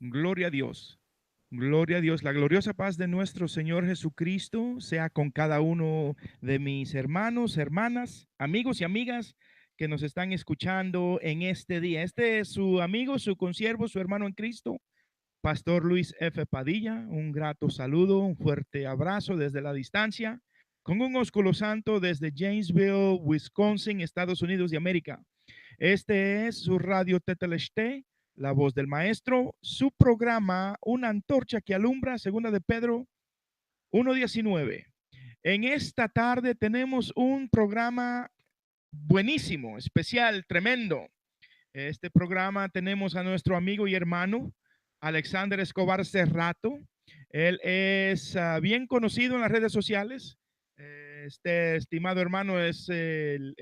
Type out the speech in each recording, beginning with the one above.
Gloria a Dios. Gloria a Dios. La gloriosa paz de nuestro Señor Jesucristo sea con cada uno de mis hermanos, hermanas, amigos y amigas que nos están escuchando en este día. Este es su amigo, su consiervo, su hermano en Cristo, Pastor Luis F. Padilla. Un grato saludo, un fuerte abrazo desde la distancia, con un ósculo santo desde Janesville, Wisconsin, Estados Unidos de América. Este es su radio Tetelesté, la voz del maestro, su programa, una antorcha que alumbra, segunda de Pedro 1:19. En esta tarde tenemos un programa buenísimo, especial, tremendo. Este programa tenemos a nuestro amigo y hermano Alexander Escobar Cerrato. Él es bien conocido en las redes sociales. Este estimado hermano es el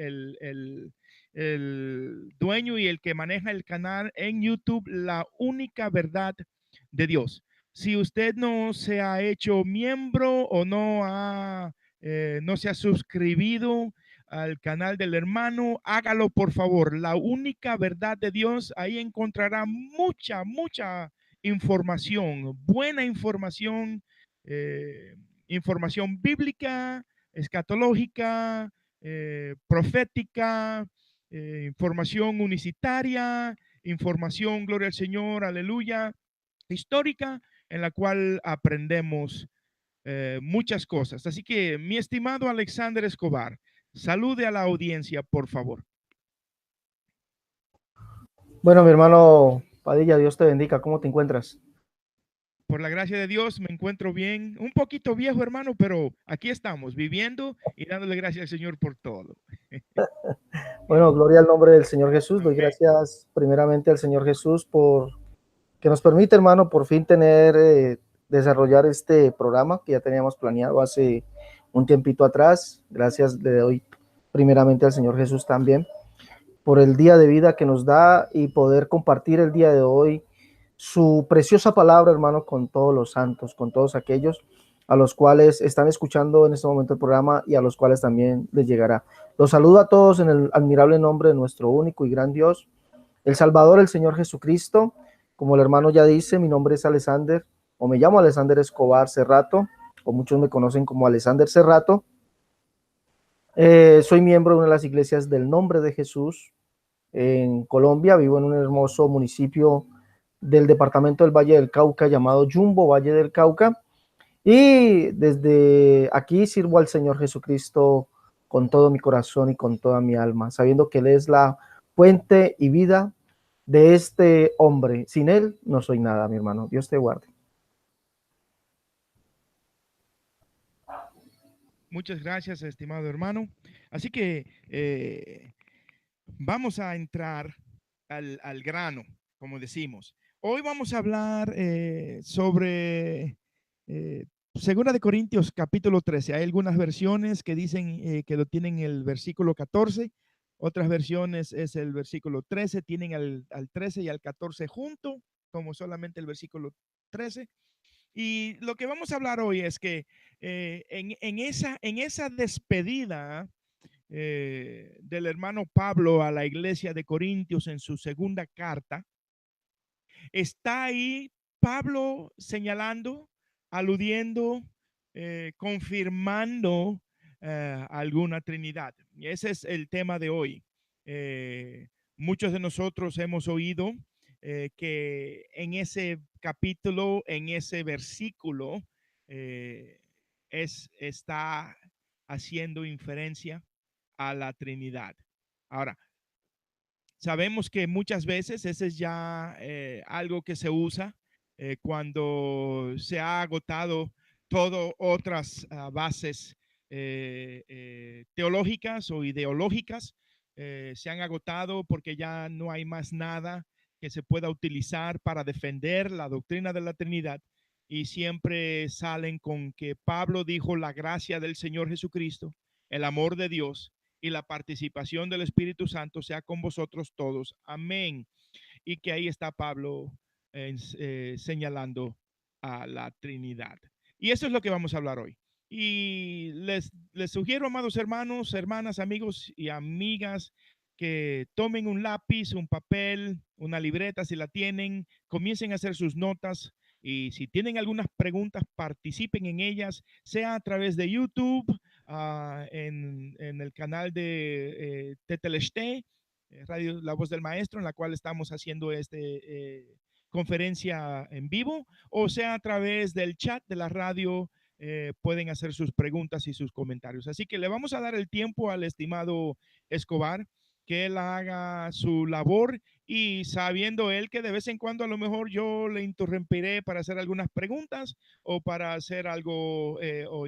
dueño y el que maneja el canal en YouTube, La Única Verdad de Dios. Si usted no se ha hecho miembro o no se ha suscribido al canal del hermano, hágalo por favor. La Única Verdad de Dios, ahí encontrará mucha información, buena información, información bíblica, escatológica, profética, información unicitaria, información, gloria al Señor, aleluya, histórica, en la cual aprendemos muchas cosas. Así que, mi estimado Alexander Escobar, salude a la audiencia, por favor. Bueno, mi hermano Padilla, Dios te bendiga. ¿Cómo te encuentras? Por la gracia de Dios, me encuentro bien, un poquito viejo, hermano, pero aquí estamos, viviendo y dándole gracias al Señor por todo. Bueno, gloria al nombre del Señor Jesús. Doy Amén. gracias primeramente al Señor Jesús por que nos permite, hermano, por fin desarrollar este programa que ya teníamos planeado hace un tiempito atrás. Gracias le doy primeramente al Señor Jesús también por el día de vida que nos da y poder compartir el día de hoy su preciosa palabra, hermano, con todos los santos, con todos aquellos a los cuales están escuchando en este momento el programa y a los cuales también les llegará. Los saludo a todos en el admirable nombre de nuestro único y gran Dios, el Salvador, el Señor Jesucristo. Como el hermano ya dice, mi nombre es Alexander, o me llamo Alexander Escobar Cerrato, o muchos me conocen como Alexander Cerrato. Soy miembro de una de las iglesias del Nombre de Jesús en Colombia. Vivo en un hermoso municipio del departamento del Valle del Cauca llamado Jumbo, Valle del Cauca. Y desde aquí sirvo al Señor Jesucristo con todo mi corazón y con toda mi alma, sabiendo que Él es la fuente y vida de este hombre. Sin Él no soy nada, mi hermano. Dios te guarde. Muchas gracias, estimado hermano. Así que vamos a entrar al grano, como decimos. Hoy vamos a hablar sobre eh, Segunda de Corintios capítulo 13. Hay algunas versiones que dicen que lo tienen el versículo 14, otras versiones es el versículo 13, tienen al 13 y al 14 junto, como solamente el versículo 13. Y lo que vamos a hablar hoy es que en esa despedida del hermano Pablo a la iglesia de Corintios en su segunda carta, está ahí Pablo señalando, aludiendo, confirmando alguna Trinidad. Y ese es el tema de hoy. Muchos de nosotros hemos oído que en ese capítulo, en ese versículo, eh, está haciendo inferencia a la Trinidad. Ahora, sabemos que muchas veces ese es ya algo que se usa cuando se ha agotado todas otras bases teológicas o ideológicas. Se han agotado porque ya no hay más nada que se pueda utilizar para defender la doctrina de la Trinidad y siempre salen con que Pablo dijo la gracia del Señor Jesucristo, el amor de Dios y la participación del Espíritu Santo sea con vosotros todos. Amén. Y que ahí está Pablo señalando a la Trinidad. Y eso es lo que vamos a hablar hoy. Y les sugiero, amados hermanos, hermanas, amigos y amigas, que tomen un lápiz, un papel, una libreta si la tienen, comiencen a hacer sus notas y si tienen algunas preguntas, participen en ellas, sea a través de YouTube, en el canal de Tetelesté, Radio La Voz del Maestro, en la cual estamos haciendo conferencia en vivo, o sea a través del chat de la radio. Pueden hacer sus preguntas y sus comentarios. Así que le vamos a dar el tiempo al estimado Escobar que él haga su labor y sabiendo él que de vez en cuando a lo mejor yo le interrumpiré para hacer algunas preguntas o para hacer algo o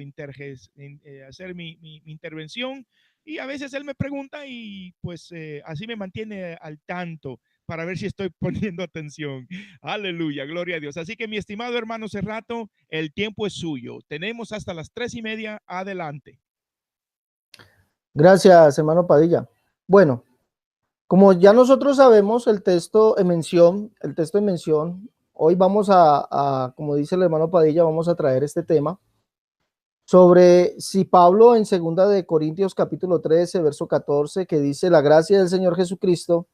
hacer mi intervención y a veces él me pregunta y pues así me mantiene al tanto para ver si estoy poniendo atención. Aleluya, gloria a Dios. Así que mi estimado hermano Cerrato, el tiempo es suyo. Tenemos hasta las 3:30. Adelante. Gracias, hermano Padilla. Bueno, como ya nosotros sabemos el texto en mención, hoy vamos como dice el hermano Padilla, vamos a traer este tema sobre si Pablo en segunda de Corintios capítulo 13, verso 14, que dice la gracia del Señor Jesucristo,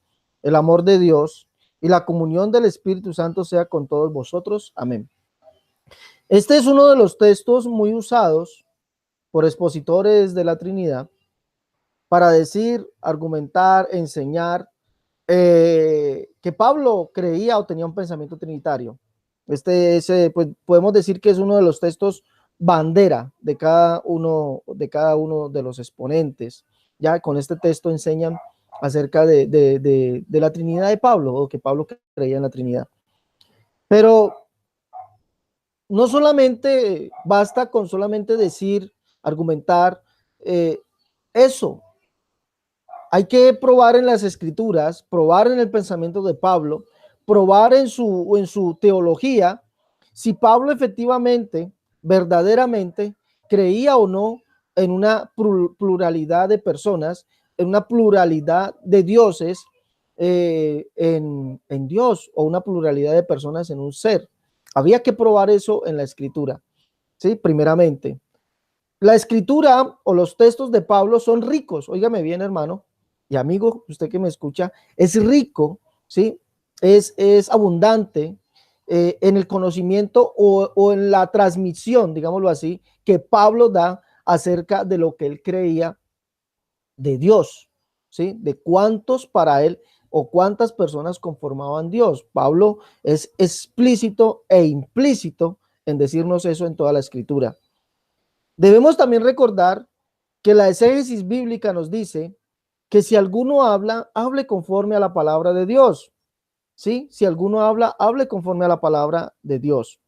el amor de Dios y la comunión del Espíritu Santo sea con todos vosotros. Amén. Este es uno de los textos muy usados por expositores de la Trinidad para decir, argumentar, enseñar que Pablo creía o tenía un pensamiento trinitario. Pues podemos decir que es uno de los textos bandera de cada uno de los exponentes. Ya con este texto enseñan acerca de la Trinidad de Pablo, o que Pablo creía en la Trinidad. Pero no solamente basta con solamente decir, argumentar eso. Hay que probar en las escrituras, probar en el pensamiento de Pablo, probar en su teología, si Pablo efectivamente, verdaderamente, creía o no en una pluralidad de personas, en una pluralidad de dioses, en Dios, o una pluralidad de personas en un ser. Había que probar eso en la escritura, ¿sí? Primeramente. La escritura o los textos de Pablo son ricos, óigame bien, hermano y amigo, usted que me escucha, es rico, ¿sí? Es abundante en el conocimiento o en la transmisión, digámoslo así, que Pablo da acerca de lo que él creía de Dios, ¿sí? De cuántos para él o cuántas personas conformaban Dios. Pablo es explícito e implícito en decirnos eso en toda la escritura. Debemos también recordar que la exégesis bíblica nos dice que si alguno habla, hable conforme a la palabra de Dios. ¿Sí? Si alguno habla, hable conforme a la palabra de Dios.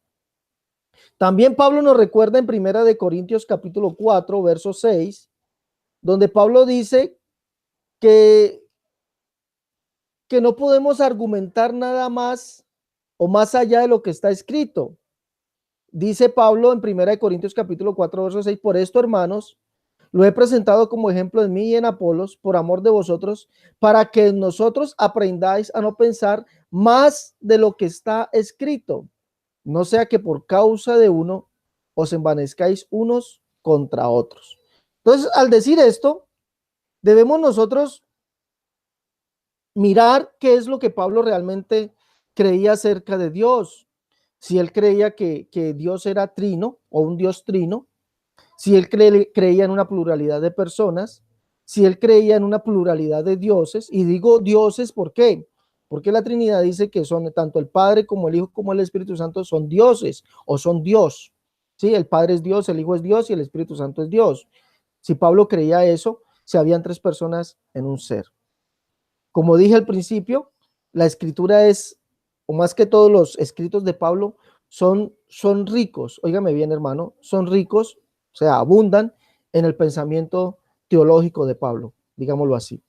También Pablo nos recuerda en Primera de Corintios capítulo 4, verso 6, donde Pablo dice que, que no podemos argumentar nada más o más allá de lo que está escrito. Dice Pablo en Primera de Corintios capítulo 4, verso 6, por esto, hermanos, lo he presentado como ejemplo en mí y en Apolos, por amor de vosotros, para que nosotros aprendáis a no pensar más de lo que está escrito, no sea que por causa de uno os envanezcáis unos contra otros. Entonces, al decir esto, debemos nosotros mirar qué es lo que Pablo realmente creía acerca de Dios. Si él creía que Dios era trino o un Dios trino, si él creía en una pluralidad de personas, si él creía en una pluralidad de dioses, y digo dioses, ¿por qué? Porque la Trinidad dice que son tanto el Padre como el Hijo como el Espíritu Santo son dioses o son Dios. Sí, el Padre es Dios, el Hijo es Dios y el Espíritu Santo es Dios. Si Pablo creía eso, se habían tres personas en un ser. Como dije al principio, la escritura es, o más que todos los escritos de Pablo, son ricos, óigame bien, hermano, son ricos, o sea, abundan en el pensamiento teológico de Pablo, digámoslo así.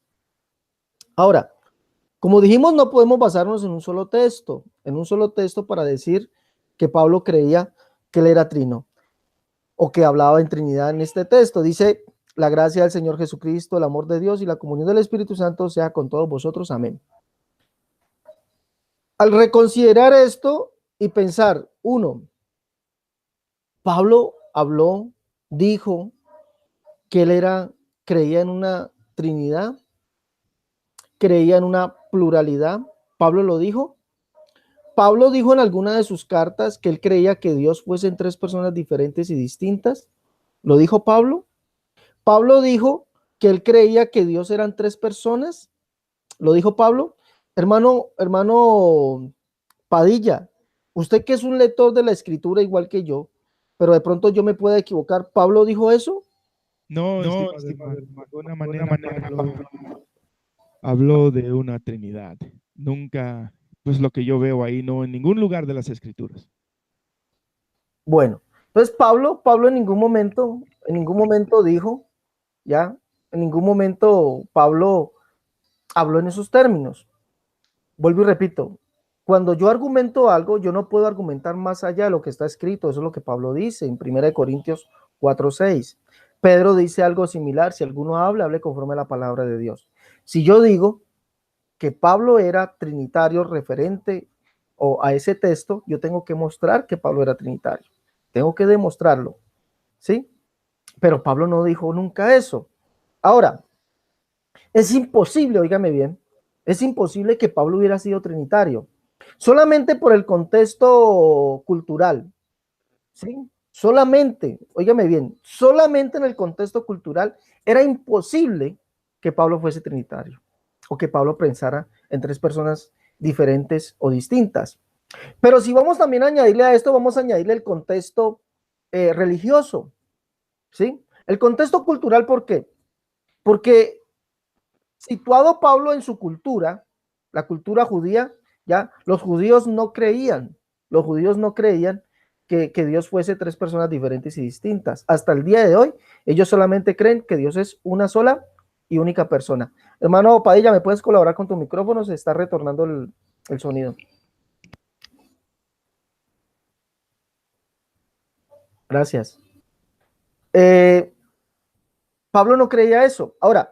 Ahora, como dijimos, no podemos basarnos en un solo texto para decir que Pablo creía que él era trino o que hablaba en Trinidad en este texto. Dice, la gracia del Señor Jesucristo, el amor de Dios y la comunión del Espíritu Santo sea con todos vosotros. Amén. Al reconsiderar esto y pensar, uno, Pablo habló, dijo que él creía en una Trinidad. creía en una pluralidad. Pablo lo dijo. Pablo dijo en alguna de sus cartas que él creía que Dios fuese en tres personas diferentes y distintas. ¿Lo dijo Pablo? Pablo dijo que él creía que Dios eran tres personas. ¿Lo dijo Pablo? Hermano Padilla, usted que es un lector de la escritura igual que yo, pero de pronto yo me pueda equivocar. ¿Pablo dijo eso? No, estimado hermano, de alguna manera Pablo habló de una Trinidad. Nunca, pues lo que yo veo ahí, no en ningún lugar de las Escrituras. Bueno, entonces Pablo en ningún momento dijo, ya, en ningún momento Pablo habló en esos términos. Vuelvo y repito, cuando yo argumento algo, yo no puedo argumentar más allá de lo que está escrito. Eso es lo que Pablo dice en 1 Corintios 4:6. Pedro dice algo similar: si alguno habla, hable conforme a la palabra de Dios. Si yo digo que Pablo era trinitario referente o a ese texto, yo tengo que mostrar que Pablo era trinitario. Tengo que demostrarlo, ¿sí? Pero Pablo no dijo nunca eso. Ahora, es imposible, óigame bien, es imposible que Pablo hubiera sido trinitario, solamente por el contexto cultural, ¿sí? Solamente, óigame bien, solamente en el contexto cultural era imposible que Pablo fuese trinitario o que Pablo pensara en tres personas diferentes o distintas. Pero si vamos también a añadirle a esto, vamos a añadirle el contexto religioso, ¿sí? El contexto cultural, ¿por qué? Porque situado Pablo en su cultura, la cultura judía, ya los judíos no creían que Dios fuese tres personas diferentes y distintas. Hasta el día de hoy, ellos solamente creen que Dios es una sola y única persona. Hermano Padilla, ¿me puedes colaborar con tu micrófono? Se está retornando el sonido. Gracias. Pablo no creía eso. Ahora,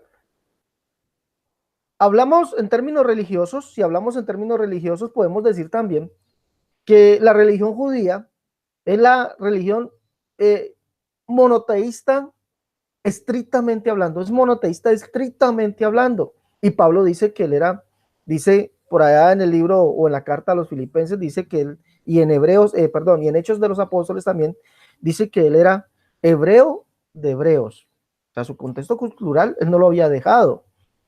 hablamos en términos religiosos, si hablamos en términos religiosos, podemos decir también que la religión judía es la religión monoteísta estrictamente hablando, es monoteísta estrictamente hablando. Y Pablo dice que él era, dice por allá en el libro o en la carta a los filipenses, dice que él, y en Hebreos, perdón, y en Hechos de los Apóstoles también, dice que él era hebreo de hebreos. O sea, su contexto cultural, él no lo había dejado.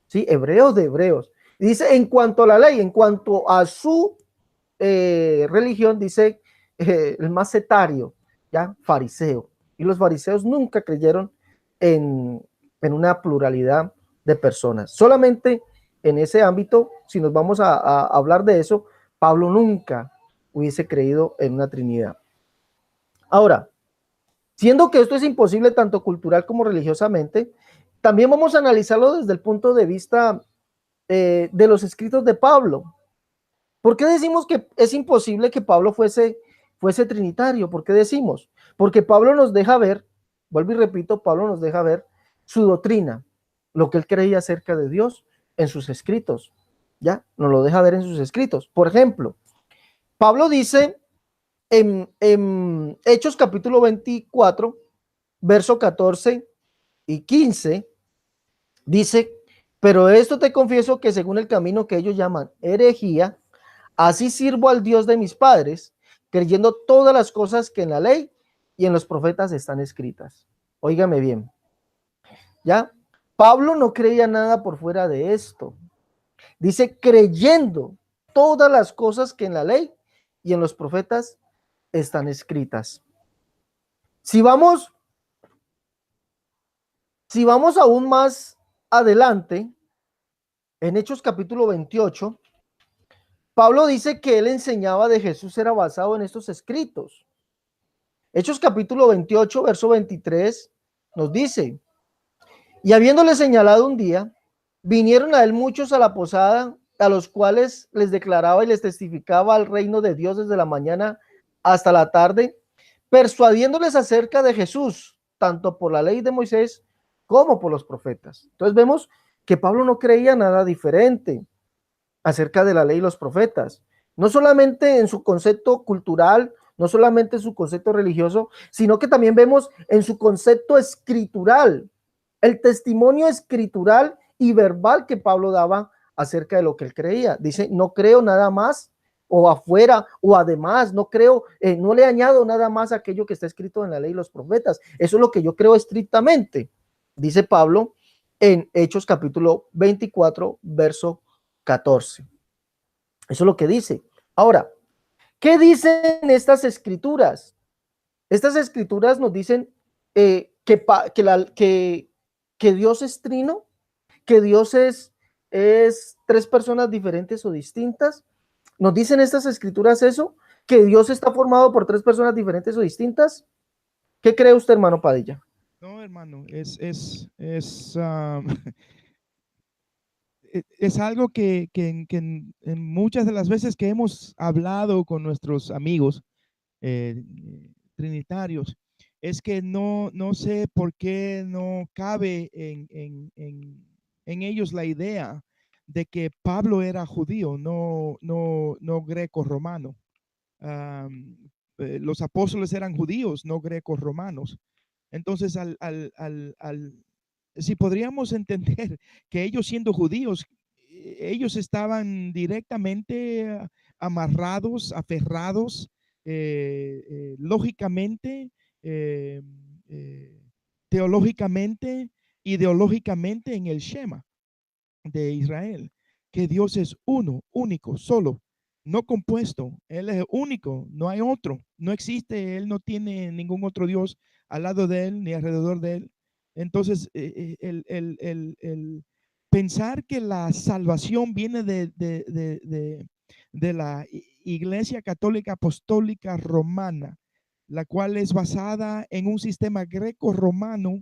¿Sí? Hebreos de hebreos. Y dice, en cuanto a la ley, en cuanto a su religión, dice el macetario, ya, fariseo. Y los fariseos nunca creyeron en una pluralidad de personas. Solamente en ese ámbito, si nos vamos a hablar de eso, Pablo nunca hubiese creído en una Trinidad. Ahora, siendo que esto es imposible tanto cultural como religiosamente, también vamos a analizarlo desde el punto de vista de los escritos de Pablo. ¿Por qué decimos que es imposible que Pablo fuese trinitario? ¿Por qué decimos? Porque Pablo nos deja ver, vuelvo y repito, Pablo nos deja ver su doctrina, lo que él creía acerca de Dios en sus escritos. ¿Ya? Nos lo deja ver en sus escritos. Por ejemplo, Pablo dice en Hechos capítulo 24, verso 14 y 15, dice: pero esto te confieso que según el camino que ellos llaman herejía, así sirvo al Dios de mis padres, creyendo todas las cosas que en la ley y en los profetas están escritas. Óigame bien, ¿ya? Pablo no creía nada por fuera de esto. Dice, creyendo todas las cosas que en la ley y en los profetas están escritas. Si vamos aún más adelante, en Hechos capítulo 28, Pablo dice que él enseñaba de Jesús, era basado en estos escritos. Hechos capítulo 28, verso 23, nos dice: y habiéndole señalado un día, vinieron a él muchos a la posada, a los cuales les declaraba y les testificaba el reino de Dios desde la mañana hasta la tarde, persuadiéndoles acerca de Jesús, tanto por la ley de Moisés como por los profetas. Entonces vemos que Pablo no creía nada diferente acerca de la ley y los profetas, no solamente en su concepto cultural, no solamente en su concepto religioso, sino que también vemos en su concepto escritural, el testimonio escritural y verbal que Pablo daba acerca de lo que él creía. Dice, no creo nada más o afuera o además, no creo, no le añado nada más a aquello que está escrito en la ley y los profetas. Eso es lo que yo creo estrictamente, dice Pablo en Hechos capítulo 24, verso 14. Eso es lo que dice. Ahora, ¿qué dicen estas escrituras? Estas escrituras nos dicen que Dios es trino, que Dios es tres personas diferentes o distintas. ¿Nos dicen estas escrituras eso? ¿Que Dios está formado por tres personas diferentes o distintas? ¿Qué cree usted, hermano Padilla? No, hermano, es algo que en muchas de las veces que hemos hablado con nuestros amigos trinitarios, es que no sé por qué no cabe en ellos la idea de que Pablo era judío, no greco-romano. Los apóstoles eran judíos, no greco-romanos. Entonces, si podríamos entender que ellos siendo judíos, ellos estaban directamente amarrados, aferrados, lógicamente, eh, eh, teológicamente, ideológicamente en el Shema de Israel, que Dios es uno, único, solo, no compuesto. Él es único, no hay otro, no existe, Él no tiene ningún otro Dios al lado de Él ni alrededor de Él. Entonces, el pensar que la salvación viene de la Iglesia Católica Apostólica Romana, la cual es basada en un sistema greco-romano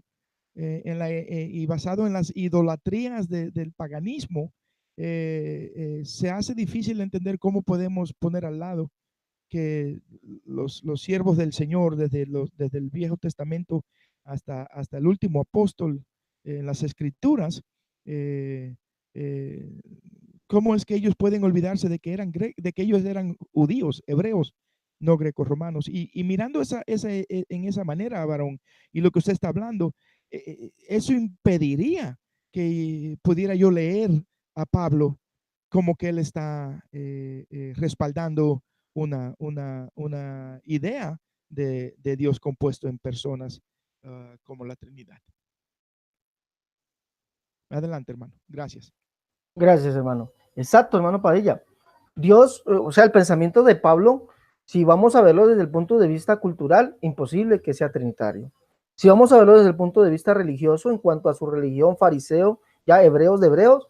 y basado en las idolatrías del paganismo, se hace difícil entender cómo podemos poner al lado que los siervos del Señor, desde el Viejo Testamento hasta el último apóstol en las Escrituras, eh, eh, cómo es que ellos pueden olvidarse de que ellos eran judíos, hebreos, no grecorromanos. Y mirando en esa manera, varón, y lo que usted está hablando, eso impediría que pudiera yo leer a Pablo como que él está respaldando una idea de Dios compuesto en personas como la Trinidad. Adelante, hermano. Gracias. Gracias, hermano. Exacto, hermano Padilla. Dios, o sea, el pensamiento de Pablo, si vamos a verlo desde el punto de vista cultural, imposible que sea trinitario. Si vamos a verlo desde el punto de vista religioso, en cuanto a su religión fariseo, ya hebreos de hebreos,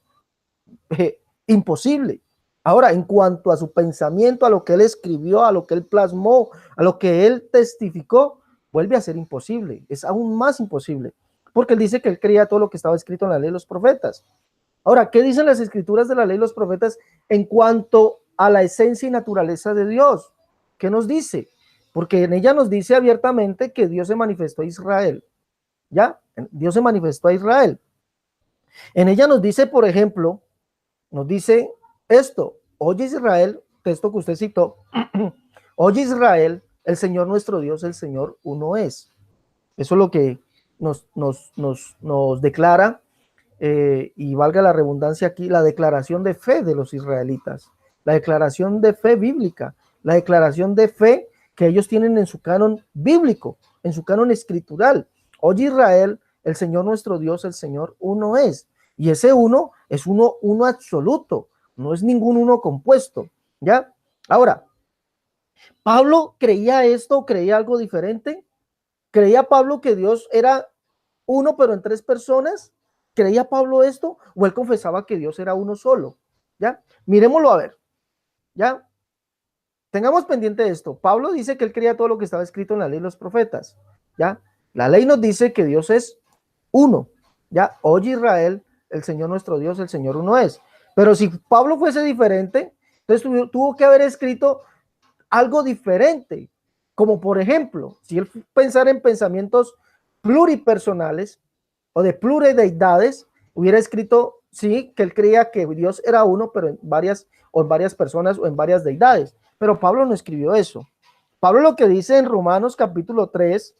imposible. Ahora, en cuanto a su pensamiento, a lo que él escribió, a lo que él plasmó, a lo que él testificó, vuelve a ser imposible. Es aún más imposible, porque él dice que él creía todo lo que estaba escrito en la ley de los profetas. Ahora, ¿qué dicen las escrituras de la ley de los profetas en cuanto a la esencia y naturaleza de Dios? ¿Qué nos dice? Porque en ella nos dice abiertamente que Dios se manifestó a Israel. ¿Ya? Dios se manifestó a Israel. En ella nos dice, por ejemplo, nos dice esto: oye Israel, texto que usted citó, oye Israel, el Señor nuestro Dios, el Señor uno es. Eso es lo que nos declara, y valga la redundancia aquí, la declaración de fe de los israelitas, la declaración de fe bíblica, la declaración de fe que ellos tienen en su canon bíblico, en su canon escritural. Oye Israel, el Señor nuestro Dios, el Señor uno es. Y ese uno es uno absoluto, no es ningún uno compuesto, ¿ya? Ahora, ¿Pablo creía esto, creía algo diferente? ¿Creía Pablo que Dios era uno pero en tres personas? ¿Creía Pablo esto? ¿O él confesaba que Dios era uno solo? ¿Ya? Miremoslo a ver, ¿ya? Tengamos pendiente de esto. Pablo dice que él creía todo lo que estaba escrito en la ley de los profetas, ¿ya? La ley nos dice que Dios es uno, ¿ya? Oye Israel, el Señor nuestro Dios, el Señor uno es. Pero si Pablo fuese diferente, entonces tuvo que haber escrito algo diferente, como por ejemplo, si él pensara en pensamientos pluripersonales o de plurideidades, hubiera escrito, sí, que él creía que Dios era uno, pero en varias personas o en varias deidades. Pero Pablo no escribió eso. Pablo lo que dice en Romanos capítulo 3,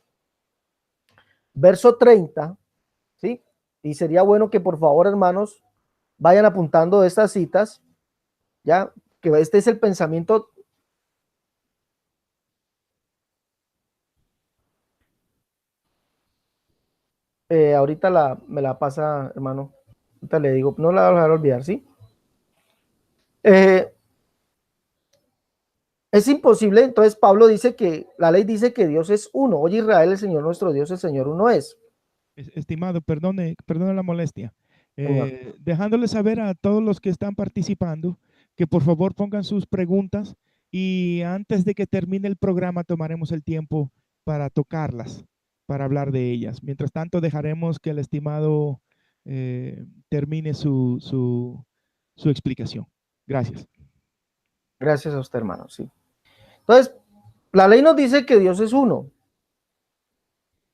verso 30, ¿sí? Y sería bueno que por favor, hermanos, vayan apuntando estas citas, ya, que este es el pensamiento. Ahorita me la pasa, hermano. Ahorita le digo, no la voy a dejar olvidar, ¿sí? Es imposible, entonces Pablo dice que la ley dice que Dios es uno. Oye Israel, el Señor nuestro Dios, el Señor uno es. Estimado, perdone la molestia. Señor. Dejándole saber a todos los que están participando que por favor pongan sus preguntas y antes de que termine el programa tomaremos el tiempo para tocarlas, para hablar de ellas. Mientras tanto, dejaremos que el estimado termine su explicación. Gracias. Gracias a usted, hermano, sí. Entonces, la ley nos dice que Dios es uno.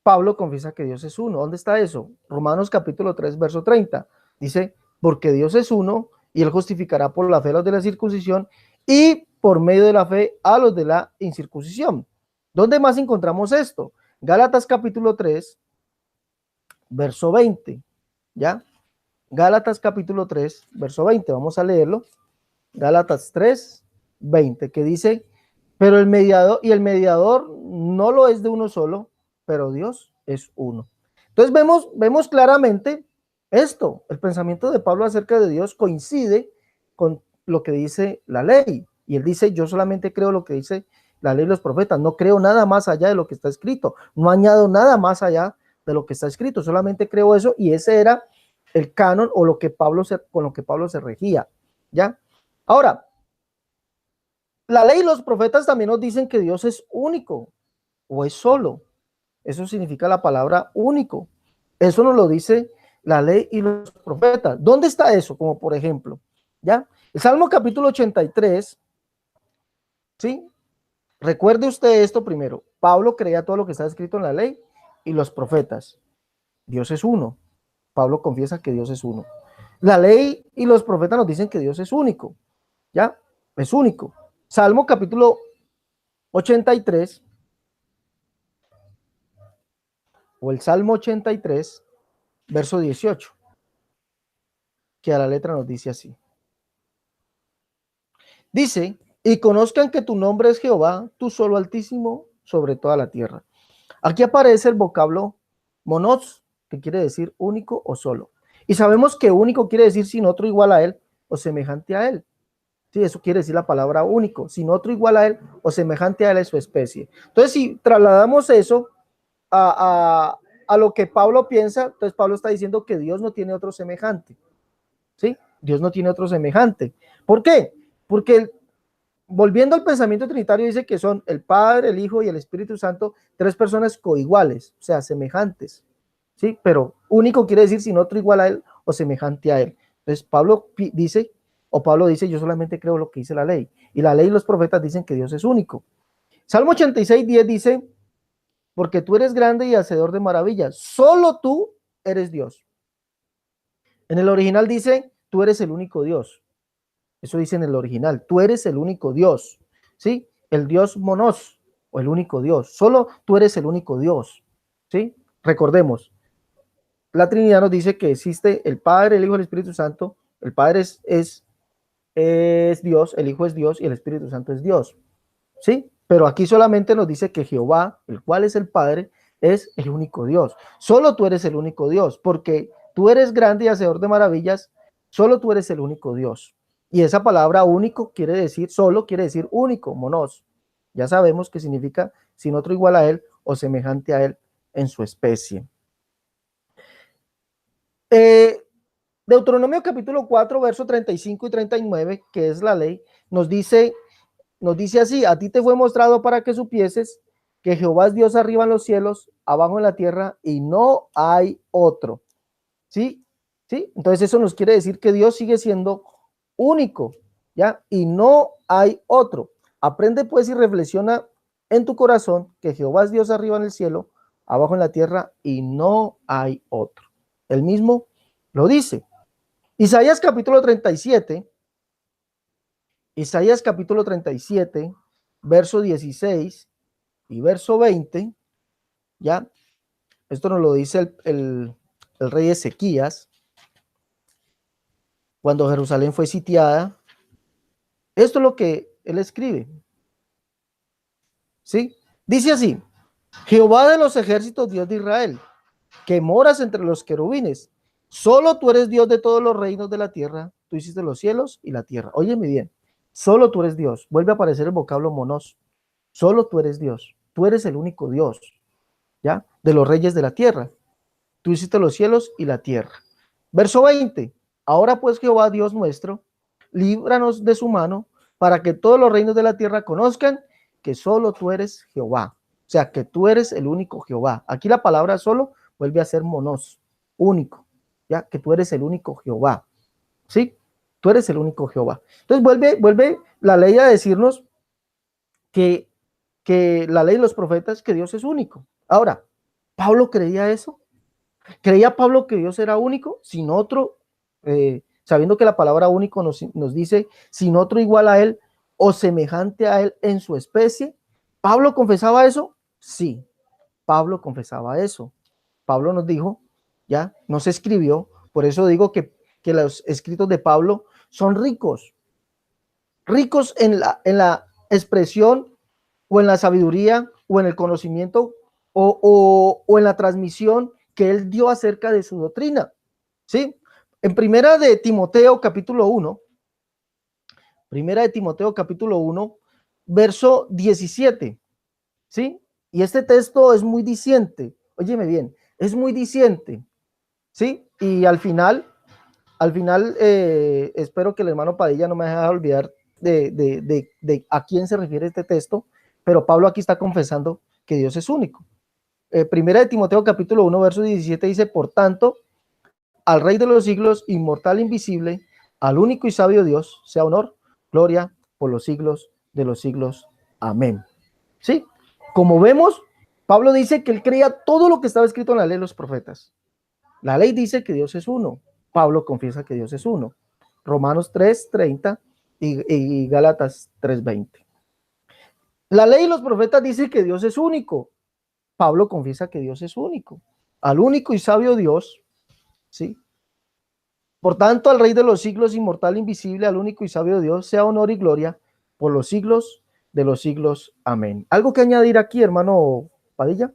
Pablo confiesa que Dios es uno. ¿Dónde está eso? Romanos capítulo 3, verso 30. Dice, porque Dios es uno y él justificará por la fe a los de la circuncisión y por medio de la fe a los de la incircuncisión. ¿Dónde más encontramos esto? Gálatas capítulo 3, verso 20. ¿Ya? Gálatas capítulo 3, verso 20. Vamos a leerlo. Gálatas 3, 20, que dice, pero el mediador no lo es de uno solo, pero Dios es uno. Entonces vemos claramente esto, el pensamiento de Pablo acerca de Dios coincide con lo que dice la ley. Y él dice, yo solamente creo lo que dice la ley y los profetas, no creo nada más allá de lo que está escrito, no añado nada más allá de lo que está escrito, solamente creo eso, y ese era el canon o lo que con lo que Pablo se regía, ¿ya? Ahora, la ley y los profetas también nos dicen que Dios es único o es solo. Eso significa la palabra único. Eso nos lo dice la ley y los profetas. ¿Dónde está eso? Como por ejemplo, ¿ya? El Salmo capítulo 83, ¿sí? Recuerde usted esto primero. Pablo creía todo lo que está escrito en la ley y los profetas. Dios es uno. Pablo confiesa que Dios es uno. La ley y los profetas nos dicen que Dios es único, ¿ya? Es único. Salmo capítulo 83, o el Salmo 83, verso 18, que a la letra nos dice así. Dice, y conozcan que tu nombre es Jehová, tú solo altísimo sobre toda la tierra. Aquí aparece el vocablo monos, que quiere decir único o solo. Y sabemos que único quiere decir sin otro igual a él o semejante a él. Sí, eso quiere decir la palabra único, sin otro igual a él o semejante a él es su especie. Entonces, si trasladamos eso a lo que Pablo piensa, entonces Pablo está diciendo que Dios no tiene otro semejante. ¿Sí? Dios no tiene otro semejante. ¿Por qué? Porque volviendo al pensamiento trinitario dice que son el Padre, el Hijo y el Espíritu Santo, tres personas coiguales, o sea, semejantes. ¿Sí? Pero único quiere decir sin otro igual a él o semejante a él. Entonces Pablo dice, yo solamente creo lo que dice la ley. Y la ley y los profetas dicen que Dios es único. Salmo 86, 10 dice, porque tú eres grande y hacedor de maravillas, solo tú eres Dios. En el original dice, tú eres el único Dios. Eso dice en el original, tú eres el único Dios, ¿sí? El Dios monos, o el único Dios. Solo tú eres el único Dios, ¿sí? Recordemos, la Trinidad nos dice que existe el Padre, el Hijo y el Espíritu Santo. El Padre es Dios, el Hijo es Dios y el Espíritu Santo es Dios, ¿sí? Pero aquí solamente nos dice que Jehová, el cual es el Padre, es el único Dios. Solo tú eres el único Dios, porque tú eres grande y hacedor de maravillas, solo tú eres el único Dios. Y esa palabra único quiere decir, solo quiere decir único, monos. Ya sabemos que significa sin otro igual a él o semejante a él en su especie. Deuteronomio capítulo 4, verso 35 y 39, que es la ley, nos dice así, a ti te fue mostrado para que supieses que Jehová es Dios arriba en los cielos, abajo en la tierra, y no hay otro. ¿Sí? ¿Sí? Entonces eso nos quiere decir que Dios sigue siendo único, ¿ya? Y no hay otro. Aprende pues y reflexiona en tu corazón que Jehová es Dios arriba en el cielo, abajo en la tierra, y no hay otro. Él mismo lo dice. Isaías capítulo 37, Isaías capítulo 37, verso 16 y verso 20, ¿ya? Esto nos lo dice el rey Ezequías. cuando Jerusalén fue sitiada. Esto es lo que él escribe, ¿sí? Dice así: Jehová de los ejércitos, Dios de Israel, que moras entre los querubines, solo tú eres Dios de todos los reinos de la tierra, tú hiciste los cielos y la tierra. Óyeme bien, solo tú eres Dios. Vuelve a aparecer el vocablo monos. Solo tú eres Dios, tú eres el único Dios, ¿ya? De los reyes de la tierra, tú hiciste los cielos y la tierra. Verso 20: ahora pues, Jehová Dios nuestro, líbranos de su mano, para que todos los reinos de la tierra conozcan que solo tú eres Jehová. O sea, que tú eres el único Jehová. Aquí la palabra solo vuelve a ser monos, único, ya que tú eres el único Jehová, ¿sí? Tú eres el único Jehová. Entonces vuelve la ley a decirnos que la ley de los profetas, que Dios es único. Ahora, ¿Pablo creía eso? ¿Creía Pablo que Dios era único? Sin otro, sabiendo que la palabra único nos dice, sin otro igual a él o semejante a él en su especie. ¿Pablo confesaba eso? Sí, Pablo confesaba eso. Pablo nos dijo, ya, nos escribió, por eso digo que los escritos de Pablo son ricos, ricos en la expresión o en la sabiduría o en el conocimiento o en la transmisión que él dio acerca de su doctrina, ¿sí? En primera de Timoteo capítulo 1, verso 17, ¿sí? Y este texto es muy diciente, óyeme bien, es muy diciente, ¿sí? Y al final, espero que el hermano Padilla no me deje olvidar de a quién se refiere este texto, pero Pablo aquí está confesando que Dios es único. Primera de Timoteo capítulo 1, verso 17 dice: por tanto, al Rey de los siglos, inmortal, invisible, al único y sabio Dios, sea honor, gloria por los siglos de los siglos. Amén. ¿Sí? Como vemos, Pablo dice que él creía todo lo que estaba escrito en la ley de los profetas. La ley dice que Dios es uno. Pablo confiesa que Dios es uno. Romanos 3:30 y Gálatas 3:20. La ley y los profetas dicen que Dios es único. Pablo confiesa que Dios es único. Al único y sabio Dios, ¿sí? Por tanto, al Rey de los siglos, inmortal, invisible, al único y sabio Dios, sea honor y gloria por los siglos de los siglos. Amén. ¿Algo que añadir aquí, hermano Padilla?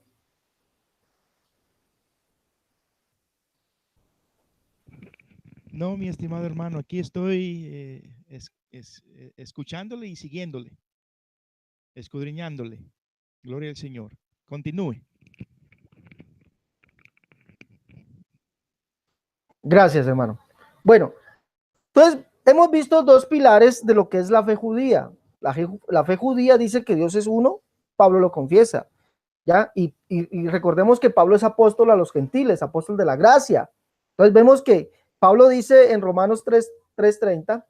No, mi estimado hermano, aquí estoy escuchándole y siguiéndole, escudriñándole. Gloria al Señor. Continúe. Gracias, hermano. Bueno, entonces hemos visto dos pilares de lo que es la fe judía. La fe judía dice que Dios es uno, Pablo lo confiesa, ¿ya? Y recordemos que Pablo es apóstol a los gentiles, apóstol de la gracia. Entonces vemos que Pablo dice en Romanos 3:30,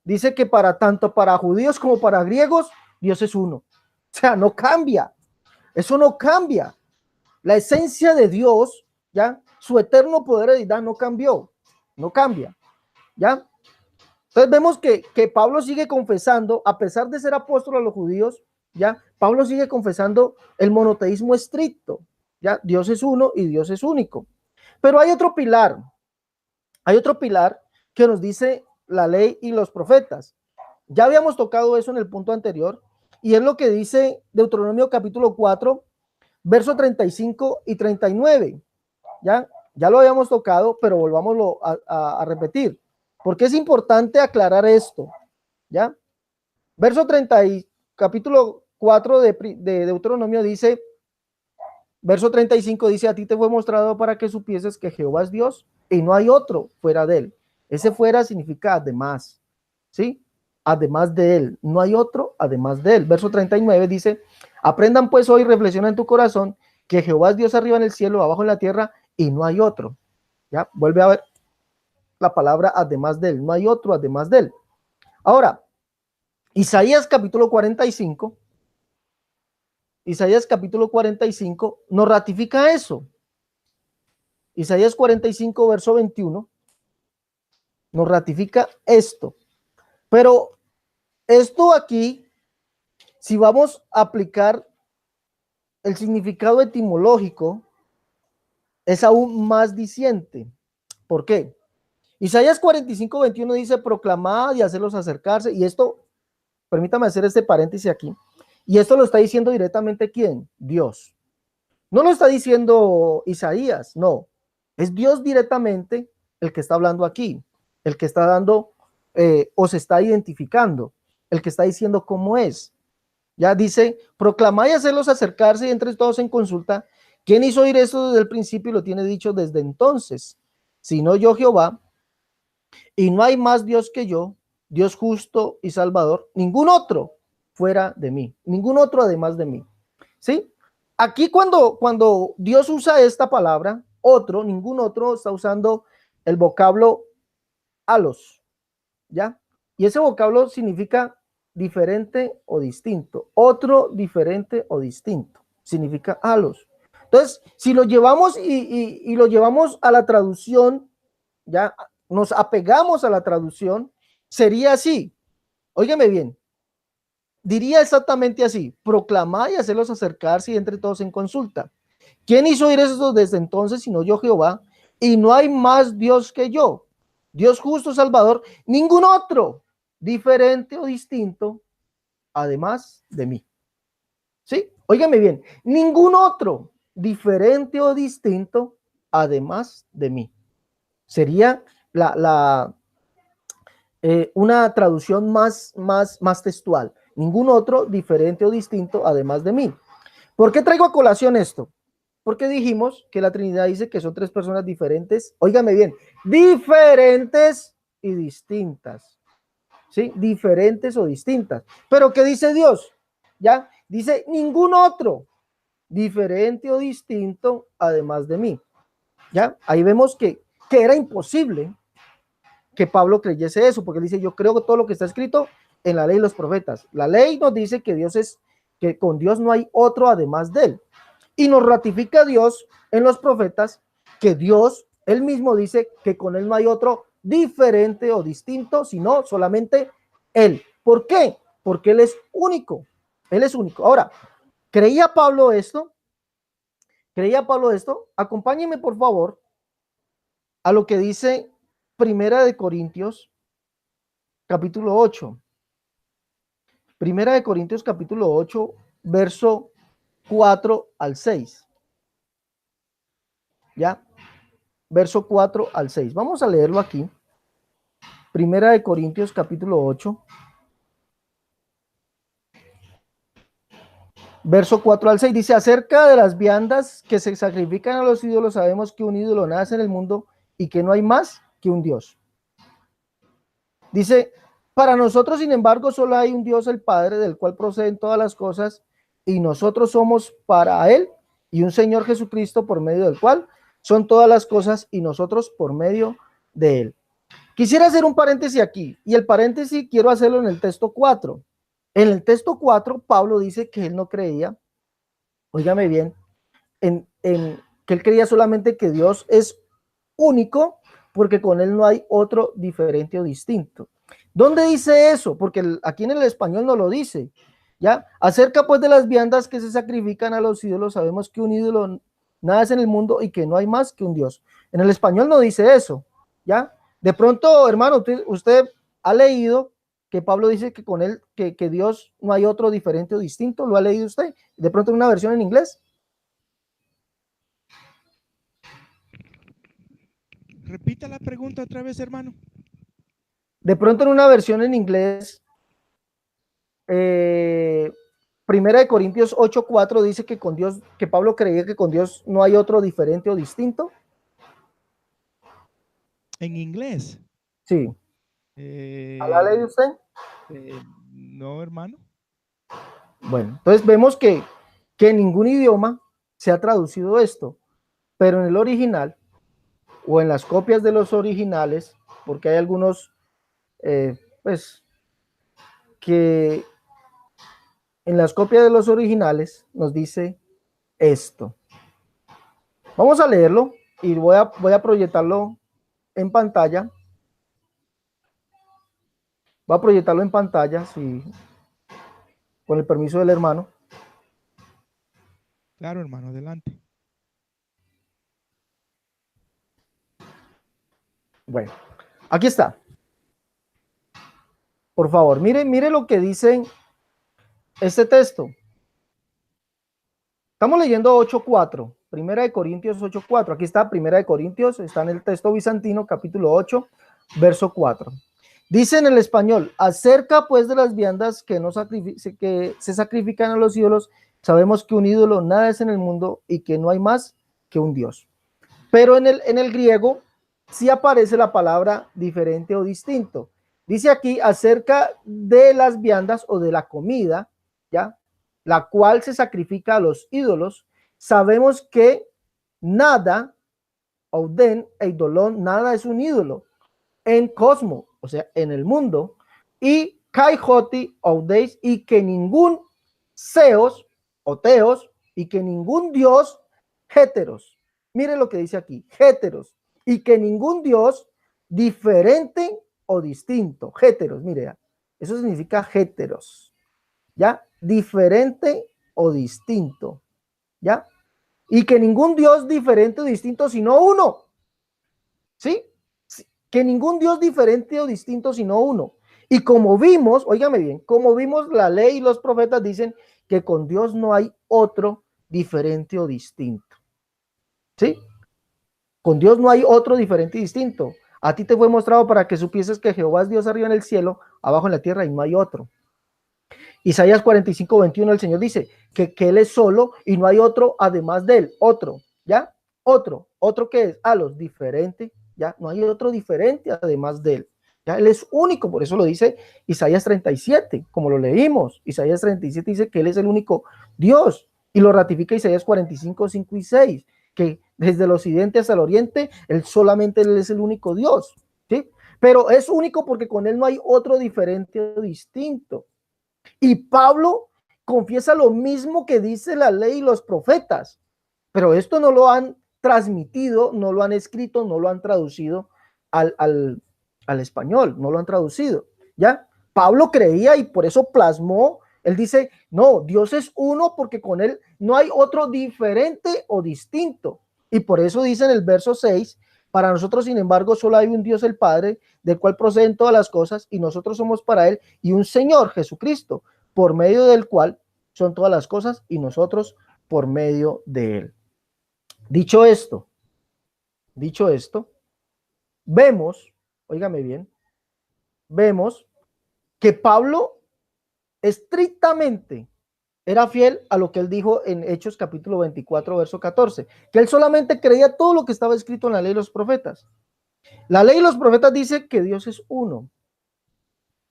dice que tanto para judíos como para griegos, Dios es uno. O sea, no cambia. Eso no cambia. La esencia de Dios, ¿ya? Su eterno poder de deidad no cambió. No cambia, ¿ya? Entonces vemos que Pablo sigue confesando, a pesar de ser apóstol a los judíos, ¿ya? Pablo sigue confesando el monoteísmo estricto, ¿ya? Dios es uno y Dios es único. Pero hay otro pilar que nos dice la ley y los profetas. Ya habíamos tocado eso en el punto anterior, y es lo que dice Deuteronomio capítulo 4, verso 35 y 39. Ya lo habíamos tocado, pero volvámoslo a repetir, porque es importante aclarar esto, ¿ya? Verso 30 y capítulo 4 de Deuteronomio dice, verso 35 dice: a ti te fue mostrado para que supieses que Jehová es Dios y no hay otro fuera de él. Ese fuera significa además, ¿sí? Además de él, no hay otro además de él. Verso 39 dice: aprendan pues hoy, reflexiona en tu corazón, que Jehová es Dios arriba en el cielo, abajo en la tierra, y no hay otro. Ya, vuelve a ver la palabra además de él, no hay otro además de él. Ahora, Isaías capítulo 45 nos ratifica eso. Isaías 45, verso 21, nos ratifica esto. Pero esto aquí, si vamos a aplicar el significado etimológico, es aún más diciente. ¿Por qué? Isaías 45:21 dice, proclamad y hacerlos acercarse. Y esto, permítame hacer este paréntesis aquí. Y esto lo está diciendo directamente ¿quién? Dios. No lo está diciendo Isaías, no. Es Dios directamente el que está hablando aquí, el que está dando o se está identificando, el que está diciendo cómo es. Ya dice, proclamad y hacerlos acercarse y entre todos en consulta. ¿Quién hizo oír esto desde el principio y lo tiene dicho desde entonces? Sino yo, Jehová, y no hay más Dios que yo, Dios justo y salvador, ningún otro fuera de mí, ningún otro además de mí. ¿Sí? Aquí cuando Dios usa esta palabra, otro, ningún otro, está usando el vocablo alos, ¿ya? Y ese vocablo significa diferente o distinto, otro diferente o distinto, significa alos. Entonces, si lo llevamos y lo llevamos a la traducción, ya nos apegamos a la traducción, sería así. Óigame bien, diría exactamente así: proclamar y hacerlos acercarse y entre todos en consulta. ¿Quién hizo oír eso desde entonces sino yo, Jehová? Y no hay más Dios que yo, Dios justo, Salvador, ningún otro diferente o distinto además de mí. ¿Sí? Óigame bien, ningún otro diferente o distinto además de mí. Sería una traducción más textual. Ningún otro diferente o distinto además de mí. ¿Por qué traigo a colación esto? Porque dijimos que la Trinidad dice que son tres personas diferentes. Óigame bien, diferentes y distintas. ¿Sí? Diferentes o distintas. Pero ¿qué dice Dios? ¿Ya? Dice ningún otro diferente o distinto además de mí. ¿Ya? Ahí vemos que era imposible que Pablo creyese eso, porque él dice, yo creo que todo lo que está escrito en la ley y los profetas. La ley nos dice que que con Dios no hay otro además de él. Y nos ratifica Dios en los profetas que Dios, él mismo dice que con él no hay otro diferente o distinto, sino solamente él. ¿Por qué? Porque él es único. Él es único. Ahora, ¿creía Pablo esto? ¿Creía Pablo esto? Acompáñenme, por favor, a lo que dice Primera de Corintios, capítulo 8. Primera de Corintios, capítulo 8, verso 4 al 6. ¿Ya? Verso 4 al 6. Vamos a leerlo aquí. Primera de Corintios, capítulo 8, verso 4 al 6. Dice, acerca de las viandas que se sacrifican a los ídolos, sabemos que un ídolo nace en el mundo y que no hay más que un Dios. Dice, para nosotros, sin embargo, solo hay un Dios, el Padre, del cual proceden todas las cosas, y nosotros somos para Él, y un Señor Jesucristo, por medio del cual son todas las cosas, y nosotros por medio de Él. Quisiera hacer un paréntesis aquí, y el paréntesis quiero hacerlo en el texto 4. En el texto 4, Pablo dice que él no creía, óigame bien, que él creía solamente que Dios es único, porque con él no hay otro diferente o distinto. ¿Dónde dice eso? Porque aquí en el español no lo dice. ¿Ya? Acerca pues de las viandas que se sacrifican a los ídolos, sabemos que un ídolo nada es en el mundo y que no hay más que un Dios. En el español no dice eso. ¿Ya? De pronto, hermano, usted ha leído que Pablo dice que con él, que Dios no hay otro diferente o distinto. ¿Lo ha leído usted? De pronto en una versión en inglés. Repita la pregunta otra vez, hermano. De pronto en una versión en inglés, Primera de Corintios 8:4 dice que con Dios, que Pablo creía que con Dios no hay otro diferente o distinto. En inglés. Sí. ¿A la ley de usted? No, hermano. Bueno, entonces vemos que en ningún idioma se ha traducido esto, pero en el original o en las copias de los originales, porque hay algunos, pues, que en las copias de los originales nos dice esto. Vamos a leerlo y voy a proyectarlo en pantalla. Voy a proyectarlo en pantalla, si, con el permiso del hermano. Claro, hermano, adelante. Bueno, Aquí está. Por favor, mire lo que dice este texto. Estamos leyendo 8:4, Primera de Corintios 8:4. Aquí está, Primera de Corintios, está en el texto bizantino, capítulo 8, verso 4. Dice en el español: acerca pues de las viandas que se sacrifican a los ídolos, sabemos que un ídolo nada es en el mundo y que no hay más que un Dios. Pero en el griego sí aparece la palabra diferente o distinto. Dice aquí acerca de las viandas o de la comida, ¿ya? La cual se sacrifica a los ídolos. Sabemos que nada, ouden, eidolon, nada es un ídolo en cosmo, o sea, en el mundo, y kaijoti, oudeis, y que ningún seos, o teos, y que ningún dios, heteros. Mire lo que dice aquí, heteros, y que ningún dios diferente o distinto, heteros, mire, eso significa heteros, ¿ya? Diferente o distinto, ¿ya? Y que ningún Dios diferente o distinto, sino uno, ¿sí? Que ningún Dios diferente o distinto, sino uno. Y como vimos, óigame bien, como vimos, la ley y los profetas dicen que con Dios no hay otro diferente o distinto, ¿sí? Con Dios no hay otro diferente y distinto. A ti te fue mostrado para que supieses que Jehová es Dios arriba en el cielo, abajo en la tierra, y no hay otro. Isaías 45:21, el Señor dice que Él es solo y no hay otro además de Él. Otro, ¿ya? Otro que es a los diferentes, ¿ya? No hay otro diferente además de Él. ¿Ya? Él es único, por eso lo dice Isaías 37, como lo leímos. Isaías 37 dice que Él es el único Dios y lo ratifica Isaías 45:5 y 6, que desde el occidente hasta el oriente, Él solamente Él es el único Dios, ¿sí? Pero es único porque con Él no hay otro diferente o distinto. Y Pablo confiesa lo mismo que dice la ley y los profetas, pero esto no lo han transmitido, no lo han escrito, no lo han traducido al español, no lo han traducido, ¿ya? Pablo creía y por eso plasmó, él dice, no, Dios es uno porque con él no hay otro diferente o distinto. Y por eso dice en el verso 6, para nosotros, sin embargo, solo hay un Dios el Padre, del cual proceden todas las cosas, y nosotros somos para él, y un Señor, Jesucristo, por medio del cual son todas las cosas, y nosotros por medio de él. Dicho esto, vemos, óigame bien, vemos que Pablo estrictamente era fiel a lo que él dijo en Hechos capítulo 24, verso 14, que él solamente creía todo lo que estaba escrito en la ley y los profetas. La ley y los profetas dice que Dios es uno.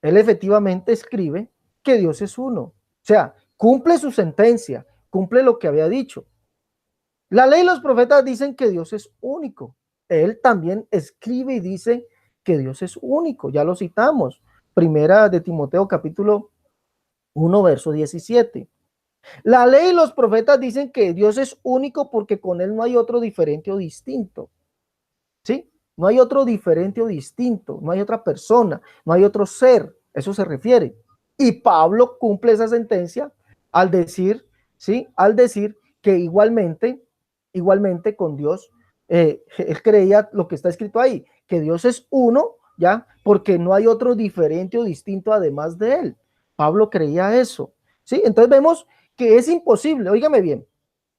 Él efectivamente escribe que Dios es uno. O sea, cumple su sentencia, cumple lo que había dicho. La ley y los profetas dicen que Dios es único. Él también escribe y dice que Dios es único. Ya lo citamos. Primera de Timoteo capítulo 1, verso 17. La ley y los profetas dicen que Dios es único porque con él no hay otro diferente o distinto. ¿Sí? No hay otro diferente o distinto, no hay otra persona, no hay otro ser, eso se refiere. Y Pablo cumple esa sentencia al decir, ¿sí? Al decir que igualmente con Dios, él creía lo que está escrito ahí, que Dios es uno, ¿ya? Porque no hay otro diferente o distinto además de él. Pablo creía eso, ¿sí? Entonces vemos que es imposible, óigame bien,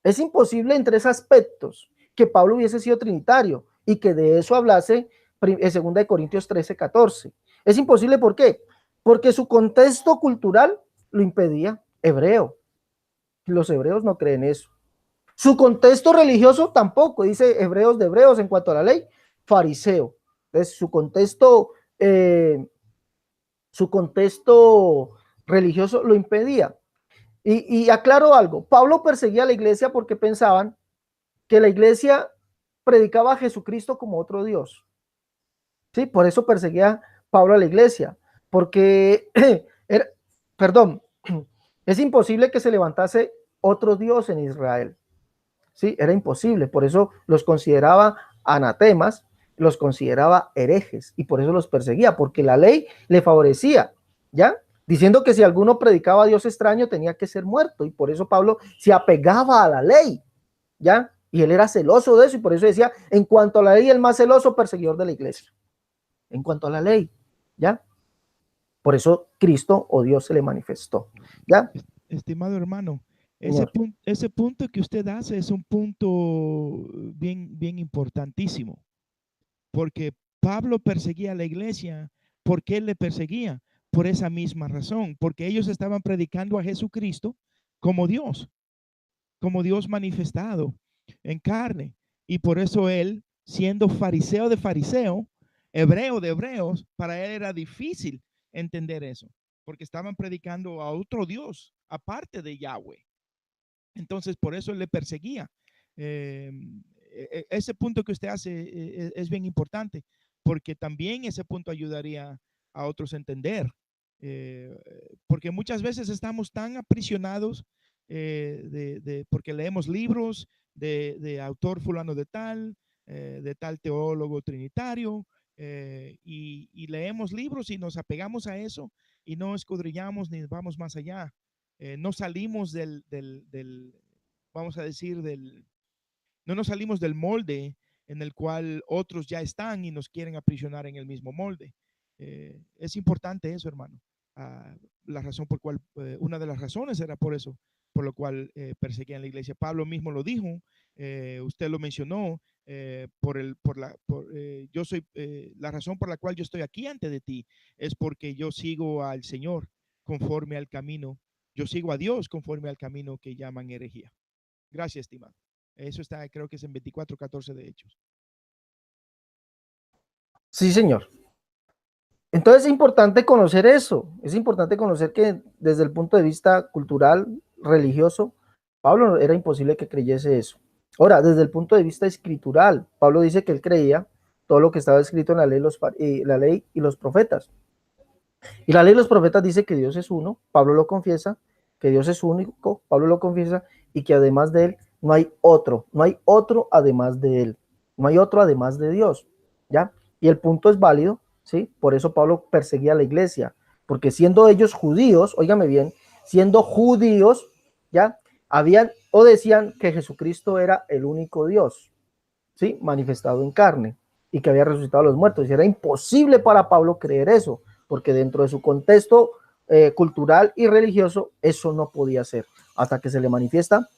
es imposible en tres aspectos que Pablo hubiese sido trinitario y que de eso hablase en 2 Corintios 13:14. Es imposible, ¿por qué? Porque su contexto cultural lo impedía. Hebreo. Los hebreos no creen eso. Su contexto religioso tampoco, dice Hebreos de Hebreos en cuanto a la ley, fariseo. Entonces, su contexto religioso lo impedía. Y aclaro algo, Pablo perseguía a la iglesia porque pensaban que la iglesia predicaba a Jesucristo como otro Dios. Sí, por eso perseguía Pablo a la iglesia, porque, es imposible que se levantase otro Dios en Israel. Sí, era imposible, por eso los consideraba anatemas, los consideraba herejes y por eso los perseguía, porque la ley le favorecía, ¿ya? Diciendo que si alguno predicaba a Dios extraño tenía que ser muerto y por eso Pablo se apegaba a la ley, ¿ya? Y él era celoso de eso y por eso decía, en cuanto a la ley, el más celoso perseguidor de la iglesia. en cuanto a la ley, ¿ya? Por eso Cristo o Dios se le manifestó, ¿ya? Estimado hermano, Señor. ese punto que usted hace es un punto bien importantísimo, porque Pablo perseguía a la iglesia. ¿Por qué le perseguía? Por esa misma razón, porque ellos estaban predicando a Jesucristo como Dios manifestado en carne. Y por eso él, siendo fariseo de fariseo, hebreo de hebreos, para él era difícil entender eso, porque estaban predicando a otro Dios, aparte de Yahweh. Entonces, por eso él le perseguía. Eh, Ese punto que usted hace es bien importante, porque también ese punto ayudaría a otros a entender. Eh, Porque muchas veces estamos tan aprisionados porque leemos libros de autor fulano de tal teólogo trinitario, y leemos libros y nos apegamos a eso y no escudriñamos ni vamos más allá. No salimos vamos a decir, no nos salimos del molde en el cual otros ya están y nos quieren aprisionar en el mismo molde. Es importante eso, hermano. La razón por cual, una de las razones era por eso, por lo cual perseguían la iglesia. Pablo mismo lo dijo, usted lo mencionó, yo soy, la razón por la cual yo estoy aquí ante de ti es porque yo sigo al Señor conforme al camino, yo sigo a Dios conforme al camino que llaman herejía. Gracias, estimado. Eso está, creo que es en 24:14 de Hechos. Sí, señor. Entonces es importante conocer eso, es importante conocer que desde el punto de vista cultural, religioso, Pablo era imposible que creyese eso. Ahora, desde el punto de vista escritural, Pablo dice que él creía todo lo que estaba escrito en la ley y los profetas. Y la ley y los profetas dice que Dios es uno, Pablo lo confiesa, que Dios es único, Pablo lo confiesa, y que además de él no hay otro además de él, no hay otro además de Dios, ¿ya? Y el punto es válido, ¿sí? Por eso Pablo perseguía a la iglesia, porque siendo ellos judíos, óigame bien, siendo judíos, ¿ya? Habían o decían que Jesucristo era el único Dios, ¿sí? Manifestado en carne y que había resucitado a los muertos. Y era imposible para Pablo creer eso, porque dentro de su contexto cultural y religioso, eso no podía ser, hasta que se le manifiesta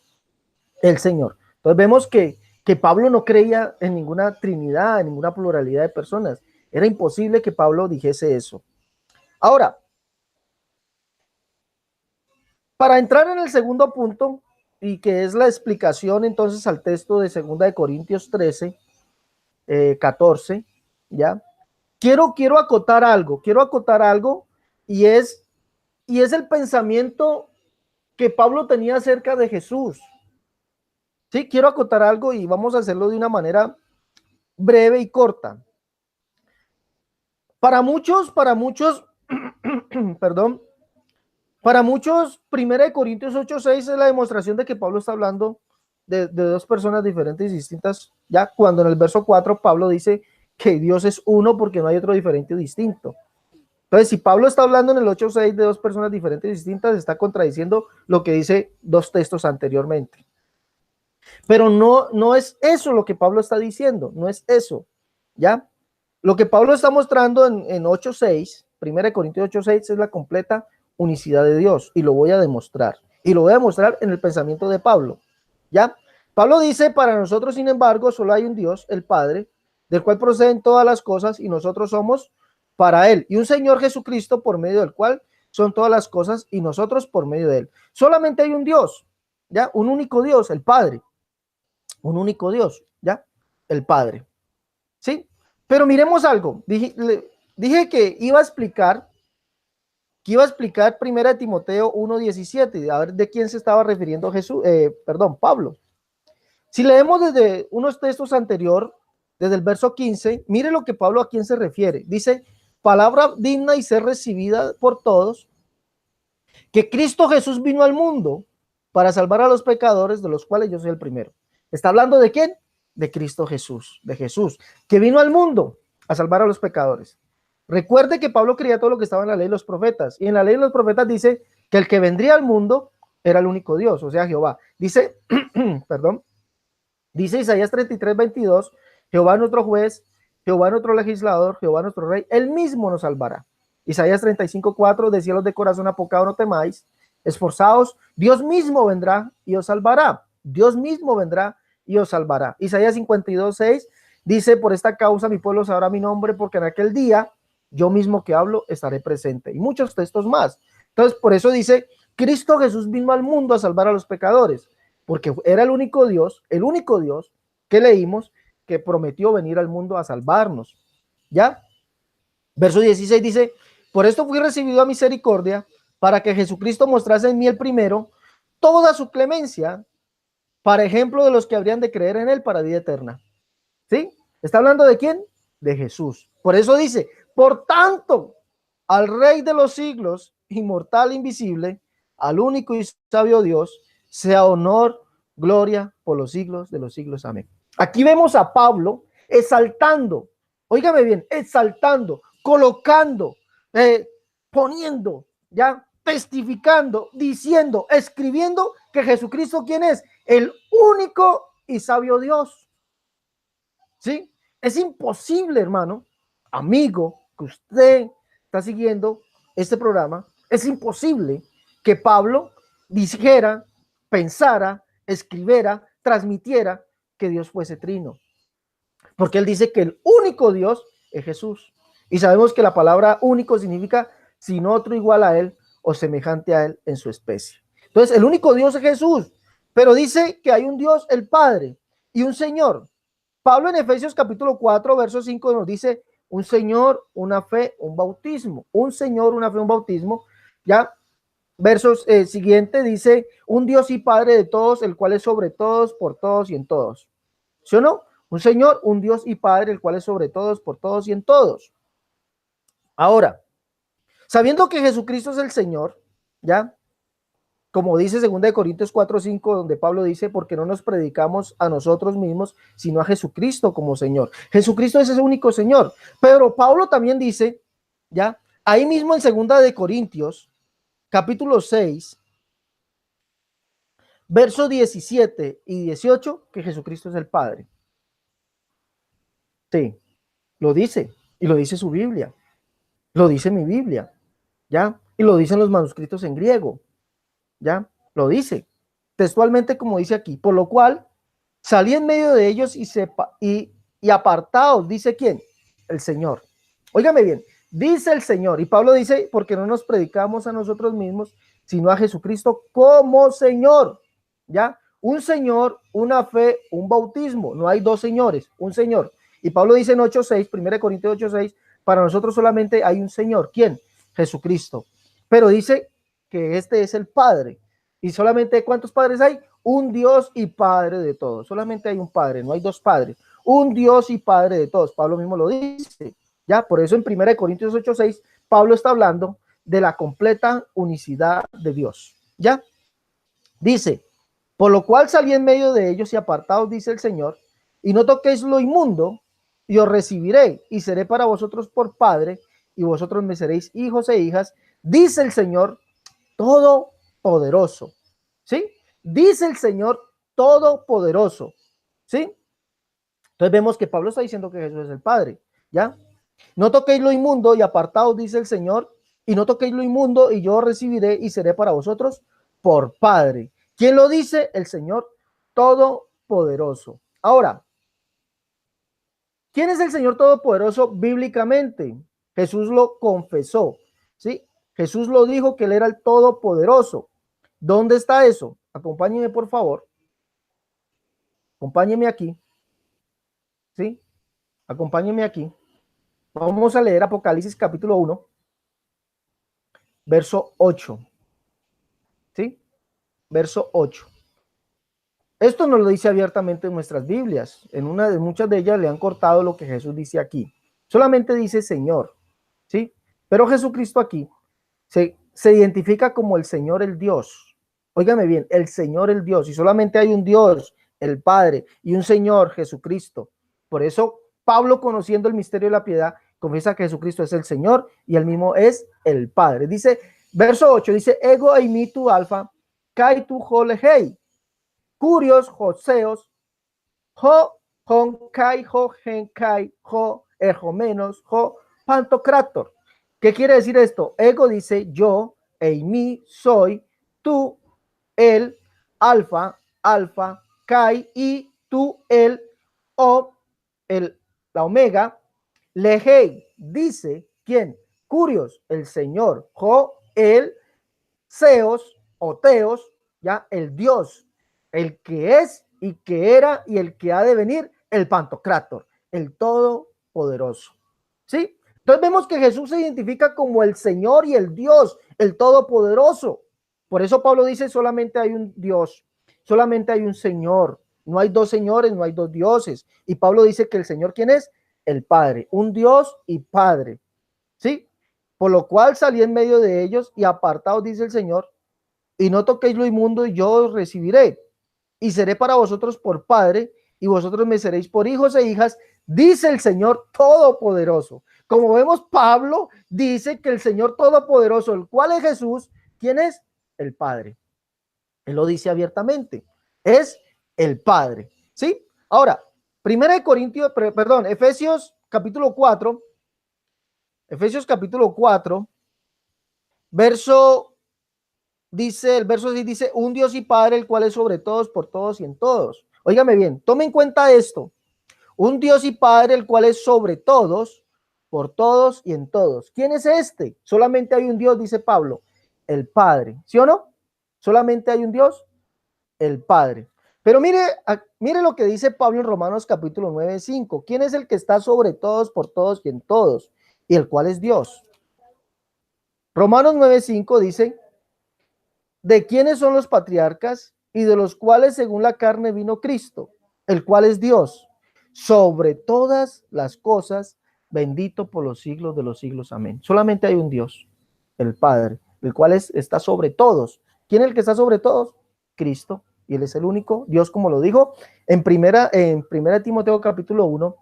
el Señor. Entonces vemos que Pablo no creía en ninguna trinidad, en ninguna pluralidad de personas. Era imposible que Pablo dijese eso. Ahora, para entrar en el segundo punto, y que es la explicación entonces al texto de 2 Corintios 13, 14, ¿ya? Quiero acotar algo, y es el pensamiento que Pablo tenía acerca de Jesús. Sí, quiero acotar algo y vamos a hacerlo de una manera breve y corta. Para muchos, perdón, para muchos, 1 Corintios 8:6 es la demostración de que Pablo está hablando de dos personas diferentes y distintas, ya cuando en el verso 4 Pablo dice que Dios es uno porque no hay otro diferente y distinto. Entonces, si Pablo está hablando en el 8:6 de dos personas diferentes y distintas, está contradiciendo lo que dice dos textos anteriormente. Pero no es eso lo que Pablo está diciendo, no es eso, ¿ya? Lo que Pablo está mostrando en 8:6, 1 Corintios 8:6, es la completa unicidad de Dios, y lo voy a demostrar. Y lo voy a demostrar en el pensamiento de Pablo, ¿ya? Pablo dice, para nosotros, sin embargo, solo hay un Dios, el Padre, del cual proceden todas las cosas, y nosotros somos para Él, y un Señor Jesucristo, por medio del cual son todas las cosas, y nosotros por medio de Él. Solamente hay un Dios, ¿ya? Un único Dios, el Padre. Un único Dios, ¿ya? El Padre, ¿sí? Pero miremos algo. Dije que iba a explicar 1 Timoteo 1:17, a ver de quién se estaba refiriendo Pablo. Si leemos desde unos textos anterior, desde el verso 15, mire lo que Pablo a quién se refiere. Dice, palabra digna y ser recibida por todos, que Cristo Jesús vino al mundo para salvar a los pecadores, de los cuales yo soy el primero. ¿Está hablando de quién? De Cristo Jesús, de Jesús, que vino al mundo a salvar a los pecadores. Recuerde que Pablo creía todo lo que estaba en la ley de los profetas, y en la ley de los profetas dice que el que vendría al mundo era el único Dios, o sea, Jehová. Dice, perdón, dice Isaías 33:22, Jehová nuestro juez, Jehová nuestro legislador, Jehová nuestro rey, él mismo nos salvará. Isaías 35:4, de cielos de corazón apocado no temáis, esforzaos, Dios mismo vendrá y os salvará. Dios mismo vendrá y os salvará. Isaías 52:6 dice, por esta causa mi pueblo sabrá mi nombre, porque en aquel día yo mismo que hablo estaré presente. Y muchos textos más. Entonces, por eso dice, Cristo Jesús vino al mundo a salvar a los pecadores, porque era el único Dios que leímos que prometió venir al mundo a salvarnos. ¿Ya? Verso 16 dice, por esto fui recibido a misericordia, para que Jesucristo mostrase en mí el primero toda su clemencia, para ejemplo de los que habrían de creer en él para vida eterna. ¿Sí? ¿Está hablando de quién? De Jesús. Por eso dice, por tanto, al Rey de los siglos, inmortal, invisible, al único y sabio Dios, sea honor, gloria por los siglos de los siglos. Amén. Aquí vemos a Pablo exaltando, óigame bien, exaltando, colocando, poniendo, ya, testificando, diciendo, escribiendo que Jesucristo, ¿quién es? El único y sabio Dios. ¿Sí? Es imposible, hermano, amigo, que usted está siguiendo este programa, es imposible que Pablo dijera, pensara, escribiera, transmitiera que Dios fuese trino. Porque él dice que el único Dios es Jesús. Y sabemos que la palabra único significa sin otro igual a él o semejante a él en su especie. Entonces, el único Dios es Jesús, pero dice que hay un Dios, el Padre, y un Señor. Pablo en Efesios capítulo 4, verso 5 nos dice un Señor, una fe, un bautismo. Un Señor, una fe, un bautismo. Ya, versos siguiente dice un Dios y Padre de todos, el cual es sobre todos, por todos y en todos. ¿Sí o no? Un Señor, un Dios y Padre, el cual es sobre todos, por todos y en todos. Ahora, sabiendo que Jesucristo es el Señor, ¿ya? Como dice 2 Corintios 4:5, donde Pablo dice, porque no nos predicamos a nosotros mismos, sino a Jesucristo como Señor. Jesucristo es el único Señor. Pero Pablo también dice, ¿ya? Ahí mismo en 2 Corintios, capítulo 6, versos 17 y 18, que Jesucristo es el Padre. Sí, lo dice, y lo dice su Biblia, lo dice mi Biblia, ¿ya? Y lo dicen los manuscritos en griego, ¿ya? Lo dice textualmente como dice aquí, por lo cual salí en medio de ellos y apartaos, dice quién, el Señor. Óigame bien, dice el Señor, y Pablo dice, porque no nos predicamos a nosotros mismos, sino a Jesucristo como Señor, ¿ya? Un Señor, una fe, un bautismo, no hay dos señores, un Señor. Y Pablo dice en 8:6, 1 Corintios 8:6, para nosotros solamente hay un Señor, ¿quién? Jesucristo. Pero dice que este es el Padre. Y solamente, ¿cuántos padres hay? Un Dios y Padre de todos. Solamente hay un Padre, no hay dos padres. Un Dios y Padre de todos. Pablo mismo lo dice. Ya, por eso en 1 Corintios 8:6, Pablo está hablando de la completa unicidad de Dios. Ya, dice, por lo cual salí en medio de ellos y apartados, dice el Señor, y no toquéis lo inmundo, y os recibiré, y seré para vosotros por Padre, y vosotros me seréis hijos e hijas, dice el Señor Todopoderoso. ¿Sí? Dice el Señor Todopoderoso. ¿Sí? Entonces vemos que Pablo está diciendo que Jesús es el Padre. ¿Ya? No toquéis lo inmundo y apartaos, dice el Señor, y no toquéis lo inmundo, y yo recibiré y seré para vosotros por Padre. ¿Quién lo dice? El Señor Todopoderoso. Ahora, ¿quién es el Señor Todopoderoso bíblicamente? Jesús lo confesó, ¿sí? Jesús lo dijo que él era el Todopoderoso. ¿Dónde está eso? Acompáñenme, por favor. Acompáñenme aquí, ¿sí? Acompáñenme aquí. Vamos a leer Apocalipsis capítulo 1, verso 8. ¿Sí? Verso 8. Esto nos lo dice abiertamente en nuestras Biblias. En una de muchas de ellas le han cortado lo que Jesús dice aquí. Solamente dice Señor, ¿sí? Pero Jesucristo aquí se identifica como el Señor, el Dios. Óigame bien, el Señor, el Dios. Y solamente hay un Dios, el Padre, y un Señor, Jesucristo. Por eso Pablo, conociendo el misterio de la piedad, confiesa que Jesucristo es el Señor y él mismo es el Padre. Dice, verso 8, dice, ego eimi tu alfa, kai tu holehei, curios, joseos, ho, hon, kai, ho, gen, kai, ho, ergomenos, ho, pantocrator. ¿Qué quiere decir esto? Ego dice yo, eimi, soy, tú, él, alfa, alfa, kai, y tú, él, o, la omega, lehei, dice, ¿quién? Curios, el Señor, jo, el, seos, o teos, ya, el Dios, el que es y que era y el que ha de venir, el Pantocrátor, el Todopoderoso. ¿Sí? Entonces vemos que Jesús se identifica como el Señor y el Dios, el Todopoderoso. Por eso Pablo dice, solamente hay un Dios, solamente hay un Señor. No hay dos señores, no hay dos dioses. Y Pablo dice que el Señor, ¿quién es? El Padre, un Dios y Padre. ¿Sí? Por lo cual salí en medio de ellos y apartaos, dice el Señor, y no toquéis lo inmundo y yo os recibiré. Y seré para vosotros por Padre y vosotros me seréis por hijos e hijas, dice el Señor Todopoderoso. Como vemos, Pablo dice que el Señor Todopoderoso, el cual es Jesús, ¿quién es? El Padre. Él lo dice abiertamente. Es el Padre. ¿Sí? Ahora, Efesios capítulo 4, verso dice, el verso 6 dice, un Dios y Padre, el cual es sobre todos, por todos y en todos. Óigame bien, tome en cuenta esto. Un Dios y Padre, el cual es sobre todos, por todos y en todos. ¿Quién es este? Solamente hay un Dios, dice Pablo, el Padre. ¿Sí o no? Solamente hay un Dios, el Padre. Pero mire lo que dice Pablo en Romanos capítulo 9, 5. ¿Quién es el que está sobre todos, por todos y en todos? Y el cual es Dios. Romanos 9, 5 dice, ¿de quiénes son los patriarcas? Y de los cuales según la carne vino Cristo, el cual es Dios, sobre todas las cosas, bendito por los siglos de los siglos. Amén. Solamente hay un Dios, el Padre, el cual está sobre todos. ¿Quién es el que está sobre todos? Cristo. Y él es el único Dios, como lo dijo en primera Timoteo capítulo 1,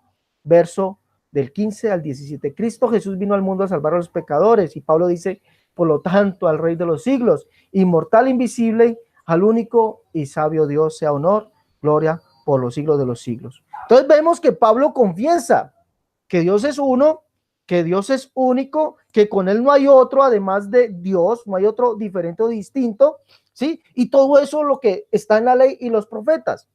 verso del 15 al 17. Cristo Jesús vino al mundo a salvar a los pecadores. Y Pablo dice, por lo tanto, al Rey de los siglos, inmortal, invisible, al único y sabio Dios, sea honor, gloria por los siglos de los siglos. Entonces vemos que Pablo confiesa que Dios es uno, que Dios es único, que con él no hay otro, además de Dios, no hay otro diferente o distinto, ¿sí? Y todo eso lo que está en la ley y los profetas.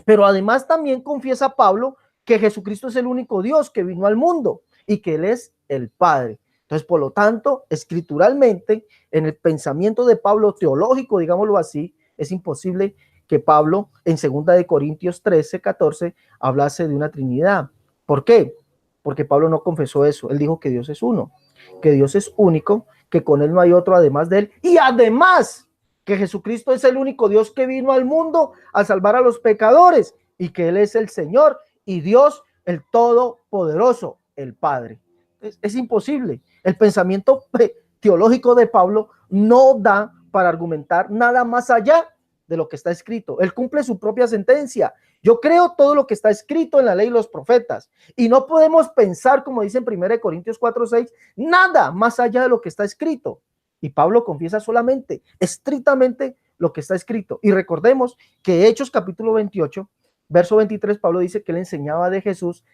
Pero además también confiesa Pablo que Jesucristo es el único Dios que vino al mundo y que él es el Padre. Entonces, por lo tanto, escrituralmente, en el pensamiento de Pablo teológico, digámoslo así, es imposible que Pablo en 2 de Corintios 13, 14 hablase de una Trinidad. ¿Por qué? Porque Pablo no confesó eso. Él dijo que Dios es uno, que Dios es único, que con él no hay otro además de él, y además que Jesucristo es el único Dios que vino al mundo a salvar a los pecadores y que él es el Señor y Dios el Todopoderoso, el Padre. Es imposible. El pensamiento teológico de Pablo no da para argumentar nada más allá de lo que está escrito. Él cumple su propia sentencia. Yo creo todo lo que está escrito en la ley y los profetas. Y no podemos pensar, como dice en 1 Corintios 4, 6, nada más allá de lo que está escrito. Y Pablo confiesa solamente, estrictamente lo que está escrito. Y recordemos que Hechos capítulo 28, verso 23, Pablo dice que él enseñaba de Jesús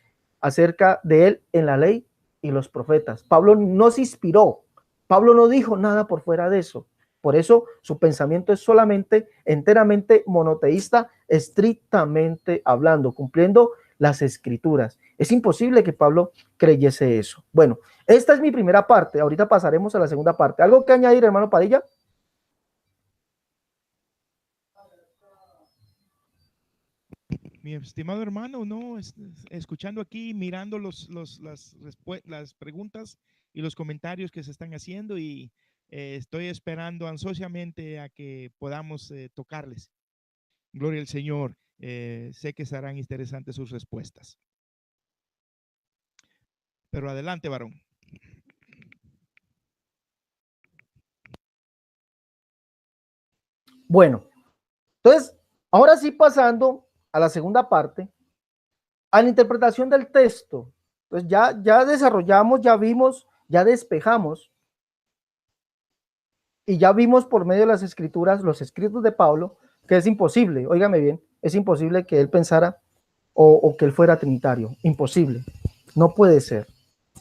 acerca de él en la ley y los profetas. Pablo no se inspiró. Pablo no dijo nada por fuera de eso. Por eso su pensamiento es solamente, enteramente monoteísta, estrictamente hablando, cumpliendo las escrituras. Es imposible que Pablo creyese eso. Bueno, esta es mi primera parte. Ahorita pasaremos a la segunda parte. ¿Algo que añadir, hermano Padilla? Mi estimado hermano, no, escuchando aquí, mirando las preguntas y los comentarios que se están haciendo y estoy esperando ansiosamente a que podamos tocarles. Gloria al Señor. Sé que serán interesantes sus respuestas. Pero adelante, varón. Bueno, entonces, ahora sí pasando a la segunda parte, a la interpretación del texto. Pues ya desarrollamos, ya vimos, ya despejamos y ya vimos por medio de las escrituras, los escritos de Pablo, que es imposible, óigame bien, es imposible que él pensara o que él fuera trinitario, imposible. No puede ser.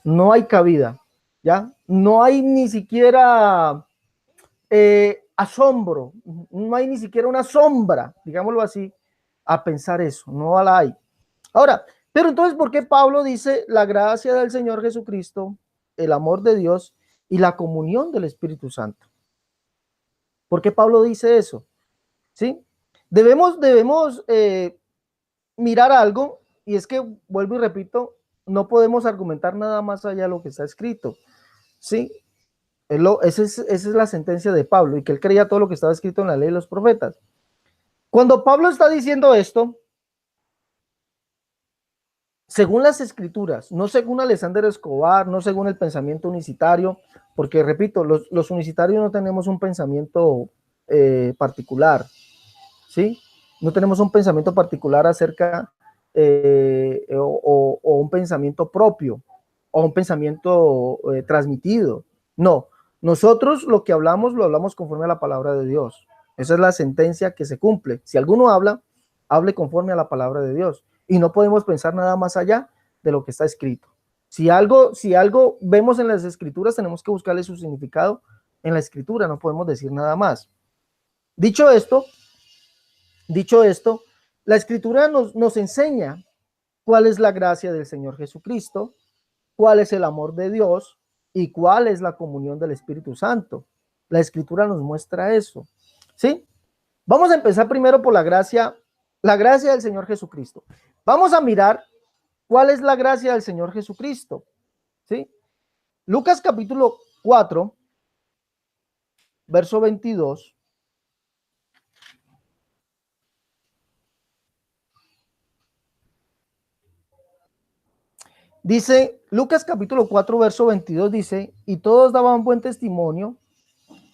No hay cabida, ¿ya? No hay ni siquiera asombro, no hay ni siquiera una sombra, digámoslo así, a pensar eso, no la hay. Ahora, pero entonces, ¿por qué Pablo dice la gracia del Señor Jesucristo, el amor de Dios y la comunión del Espíritu Santo? ¿Por qué Pablo dice eso? ¿Sí? Debemos mirar algo, y es que, vuelvo y repito, no podemos argumentar nada más allá de lo que está escrito. ¿Sí? Esa es la sentencia de Pablo, y que él creía todo lo que estaba escrito en la ley de los profetas. Cuando Pablo está diciendo esto, según las escrituras, no según Alexander Escobar, no según el pensamiento unicitario, porque repito, los unicitarios no tenemos un pensamiento particular, ¿sí? No tenemos un pensamiento particular acerca o un pensamiento propio o un pensamiento transmitido. No, nosotros lo que hablamos lo hablamos conforme a la palabra de Dios. Esa es la sentencia que se cumple. Si alguno habla, hable conforme a la palabra de Dios. Y no podemos pensar nada más allá de lo que está escrito. Si algo vemos en las escrituras, tenemos que buscarle su significado en la escritura, no podemos decir nada más. Dicho esto, la escritura nos enseña cuál es la gracia del Señor Jesucristo, cuál es el amor de Dios y cuál es la comunión del Espíritu Santo. La escritura nos muestra eso, ¿sí? Vamos a empezar primero por la gracia del Señor Jesucristo. Vamos a mirar cuál es la gracia del Señor Jesucristo, ¿sí? Lucas capítulo 4, verso 22. Dice, Lucas capítulo 4, verso 22 dice, y todos daban buen testimonio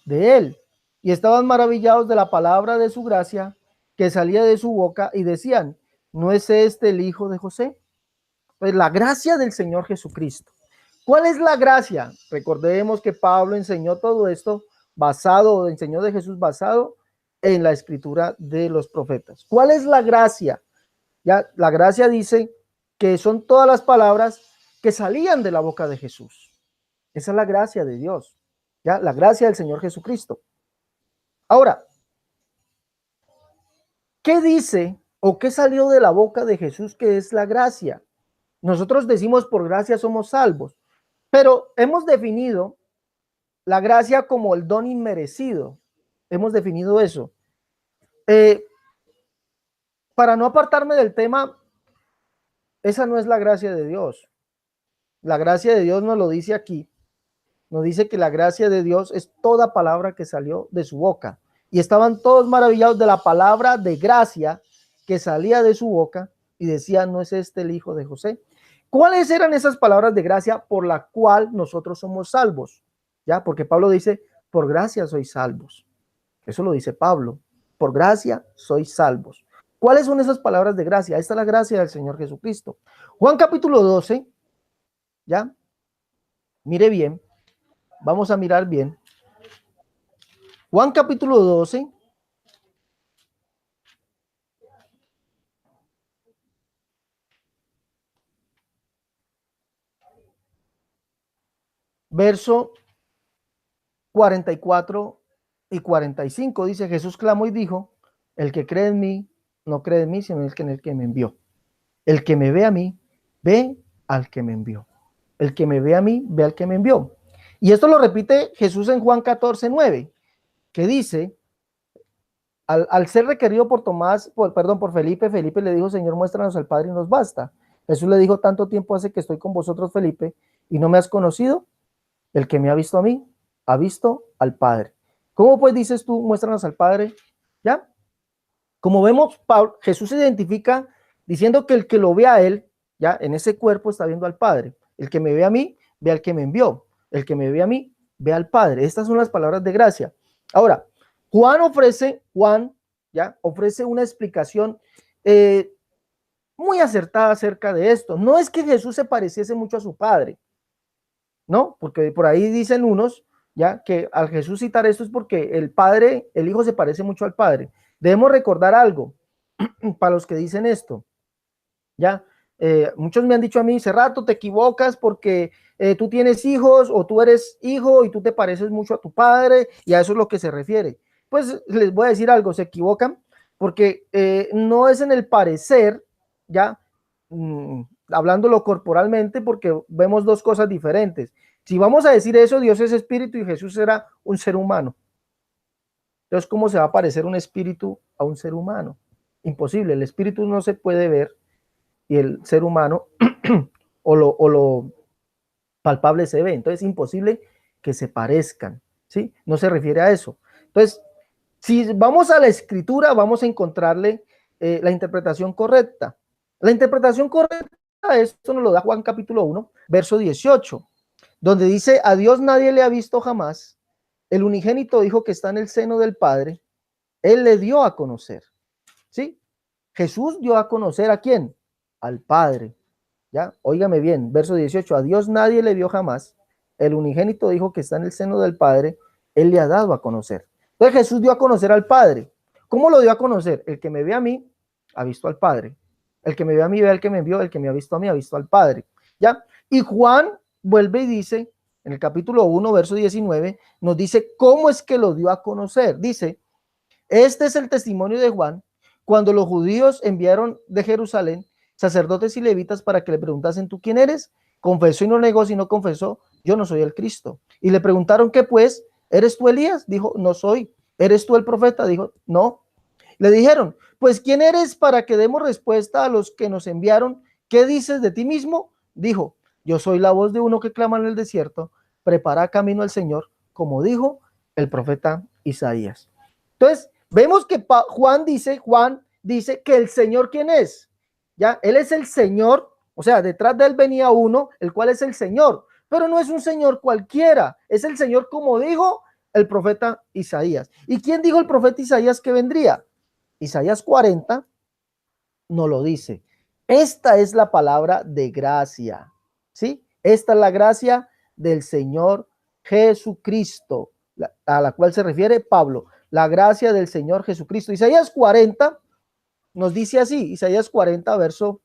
de él, y estaban maravillados de la palabra de su gracia que salía de su boca, y decían, ¿no es este el hijo de José? Pues la gracia del Señor Jesucristo. ¿Cuál es la gracia? Recordemos que Pablo enseñó todo esto enseñó de Jesús basado en la escritura de los profetas. ¿Cuál es la gracia? Ya, la gracia dice que son todas las palabras que salían de la boca de Jesús. Esa es la gracia de Dios, ya, la gracia del Señor Jesucristo. Ahora, ¿qué dice o qué salió de la boca de Jesús que es la gracia? Nosotros decimos por gracia somos salvos, pero hemos definido la gracia como el don inmerecido. Hemos definido eso. Para no apartarme del tema, esa no es la gracia de Dios. La gracia de Dios nos lo dice aquí. Nos dice que la gracia de Dios es toda palabra que salió de su boca. Y estaban todos maravillados de la palabra de gracia que salía de su boca y decían, ¿no es este el hijo de José? ¿Cuáles eran esas palabras de gracia por la cual nosotros somos salvos? Ya, porque Pablo dice, por gracia sois salvos. Eso lo dice Pablo. Por gracia sois salvos. ¿Cuáles son esas palabras de gracia? Esta es la gracia del Señor Jesucristo. Juan capítulo 12, ya, mire bien, vamos a mirar bien. Juan capítulo 12, verso 44 y 45, dice, Jesús clamó y dijo, el que cree en mí, no cree en mí, sino en el que me envió. El que me ve a mí, ve al que me envió. El que me ve a mí, ve al que me envió. Y esto lo repite Jesús en Juan 14, 9, que dice, al ser requerido por por Felipe, Felipe le dijo, Señor, muéstranos al Padre y nos basta. Jesús le dijo, tanto tiempo hace que estoy con vosotros, Felipe, y no me has conocido. El que me ha visto a mí, ha visto al Padre. ¿Cómo pues dices tú, muéstranos al Padre? ¿Ya? Como vemos, Jesús se identifica diciendo que el que lo ve a él, ya en ese cuerpo está viendo al Padre. El que me ve a mí, ve al que me envió. El que me ve a mí, ve al Padre. Estas son las palabras de gracia. Ahora, Juan ofrece una explicación muy acertada acerca de esto. No es que Jesús se pareciese mucho a su Padre, ¿no? Porque por ahí dicen unos, ya, que al Jesús citar esto es porque el Hijo se parece mucho al Padre. Debemos recordar algo para los que dicen esto, ya. muchos me han dicho a mí, Cerrato, te equivocas porque tú tienes hijos o tú eres hijo y tú te pareces mucho a tu padre y a eso es lo que se refiere. Pues les voy a decir algo, se equivocan porque no es en el parecer, ya, hablándolo corporalmente, porque vemos dos cosas diferentes. Si vamos a decir eso, Dios es espíritu y Jesús era un ser humano. Entonces, ¿cómo se va a parecer un espíritu a un ser humano? Imposible, el espíritu no se puede ver y el ser humano o lo palpable se ve. Entonces, es imposible que se parezcan, ¿sí? No se refiere a eso. Entonces, si vamos a la escritura, vamos a encontrarle la interpretación correcta. La interpretación correcta, esto nos lo da Juan capítulo 1, verso 18, donde dice, a Dios nadie le ha visto jamás, el unigénito Hijo que está en el seno del Padre, Él le dio a conocer, ¿sí? Jesús dio a conocer ¿a quién? Al Padre, ¿ya? Óigame bien, verso 18, a Dios nadie le vio jamás, el unigénito Hijo que está en el seno del Padre, Él le ha dado a conocer. Entonces Jesús dio a conocer al Padre. ¿Cómo lo dio a conocer? El que me ve a mí, ha visto al Padre. El que me ve a mí, ve al que me envió. El que me ha visto a mí, ha visto al Padre. ¿Ya? Y Juan vuelve y dice, en el capítulo 1, verso 19, nos dice cómo es que lo dio a conocer. Dice, este es el testimonio de Juan, cuando los judíos enviaron de Jerusalén sacerdotes y levitas para que le preguntasen, ¿tú quién eres? Confesó y no negó, si no confesó, yo no soy el Cristo. Y le preguntaron, ¿qué pues? ¿Eres tú Elías? Dijo, no soy. ¿Eres tú el profeta? Dijo, no. Le dijeron, pues ¿quién eres para que demos respuesta a los que nos enviaron? ¿Qué dices de ti mismo? Dijo, yo soy la voz de uno que clama en el desierto, prepara camino al Señor, como dijo el profeta Isaías. Entonces, vemos que Juan dice que el Señor, ¿quién es? Ya, Él es el Señor, o sea, detrás de Él venía uno, el cual es el Señor, pero no es un Señor cualquiera, es el Señor como dijo el profeta Isaías. ¿Y quién dijo el profeta Isaías que vendría? Isaías 40 no lo dice. Esta es la palabra de gracia, ¿sí? Esta es la gracia del Señor Jesucristo, a la cual se refiere Pablo, la gracia del Señor Jesucristo. Isaías 40 nos dice así, Isaías 40, verso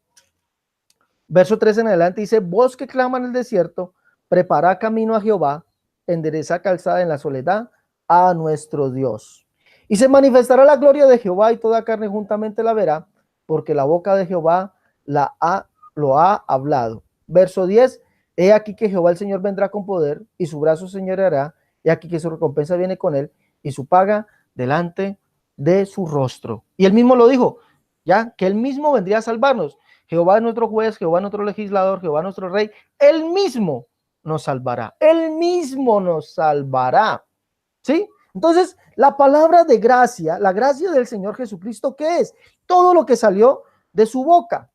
3 en adelante, dice, voz que clama en el desierto, prepara camino a Jehová, endereza calzada en la soledad a nuestro Dios. Y se manifestará la gloria de Jehová y toda carne juntamente la verá, porque la boca de Jehová lo ha hablado. Verso 10, he aquí que Jehová el Señor vendrá con poder y su brazo señoreará, he aquí que su recompensa viene con él y su paga delante de su rostro. Y él mismo lo dijo, ya que él mismo vendría a salvarnos. Jehová es nuestro juez, Jehová es nuestro legislador, Jehová es nuestro rey, él mismo nos salvará, él mismo nos salvará, ¿sí? Entonces, la palabra de gracia, la gracia del Señor Jesucristo, ¿qué es? Todo lo que salió de su boca,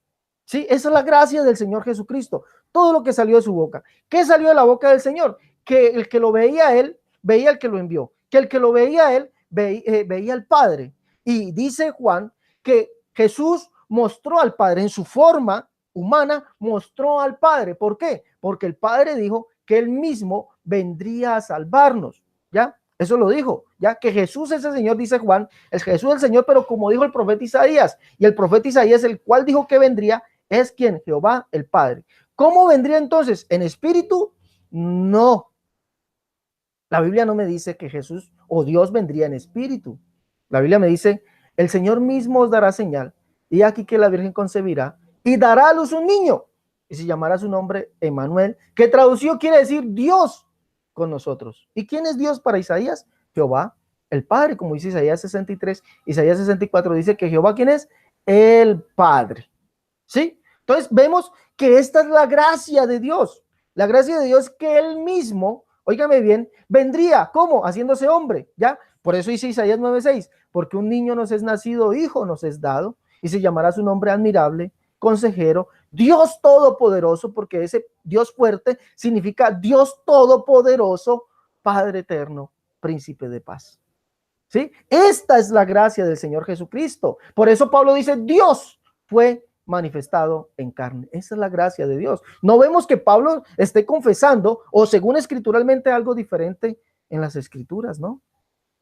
¿sí? Esa es la gracia del Señor Jesucristo, todo lo que salió de su boca. ¿Qué salió de la boca del Señor? Que el que lo veía él, veía al que lo envió, que el que lo veía él, veía al Padre. Y dice Juan que Jesús mostró al Padre en su forma humana, mostró al Padre. ¿Por qué? Porque el Padre dijo que él mismo vendría a salvarnos, ¿ya? Eso lo dijo, ya que Jesús es el Señor, dice Juan, es Jesús el Señor, pero como dijo el profeta Isaías, y el profeta Isaías, el cual dijo que vendría, es quien, Jehová el Padre. ¿Cómo vendría entonces? ¿En espíritu? No. La Biblia no me dice que Jesús o Dios vendría en espíritu. La Biblia me dice, el Señor mismo os dará señal, y aquí que la Virgen concebirá y dará a luz un niño, y se llamará su nombre Emmanuel, que traducido quiere decir Dios con nosotros. ¿Y quién es Dios para Isaías? Jehová, el Padre, como dice Isaías 63, Isaías 64 dice que Jehová, ¿quién es? El Padre. ¿Sí? Entonces vemos que esta es la gracia de Dios. La gracia de Dios que Él mismo, óigame bien, vendría, ¿cómo? Haciéndose hombre, ¿ya? Por eso dice Isaías 9:6, porque un niño nos es nacido, hijo nos es dado, y se llamará su nombre admirable, consejero, Dios todopoderoso, porque ese Dios fuerte significa Dios todopoderoso, Padre eterno, príncipe de paz. ¿Sí? Esta es la gracia del Señor Jesucristo. Por eso Pablo dice, Dios fue manifestado en carne. Esa es la gracia de Dios. No vemos que Pablo esté confesando o según escrituralmente algo diferente en las escrituras, ¿no?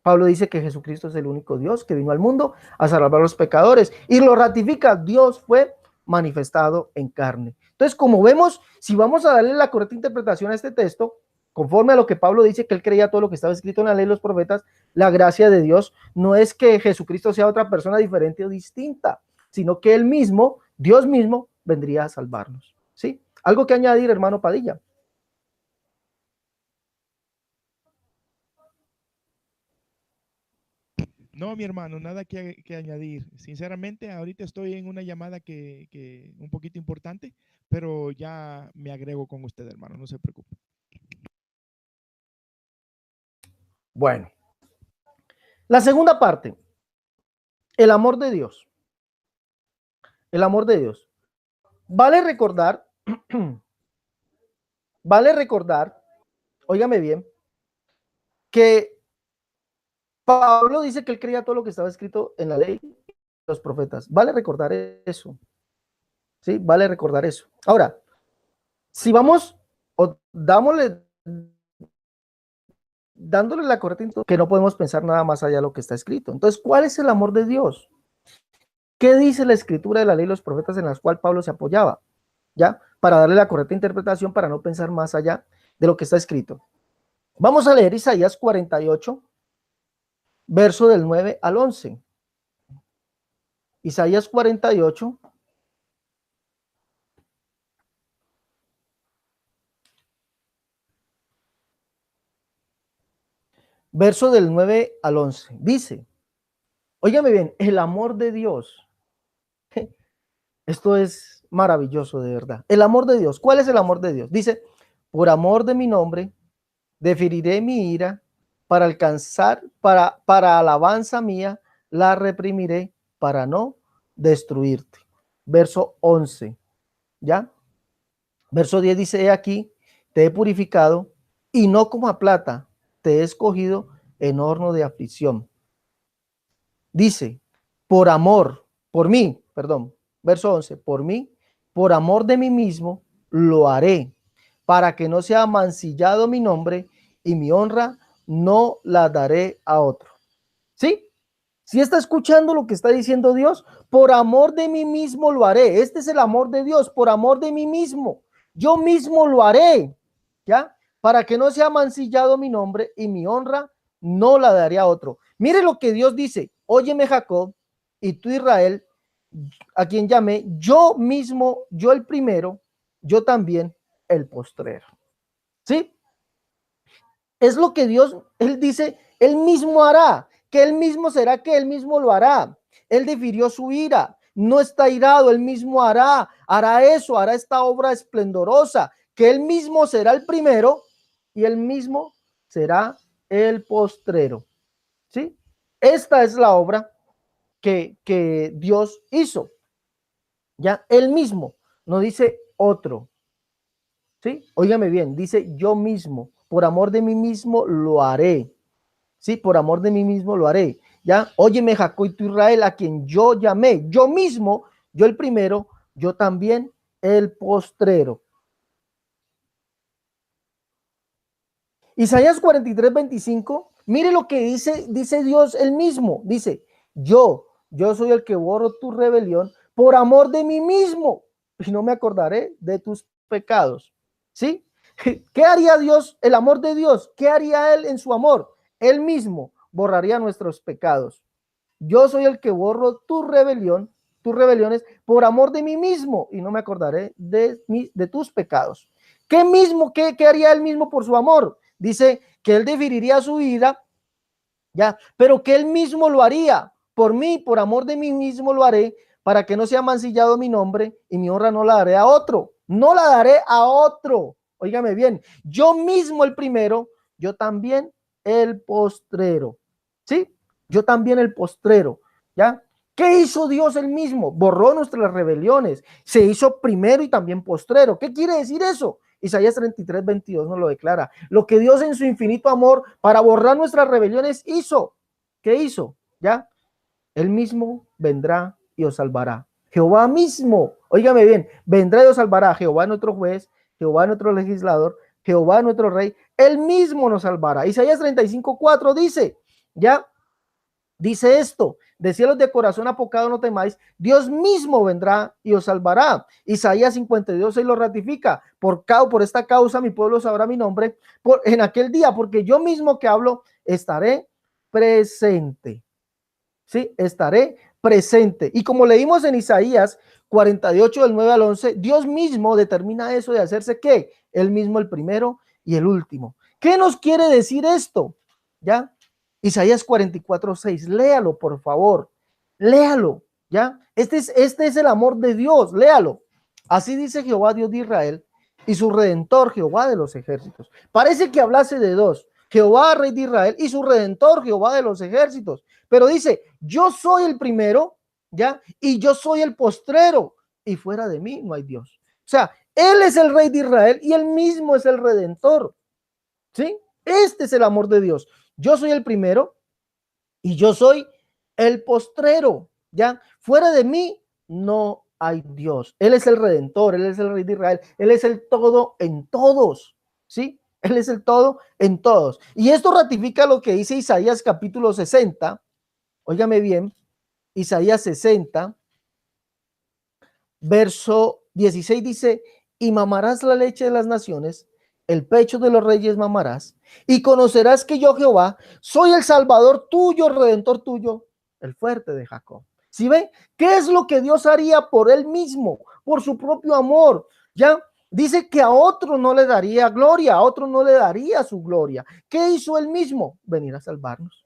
Pablo dice que Jesucristo es el único Dios que vino al mundo a salvar a los pecadores y lo ratifica, Dios fue manifestado en carne. Entonces, como vemos, si vamos a darle la correcta interpretación a este texto, conforme a lo que Pablo dice, que él creía todo lo que estaba escrito en la ley de los profetas, la gracia de Dios no es que Jesucristo sea otra persona diferente o distinta, sino que él mismo, Dios mismo, vendría a salvarnos. ¿Sí? Algo que añadir, hermano Padilla. No, mi hermano, nada que añadir. Sinceramente, ahorita estoy en una llamada que un poquito importante, pero ya me agrego con usted, hermano, no se preocupe. Bueno, la segunda parte, el amor de Dios. El amor de Dios. Vale recordar, vale recordar, óigame bien, que Pablo dice que él creía todo lo que estaba escrito en la ley de los profetas. Vale recordar eso. Sí, vale recordar eso. Ahora, si vamos o dándole la correcta, que no podemos pensar nada más allá de lo que está escrito. Entonces, ¿cuál es el amor de Dios? ¿Qué dice la escritura de la ley de los profetas en las cuales Pablo se apoyaba? ¿Ya? Para darle la correcta interpretación, para no pensar más allá de lo que está escrito. Vamos a leer Isaías 48, verso del 9 al 11. Isaías 48, verso del 9 al 11. Dice, óigame bien, el amor de Dios. Esto es maravilloso de verdad. El amor de Dios. ¿Cuál es el amor de Dios? Dice, por amor de mi nombre, deferiré mi ira para alcanzar, para alabanza mía, la reprimiré para no destruirte. Verso 11, ¿ya? Verso 10 dice, he aquí, te he purificado y no como a plata, te he escogido en horno de aflicción. Dice, por mí, perdón, verso 11, por mí, por amor de mí mismo, lo haré, para que no sea mancillado mi nombre y mi honra no la daré a otro. ¿Sí? Si está escuchando lo que está diciendo Dios, por amor de mí mismo lo haré. Este es el amor de Dios, por amor de mí mismo. Yo mismo lo haré, ¿ya? Para que no sea mancillado mi nombre y mi honra no la daré a otro. Mire lo que Dios dice, óyeme Jacob y tú Israel, a quien llamé, yo mismo, yo el primero, yo también el postrero. ¿Sí? Es lo que Dios, él dice, él mismo hará, que él mismo será, que él mismo lo hará. Él defirió su ira, no está irado, él mismo hará eso, hará esta obra esplendorosa, que él mismo será el primero y él mismo será el postrero. ¿Sí? Esta es la obra que Dios hizo. Ya, él mismo, no dice otro. ¿Sí? Óigame bien, dice yo mismo, por amor de mí mismo lo haré. Sí, por amor de mí mismo lo haré. Ya, óyeme Jacob y tú Israel, a quien yo llamé, yo mismo, yo el primero, yo también el postrero. Isaías 43, 25, mire lo que dice Dios él mismo, dice, yo soy el que borro tu rebelión por amor de mí mismo y no me acordaré de tus pecados. ¿Sí? ¿Qué haría Dios, el amor de Dios? ¿Qué haría él en su amor? Él mismo borraría nuestros pecados. Yo soy el que borro tu rebelión, tus rebeliones por amor de mí mismo y no me acordaré de tus pecados. ¿Qué haría él mismo por su amor? Dice que él definiría su vida, ya, pero que él mismo lo haría por mí, por amor de mí mismo lo haré, para que no sea mancillado mi nombre y mi honra no la daré a otro. No la daré a otro. Óigame bien, yo mismo el primero, yo también el postrero. ¿Sí? Yo también el postrero. ¿Ya? ¿Qué hizo Dios él mismo? Borró nuestras rebeliones. Se hizo primero y también postrero. ¿Qué quiere decir eso? Isaías 33, 22 nos lo declara. Lo que Dios en su infinito amor para borrar nuestras rebeliones hizo. ¿Qué hizo? ¿Ya? Él mismo vendrá y os salvará. Jehová mismo, óigame bien, vendrá y os salvará. Jehová nuestro juez, Jehová nuestro legislador, Jehová nuestro rey, él mismo nos salvará. Isaías 35, 4 dice, ¿ya? dice esto: de cielos de corazón apocado no temáis, Dios mismo vendrá y os salvará. Isaías 52:6 lo ratifica: por esta causa mi pueblo sabrá mi nombre en aquel día, porque yo mismo que hablo estaré presente. Sí, estaré presente. Y como leímos en Isaías 48 del 9 al 11, Dios mismo determina eso de hacerse ¿qué? Él mismo el primero y el último. ¿Qué nos quiere decir esto? ¿Ya? Isaías 44:6, léalo por favor, léalo, ¿ya? Este es el amor de Dios, léalo. Así dice Jehová, Dios de Israel, y su Redentor, Jehová de los ejércitos. Parece que hablase de dos: Jehová, Rey de Israel, y su Redentor, Jehová de los ejércitos. Pero dice: yo soy el primero, ¿ya? Y yo soy el postrero, y fuera de mí no hay Dios. O sea, Él es el Rey de Israel y Él mismo es el Redentor, ¿sí? Este es el amor de Dios. Yo soy el primero y yo soy el postrero, ¿ya? Fuera de mí no hay Dios. Él es el Redentor, Él es el Rey de Israel, Él es el todo en todos, ¿sí? Él es el todo en todos. Y esto ratifica lo que dice Isaías capítulo 60, óigame bien, Isaías 60, verso 16 dice: y mamarás la leche de las naciones, el pecho de los reyes mamarás, y conocerás que yo Jehová soy el Salvador tuyo, Redentor tuyo, el fuerte de Jacob. ¿Sí ven? ¿Qué es lo que Dios haría por él mismo, por su propio amor? Ya dice que a otro no le daría gloria, a otro no le daría su gloria. ¿Qué hizo él mismo? Venir a salvarnos.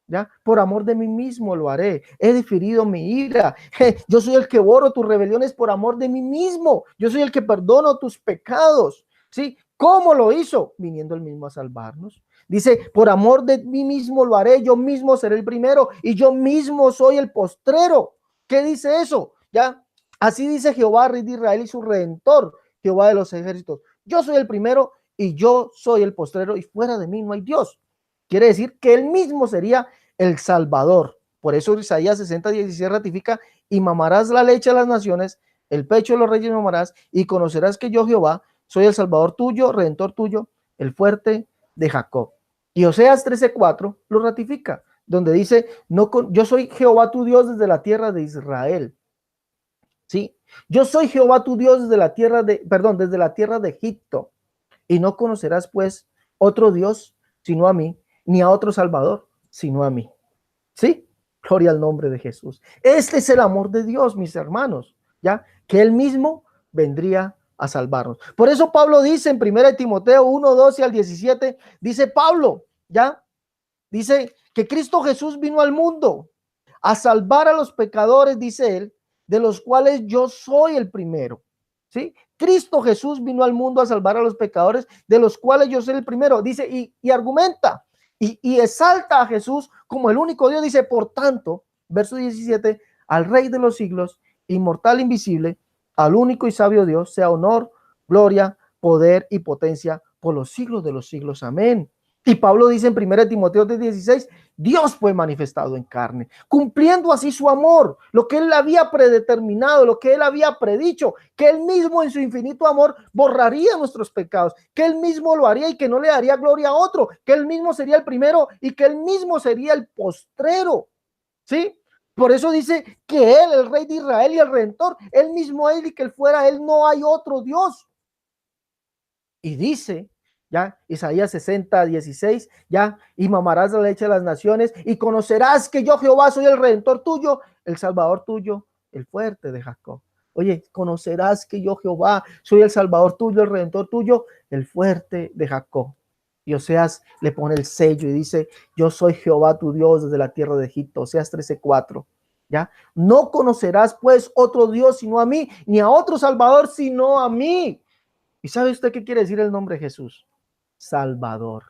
¿Ya? Por amor de mí mismo lo haré. He diferido mi ira. Yo soy el que borro tus rebeliones por amor de mí mismo. Yo soy el que perdono tus pecados. ¿Sí? ¿Cómo lo hizo? Viniendo él mismo a salvarnos. Dice: por amor de mí mismo lo haré. Yo mismo seré el primero y yo mismo soy el postrero. ¿Qué dice eso? ¿Ya? Así dice Jehová, Rey de Israel y su Redentor, Jehová de los ejércitos: yo soy el primero y yo soy el postrero, y fuera de mí no hay Dios. Quiere decir que él mismo sería el Salvador. Por eso Isaías 60:16 ratifica: y mamarás la leche a las naciones, el pecho de los reyes mamarás, y conocerás que yo Jehová soy el Salvador tuyo, Redentor tuyo, el fuerte de Jacob. Y Oseas 13:4 lo ratifica, donde dice: no, yo soy Jehová tu Dios desde la tierra de Israel. ¿Sí? Yo soy Jehová tu Dios desde la tierra desde la tierra de Egipto, y no conocerás pues otro Dios sino a mí, ni a otro Salvador sino a mí. ¿Sí? Gloria al nombre de Jesús. Este es el amor de Dios, mis hermanos, ¿ya? Que Él mismo vendría a salvarnos. Por eso Pablo dice en 1 Timoteo 1:12 al 17, dice Pablo, ¿ya? Dice que Cristo Jesús vino al mundo a salvar a los pecadores, dice él, de los cuales yo soy el primero. ¿Sí? Cristo Jesús vino al mundo a salvar a los pecadores, de los cuales yo soy el primero. Dice, y argumenta, y exalta a Jesús como el único Dios. Dice: por tanto, verso 17, al Rey de los siglos, inmortal, invisible, al único y sabio Dios, sea honor, gloria, poder y potencia por los siglos de los siglos. Amén. Y Pablo dice en 1 Timoteo 3:16: Dios fue manifestado en carne, cumpliendo así su amor, lo que él había predeterminado, lo que él había predicho, que él mismo en su infinito amor borraría nuestros pecados, que él mismo lo haría y que no le daría gloria a otro, que él mismo sería el primero y que él mismo sería el postrero. ¿Sí? Por eso dice que él, el Rey de Israel y el Redentor, él mismo él, y que él fuera él no hay otro Dios. Y dice, ya, Isaías 60:16, ya, y mamarás la leche de las naciones, y conocerás que yo Jehová soy el Redentor tuyo, el Salvador tuyo, el fuerte de Jacob. Oye, conocerás que yo Jehová soy el Salvador tuyo, el Redentor tuyo, el fuerte de Jacob. Y Oseas le pone el sello y dice: yo soy Jehová tu Dios desde la tierra de Egipto. Oseas 13:4. ¿Ya? No conocerás pues otro Dios sino a mí, ni a otro Salvador sino a mí. ¿Y sabe usted qué quiere decir el nombre Jesús? Salvador.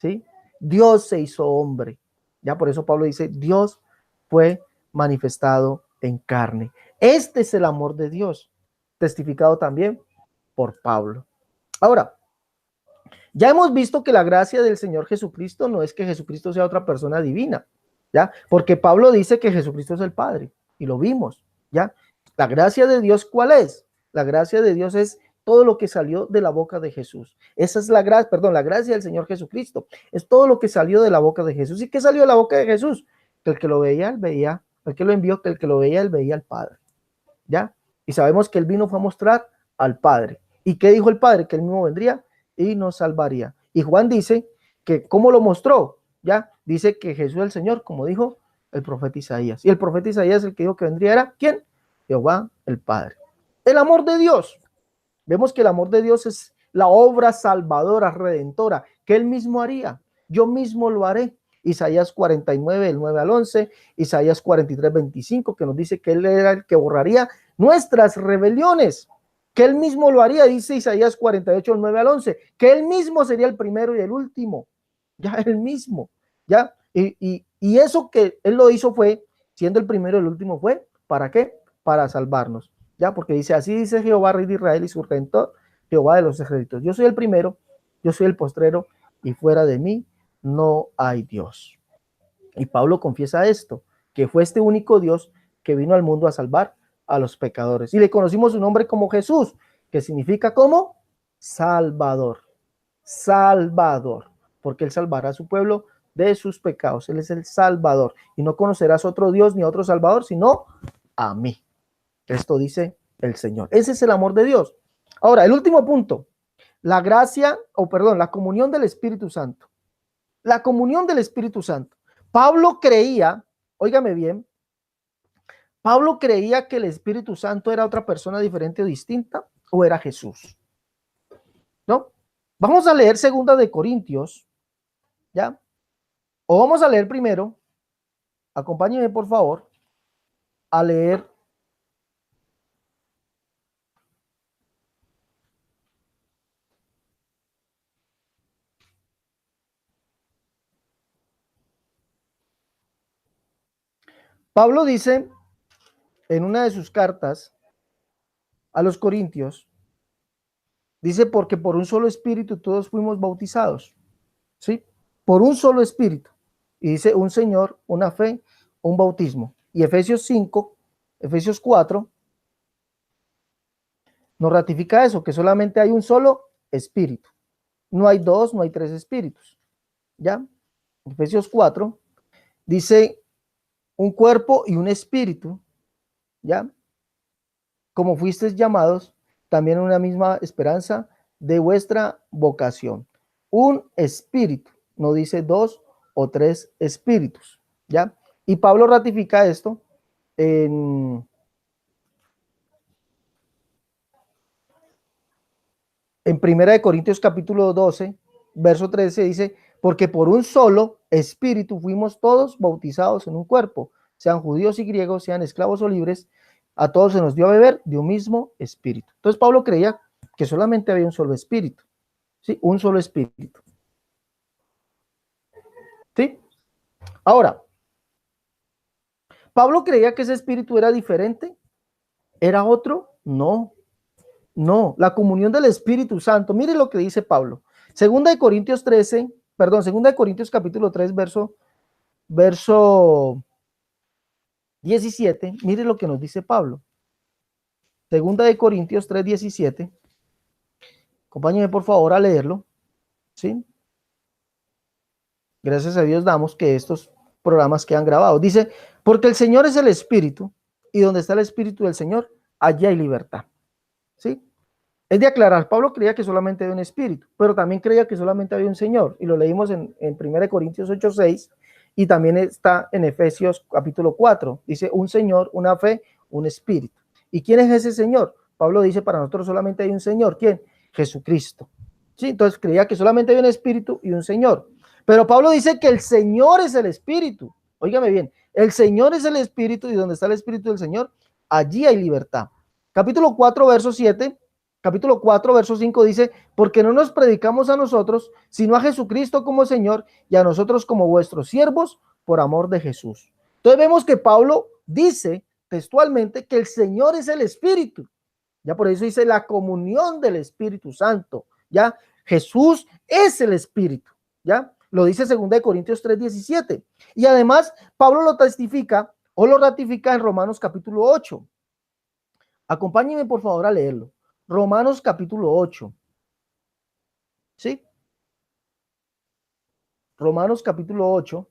¿Sí? Dios se hizo hombre. Ya por eso Pablo dice: Dios fue manifestado en carne. Este es el amor de Dios, testificado también por Pablo. Ahora, ya hemos visto que la gracia del Señor Jesucristo no es que Jesucristo sea otra persona divina, ¿ya? Porque Pablo dice que Jesucristo es el Padre, y lo vimos, ¿ya? La gracia de Dios, ¿cuál es? La gracia de Dios es todo lo que salió de la boca de Jesús. Esa es la gracia, la gracia del Señor Jesucristo. Es todo lo que salió de la boca de Jesús. ¿Y qué salió de la boca de Jesús? que el que lo veía, él veía, el que lo envió, que el que lo veía, él veía al Padre. ¿Ya? Y sabemos que él vino fue a mostrar al Padre. ¿Y qué dijo el Padre? Que él mismo vendría y nos salvaría. Y Juan dice que ¿cómo lo mostró? ¿Ya? Dice que Jesús es el Señor, como dijo el profeta Isaías. Y el profeta Isaías, el que dijo que vendría era, ¿quién? Jehová el Padre. El amor de Dios. Vemos que el amor de Dios es la obra salvadora, redentora, que él mismo haría. Yo mismo lo haré. Isaías 49, del 9 al 11, Isaías 43, 25, que nos dice que él era el que borraría nuestras rebeliones, que él mismo lo haría, dice Isaías 48, del 9 al 11, que él mismo sería el primero y el último, ya él mismo, ya, y eso que él lo hizo fue, siendo el primero y el último fue, ¿para qué? Para salvarnos, ya, porque dice, así dice Jehová, Rey de Israel y su Redentor, Jehová de los ejércitos, yo soy el primero, yo soy el postrero, y fuera de mí no hay Dios. Y Pablo confiesa esto, que fue este único Dios que vino al mundo a salvar a los pecadores. Y le conocimos su nombre como Jesús, que significa como Salvador. Salvador, porque él salvará a su pueblo de sus pecados. Él es el Salvador. Y no conocerás otro Dios ni otro Salvador, sino a mí. Esto dice el Señor. Ese es el amor de Dios. Ahora, el último punto, la gracia, o perdón, la comunión del Espíritu Santo. La comunión del Espíritu Santo. Pablo creía, óigame bien, Pablo creía que el Espíritu Santo era otra persona diferente o distinta, o era Jesús. ¿No? Vamos a leer segunda de Corintios, ¿ya? O vamos a leer primero, acompáñenme por favor, a leer Pablo dice en una de sus cartas a los Corintios, dice, porque por un solo espíritu todos fuimos bautizados, ¿sí? Por un solo espíritu. Y dice, un Señor, una fe, un bautismo. Y Efesios 5, Efesios 4, nos ratifica eso, que solamente hay un solo espíritu. No hay dos, no hay tres espíritus. ¿Ya? Efesios 4 dice, un cuerpo y un espíritu, ¿ya? Como fuisteis llamados, también una misma esperanza de vuestra vocación. Un espíritu, no dice dos o tres espíritus, ¿ya? Y Pablo ratifica esto en Primera de Corintios capítulo 12, verso 13 dice, porque por un solo espíritu fuimos todos bautizados en un cuerpo, sean judíos y griegos, sean esclavos o libres, a todos se nos dio a beber de un mismo espíritu. Entonces Pablo creía que solamente había un solo espíritu, ¿sí? Un solo espíritu. ¿Sí? Ahora, ¿Pablo creía que ese espíritu era diferente? ¿Era otro? No, no. La comunión del Espíritu Santo. Mire lo que dice Pablo. Segunda de Corintios 13, perdón, segunda de Corintios capítulo 3, verso 17. Mire lo que nos dice Pablo. Segunda de Corintios 3, 17. Acompáñenme por favor a leerlo. ¿Sí? Gracias a Dios damos que estos programas quedan grabados. Dice, porque el Señor es el Espíritu, y donde está el Espíritu del Señor, allí hay libertad. ¿Sí? Es de aclarar, Pablo creía que solamente había un espíritu, pero también creía que solamente había un Señor, y lo leímos en 1 Corintios 8, 6, y también está en Efesios capítulo 4, dice un Señor, una fe, un espíritu. ¿Y quién es ese Señor? Pablo dice, para nosotros solamente hay un Señor. ¿Quién? Jesucristo. ¿Sí? Entonces creía que solamente hay un espíritu y un Señor. Pero Pablo dice que el Señor es el espíritu. Óigame bien, el Señor es el espíritu, y donde está el espíritu del Señor, allí hay libertad. Capítulo 4, verso 7. Capítulo 4, verso 5 dice, porque no nos predicamos a nosotros, sino a Jesucristo como Señor, y a nosotros como vuestros siervos, por amor de Jesús. Entonces vemos que Pablo dice textualmente que el Señor es el Espíritu. Ya por eso dice la comunión del Espíritu Santo. Ya Jesús es el Espíritu. Ya lo dice 2 Corintios 3, 17. Y además Pablo lo testifica o lo ratifica en Romanos capítulo 8. Acompáñenme por favor a leerlo. Romanos capítulo 8. ¿Sí? Romanos capítulo 8.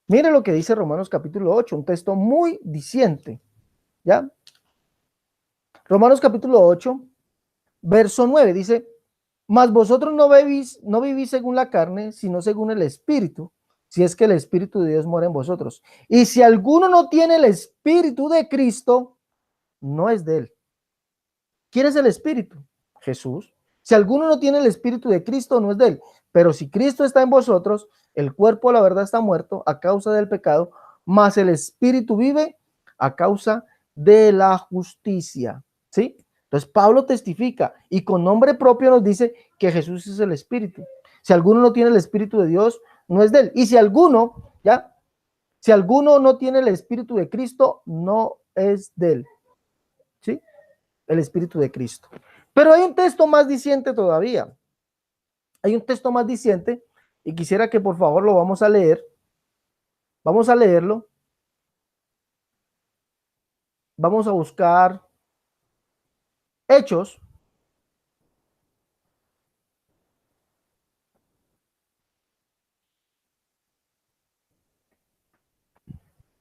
Mire lo que dice Romanos capítulo 8, un texto muy diciente, ¿ya? Romanos capítulo 8, verso 9 dice, mas vosotros no vivís según la carne, sino según el Espíritu, si es que el Espíritu de Dios mora en vosotros. Y si alguno no tiene el Espíritu de Cristo, no es de él. ¿Quién es el Espíritu? Jesús. Si alguno no tiene el Espíritu de Cristo, no es de él. Pero si Cristo está en vosotros, el cuerpo, la verdad, está muerto a causa del pecado, mas el Espíritu vive a causa de la justicia. ¿Sí? Entonces Pablo testifica y con nombre propio nos dice que Jesús es el Espíritu. Si alguno no tiene el Espíritu de Dios, no es de él. Y si alguno, ¿ya? Si alguno no tiene el Espíritu de Cristo, no es de él. ¿Sí? El Espíritu de Cristo. Pero hay un texto más diciente todavía. Hay un texto más diciente y quisiera que por favor lo vamos a leer. Vamos a leerlo. Vamos a buscar Hechos.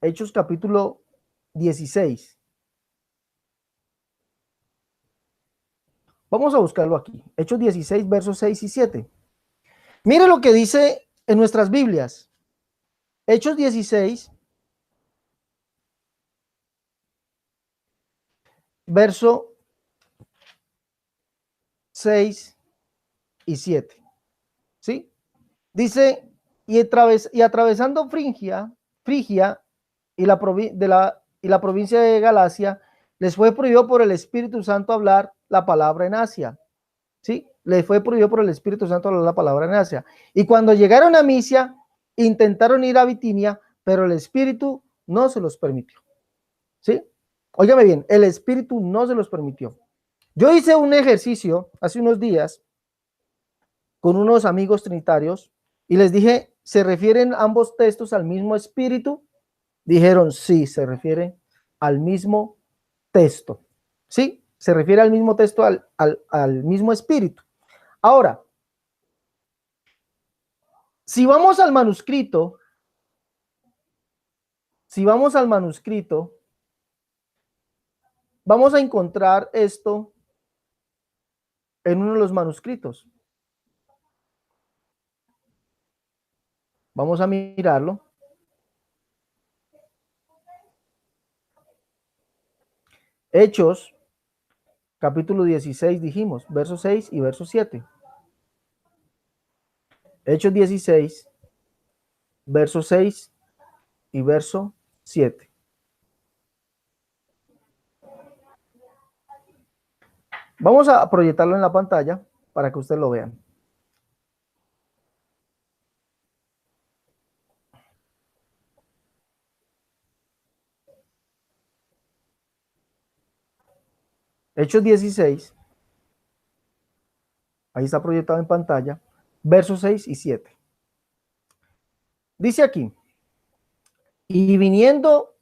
Hechos capítulo 16. Vamos a buscarlo aquí. Hechos 16, versos 6 y 7. Mire lo que dice en nuestras Biblias. Hechos 16, verso 6 y 7. ¿Sí? Dice, y atravesando Frigia y la provincia de Galacia, les fue prohibido por el Espíritu Santo hablar la palabra en Asia. ¿Sí? Les fue prohibido por el Espíritu Santo hablar la palabra en Asia. Y cuando llegaron a Misia, intentaron ir a Bitinia, pero el Espíritu no se los permitió. ¿Sí? Óigame bien, el Espíritu no se los permitió. Yo hice un ejercicio hace unos días con unos amigos trinitarios y les dije, ¿se refieren ambos textos al mismo Espíritu? Dijeron, sí, se refiere al mismo texto. Sí, se refiere al mismo texto, al mismo Espíritu. Ahora, si vamos al manuscrito, vamos a encontrar esto en uno de los manuscritos. Vamos a mirarlo. Hechos, capítulo 16, dijimos, verso 6 y verso 7. Hechos 16, verso 6 y verso 7. Vamos a proyectarlo en la pantalla para que ustedes lo vean. Hechos 16, ahí está proyectado en pantalla, versos 6 y 7. Dice aquí, y viniendo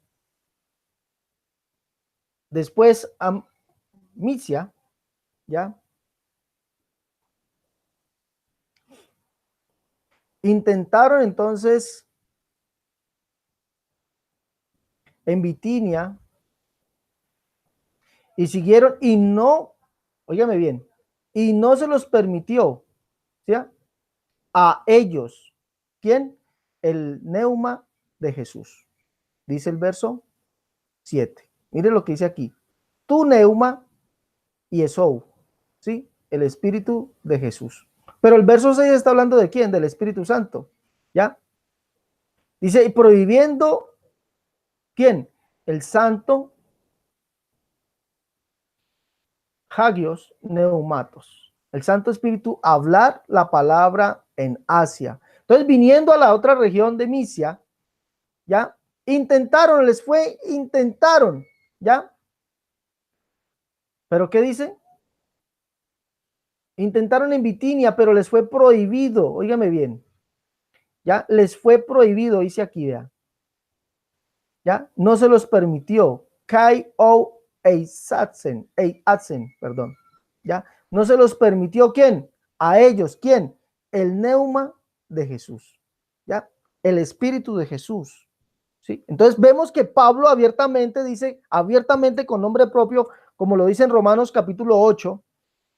después a Misia, ¿ya? Intentaron entonces en Bitinia y siguieron y no, óigame bien, y no se los permitió, ¿sí? A ellos. ¿Quién? El neuma de Jesús. Dice el verso 7. Mire lo que dice aquí. Tu neuma y Esou, ¿sí? El Espíritu de Jesús. Pero el verso 6 está hablando de quién? Del Espíritu Santo, ¿ya? Dice, y prohibiendo, ¿quién? El Santo Hagios Neumatos. El Santo Espíritu hablar la palabra en Asia. Entonces, viniendo a la otra región de Misia, ¿ya? Intentaron, ¿ya? ¿Pero qué dice? Intentaron en Bitinia, pero les fue prohibido, óigame bien, ¿ya? Les fue prohibido, dice aquí, vea, ¿ya? No se los permitió, Kai o Eisatzen, perdón, ¿ya? No se los permitió, ¿quién? A ellos, ¿quién? El neuma de Jesús, ¿ya? el Espíritu de Jesús. ¿Sí? Entonces vemos que Pablo abiertamente dice, abiertamente con nombre propio, como lo dice en Romanos capítulo 8,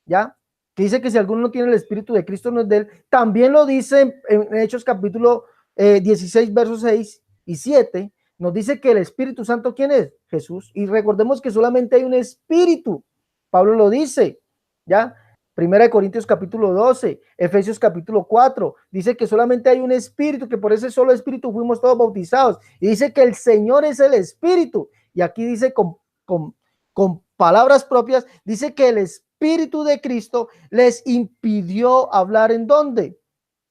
¿ya? Que dice que si alguno no tiene el Espíritu de Cristo no es de él. También lo dice en Hechos capítulo 16, versos 6 y 7. Nos dice que el Espíritu Santo, ¿quién es? Jesús. Y recordemos que solamente hay un Espíritu. Pablo lo dice, ¿ya? Primera de Corintios capítulo 12, Efesios capítulo 4, dice que solamente hay un Espíritu, que por ese solo Espíritu fuimos todos bautizados. Y dice que el Señor es el Espíritu. Y aquí dice con palabras propias, dice que el Espíritu de Cristo les impidió hablar ¿en dónde?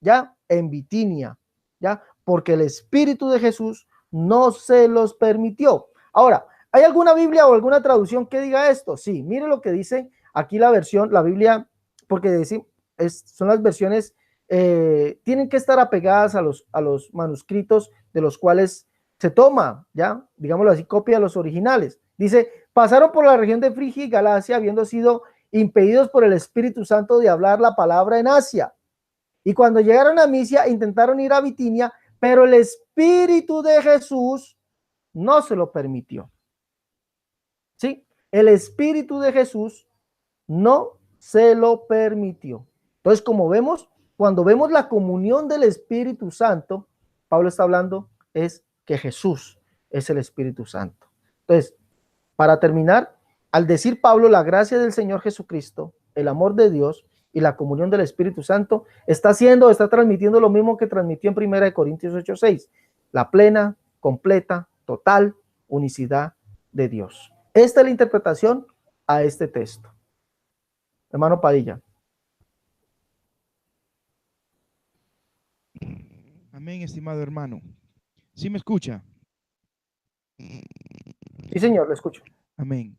¿Ya? En Bitinia, ¿ya? Porque el Espíritu de Jesús no se los permitió. Ahora, ¿hay alguna Biblia o alguna traducción que diga esto? Sí, mire lo que dice aquí la versión, la Biblia, porque son las versiones, tienen que estar apegadas a los manuscritos de los cuales se toma, ya, digámoslo así, copia de los originales. Dice, pasaron por la región de Frigia y Galacia, habiendo sido impedidos por el Espíritu Santo de hablar la palabra en Asia. Y cuando llegaron a Misia, intentaron ir a Bitinia, pero el Espíritu de Jesús no se lo permitió. ¿Sí? El Espíritu de Jesús no se lo permitió. Entonces, como vemos, cuando vemos la comunión del Espíritu Santo, Pablo está hablando es que Jesús es el Espíritu Santo. Entonces, para terminar, al decir Pablo la gracia del Señor Jesucristo, el amor de Dios y la comunión del Espíritu Santo, está transmitiendo lo mismo que transmitió en 1 Corintios 8:6, la plena, completa, total unicidad de Dios. Esta es la interpretación a este texto. Hermano Padilla. Amén, estimado hermano. ¿Sí me escucha? Sí, señor, le escucho. Amén.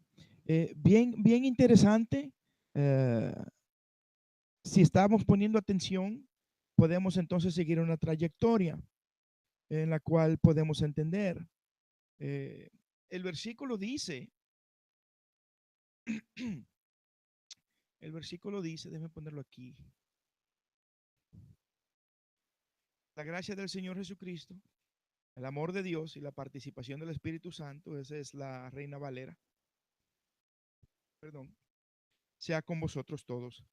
Bien interesante. Si estamos poniendo atención, podemos entonces seguir una trayectoria en la cual podemos entender. El versículo dice, déjeme ponerlo aquí. La gracia del Señor Jesucristo, el amor de Dios y la participación del Espíritu Santo, esa es la Reina Valera, perdón, sea con vosotros todos.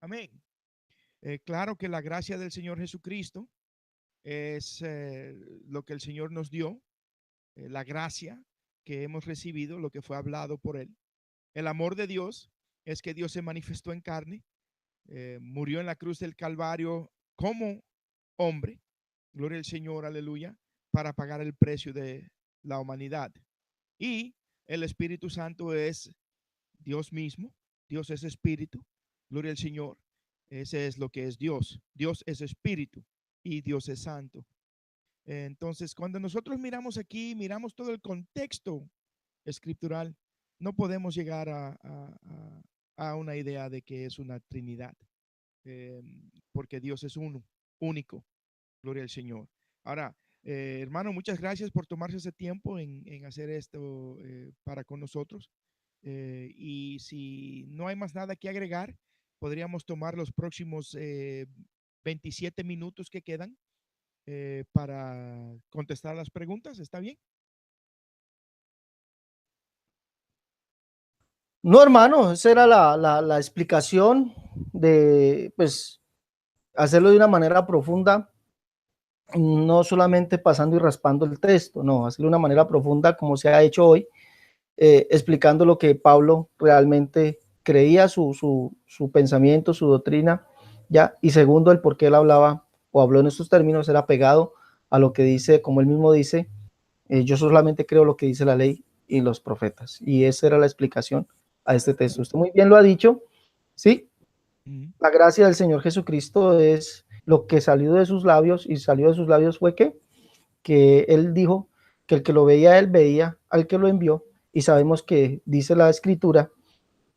Amén. Claro que la gracia del Señor Jesucristo es lo que el Señor nos dio, la gracia que hemos recibido, lo que fue hablado por Él. El amor de Dios es que Dios se manifestó en carne, murió en la cruz del Calvario como hombre, gloria al Señor, aleluya, para pagar el precio de la humanidad. Y el Espíritu Santo es Dios mismo, Dios es espíritu, gloria al Señor. Ese es lo que es Dios. Dios es espíritu y Dios es santo. Entonces, cuando nosotros miramos aquí, miramos todo el contexto escritural, no podemos llegar a una idea de que es una Trinidad, porque Dios es uno, único, gloria al Señor. Ahora, hermano, muchas gracias por tomarse ese tiempo en hacer esto para con nosotros. Y si no hay más nada que agregar, podríamos tomar los próximos 27 minutos que quedan para contestar las preguntas. ¿Está bien? No, hermano, esa era la explicación de, pues, hacerlo de una manera profunda, no solamente pasando y raspando el texto, no, hacerlo de una manera profunda como se ha hecho hoy, explicando lo que Pablo realmente creía, su pensamiento, su doctrina, ya, y segundo, el por qué él hablaba o habló en estos términos, era pegado a lo que dice, como él mismo dice, yo solamente creo lo que dice la ley y los profetas, y esa era la explicación a este texto. Usted muy bien lo ha dicho, ¿sí? La gracia del Señor Jesucristo es lo que salió de sus labios, y salió de sus labios fue que él dijo que el que lo veía, él veía al que lo envió, y sabemos que dice la escritura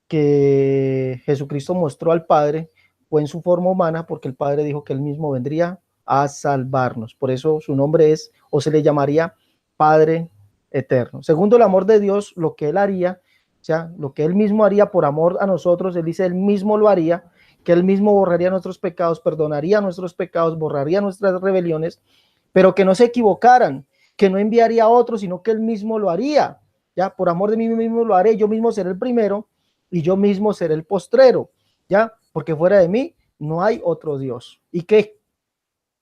que Jesucristo mostró al Padre, fue en su forma humana, porque el Padre dijo que él mismo vendría a salvarnos. Por eso su nombre es, o se le llamaría Padre Eterno. Segundo, el amor de Dios, lo que él haría, o sea, lo que él mismo haría por amor a nosotros, él dice, él mismo lo haría, que él mismo borraría nuestros pecados, perdonaría nuestros pecados, borraría nuestras rebeliones, pero que no se equivocaran, que no enviaría a otro, sino que él mismo lo haría. Ya, por amor de mí mismo lo haré, yo mismo seré el primero y yo mismo seré el postrero, ya, porque fuera de mí no hay otro Dios. ¿Y qué?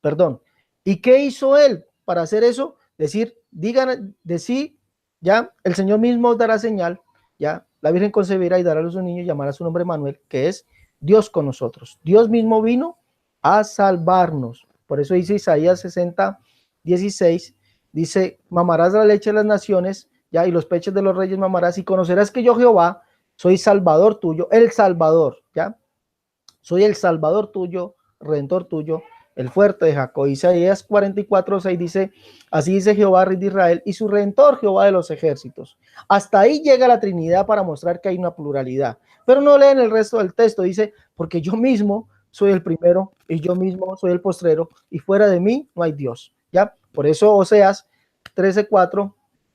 Perdón. ¿Y qué hizo él para hacer eso? Decir, digan de sí, ya, el Señor mismo dará señal, ya, la Virgen concebirá y dará a luz un niño y llamará su nombre Manuel, que es Dios con nosotros. Dios mismo vino a salvarnos. Por eso dice Isaías 60:16, dice, mamarás la leche de las naciones, ya, y los pechos de los reyes mamarás, y conocerás que yo Jehová soy salvador tuyo, el salvador, ya, soy el salvador tuyo, redentor tuyo, el fuerte de Jacob. Isaías 44:6 dice, así dice Jehová, rey de Israel, y su redentor, Jehová de los ejércitos. Hasta ahí llega la Trinidad para mostrar que hay una pluralidad. Pero no leen el resto del texto, dice, porque yo mismo soy el primero y yo mismo soy el postrero y fuera de mí no hay Dios. ¿Ya? Por eso Oseas 13:4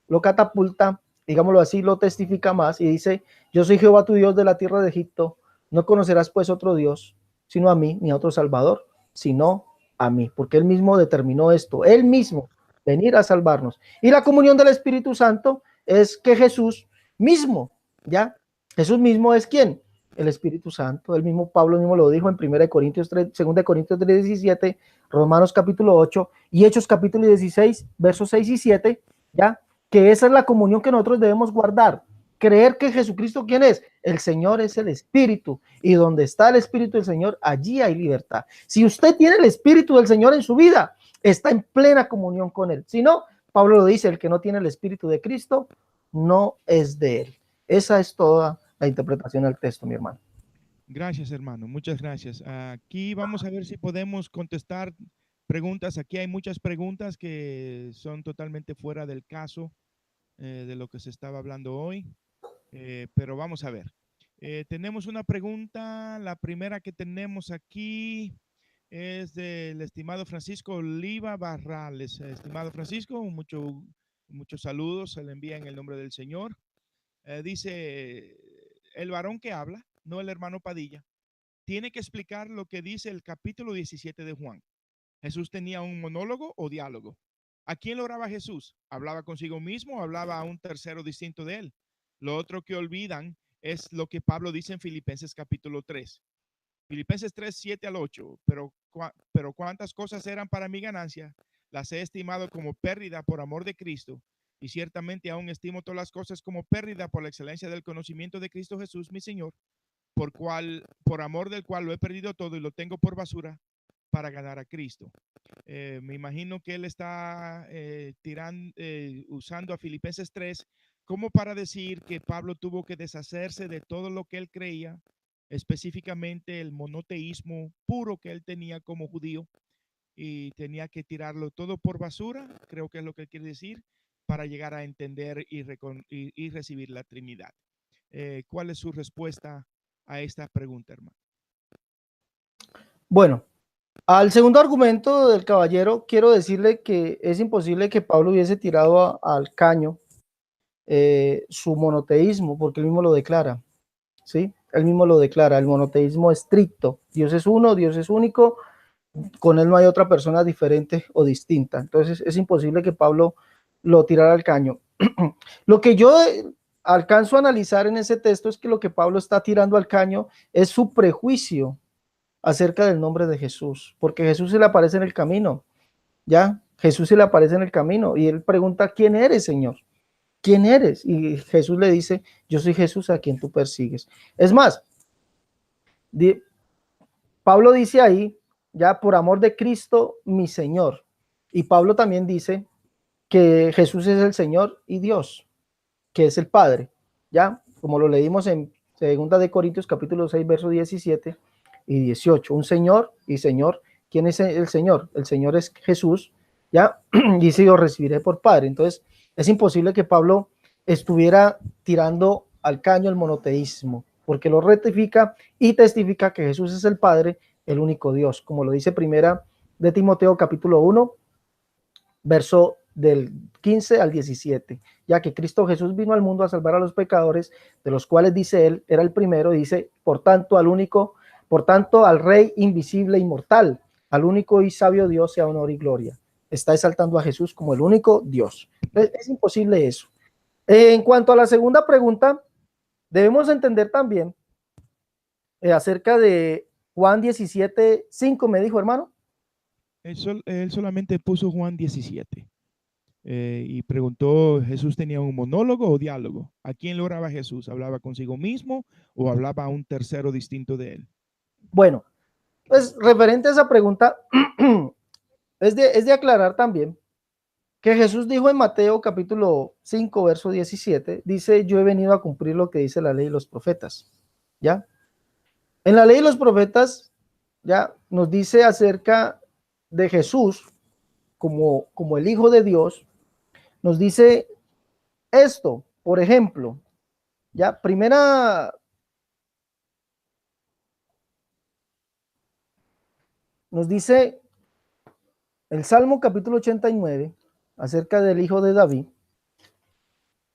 lo catapulta, digámoslo así, lo testifica más y dice, yo soy Jehová tu Dios de la tierra de Egipto. No conocerás pues otro Dios, sino a mí, ni a otro Salvador, sino a mí, porque él mismo determinó esto, él mismo venir a salvarnos. Y la comunión del Espíritu Santo es que Jesús mismo, ¿ya? Jesús mismo es ¿quién? El Espíritu Santo. El mismo Pablo mismo lo dijo en 1 Corintios 3, 2 Corintios 3:17, Romanos capítulo 8 y Hechos capítulo 16, versos 6 y 7, ¿ya? Que esa es la comunión que nosotros debemos guardar. Creer que Jesucristo, ¿quién es? El Señor es el Espíritu, y donde está el Espíritu del Señor, allí hay libertad. Si usted tiene el Espíritu del Señor en su vida, está en plena comunión con Él. Si no, Pablo lo dice, el que no tiene el Espíritu de Cristo, no es de Él. Esa es toda la interpretación del texto, mi hermano. Gracias, hermano. Muchas gracias. Aquí vamos a ver si podemos contestar preguntas. Aquí hay muchas preguntas que son totalmente fuera del caso de lo que se estaba hablando hoy. Pero vamos a ver. Tenemos una pregunta. La primera que tenemos aquí es del estimado Francisco Oliva Barrales. Estimado Francisco, muchos saludos. Se le envía en el nombre del Señor. Dice, el varón que habla, no el hermano Padilla, tiene que explicar lo que dice el capítulo 17 de Juan. Jesús tenía un monólogo o diálogo. ¿A quién le oraba Jesús? ¿Hablaba consigo mismo o hablaba a un tercero distinto de él? Lo otro que olvidan es lo que Pablo dice en Filipenses capítulo 3. Filipenses 3, 7 al 8. Pero cuántas cosas eran para mi ganancia, las he estimado como pérdida por amor de Cristo. Y ciertamente aún estimo todas las cosas como pérdida por la excelencia del conocimiento de Cristo Jesús, mi Señor, por amor del cual lo he perdido todo y lo tengo por basura para ganar a Cristo. Me imagino que él está usando a Filipenses 3 como para decir que Pablo tuvo que deshacerse de todo lo que él creía, específicamente el monoteísmo puro que él tenía como judío, y tenía que tirarlo todo por basura, creo que es lo que él quiere decir, para llegar a entender y recibir la Trinidad. ¿Cuál es su respuesta a esta pregunta, hermano? Bueno, al segundo argumento del caballero, quiero decirle que es imposible que Pablo hubiese tirado al caño su monoteísmo, porque él mismo lo declara, ¿sí? Él mismo lo declara, el monoteísmo estricto. Dios es uno, Dios es único, con él no hay otra persona diferente o distinta. Entonces es imposible que Pablo lo tirara al caño. Lo que yo alcanzo a analizar en ese texto es que lo que Pablo está tirando al caño es su prejuicio acerca del nombre de Jesús, porque Jesús se le aparece en el camino, ¿ya? Jesús se le aparece en el camino y él pregunta, ¿quién eres, Señor? ¿Quién eres? Y Jesús le dice, yo soy Jesús a quien tú persigues. Es más, Pablo dice ahí, ya por amor de Cristo, mi Señor. Y Pablo también dice que Jesús es el Señor y Dios, que es el Padre, ya, como lo leímos en 2 Corintios capítulo 6, versos 17 y 18. Un Señor y Señor. ¿Quién es el Señor? El Señor es Jesús, ya, dice yo recibiré por Padre. Entonces, es imposible que Pablo estuviera tirando al caño el monoteísmo, porque lo rectifica y testifica que Jesús es el Padre, el único Dios, como lo dice primera de Timoteo capítulo 1, verso del 15 al 17, ya que Cristo Jesús vino al mundo a salvar a los pecadores, de los cuales dice él, era el primero, dice, por tanto al Rey invisible e inmortal, al único y sabio Dios sea honor y gloria. está exaltando a Jesús como el único Dios. Es imposible eso. En cuanto a la segunda pregunta, debemos entender también acerca de Juan 17:5, me dijo, hermano. Él solamente puso Juan 17 y preguntó, ¿Jesús tenía un monólogo o diálogo? ¿A quién le oraba Jesús? ¿Hablaba consigo mismo o hablaba a un tercero distinto de él? Bueno, pues referente a esa pregunta, es de aclarar también que Jesús dijo en Mateo capítulo 5, verso 17, dice, yo he venido a cumplir lo que dice la ley y los profetas, ¿ya? En la ley y los profetas, ya, nos dice acerca de Jesús como el Hijo de Dios, nos dice esto, por ejemplo, ya, nos dice el Salmo capítulo 89, acerca del Hijo de David,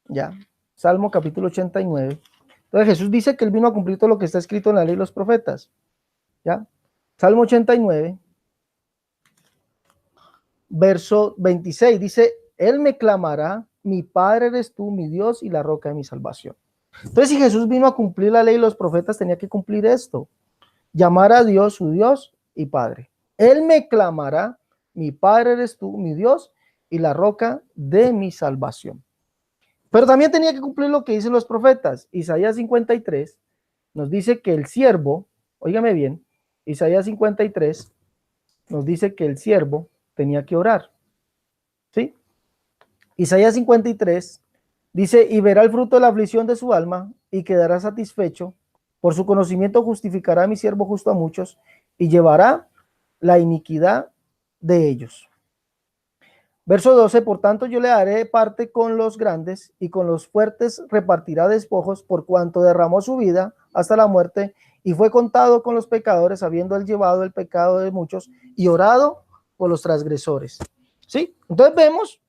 ya, Salmo capítulo 89. Entonces Jesús dice que él vino a cumplir todo lo que está escrito en la ley y los profetas, ya. Salmo 89, verso 26, dice, él me clamará, mi Padre eres tú, mi Dios y la roca de mi salvación. Entonces, si Jesús vino a cumplir la ley y los profetas, tenía que cumplir esto, llamar a Dios su Dios y Padre. Él me clamará, mi Padre eres tú, mi Dios y la roca de mi salvación. Pero también tenía que cumplir lo que dicen los profetas. Isaías 53 nos dice que el siervo, óigame bien, Isaías 53 nos dice que el siervo tenía que orar, ¿sí? Isaías 53 dice, y verá el fruto de la aflicción de su alma y quedará satisfecho, por su conocimiento justificará a mi siervo justo a muchos y llevará la iniquidad de ellos. Verso 12, por tanto yo le daré parte con los grandes y con los fuertes repartirá despojos por cuanto derramó su vida hasta la muerte y fue contado con los pecadores, habiendo él llevado el pecado de muchos y orado por los transgresores. ¿Sí? Entonces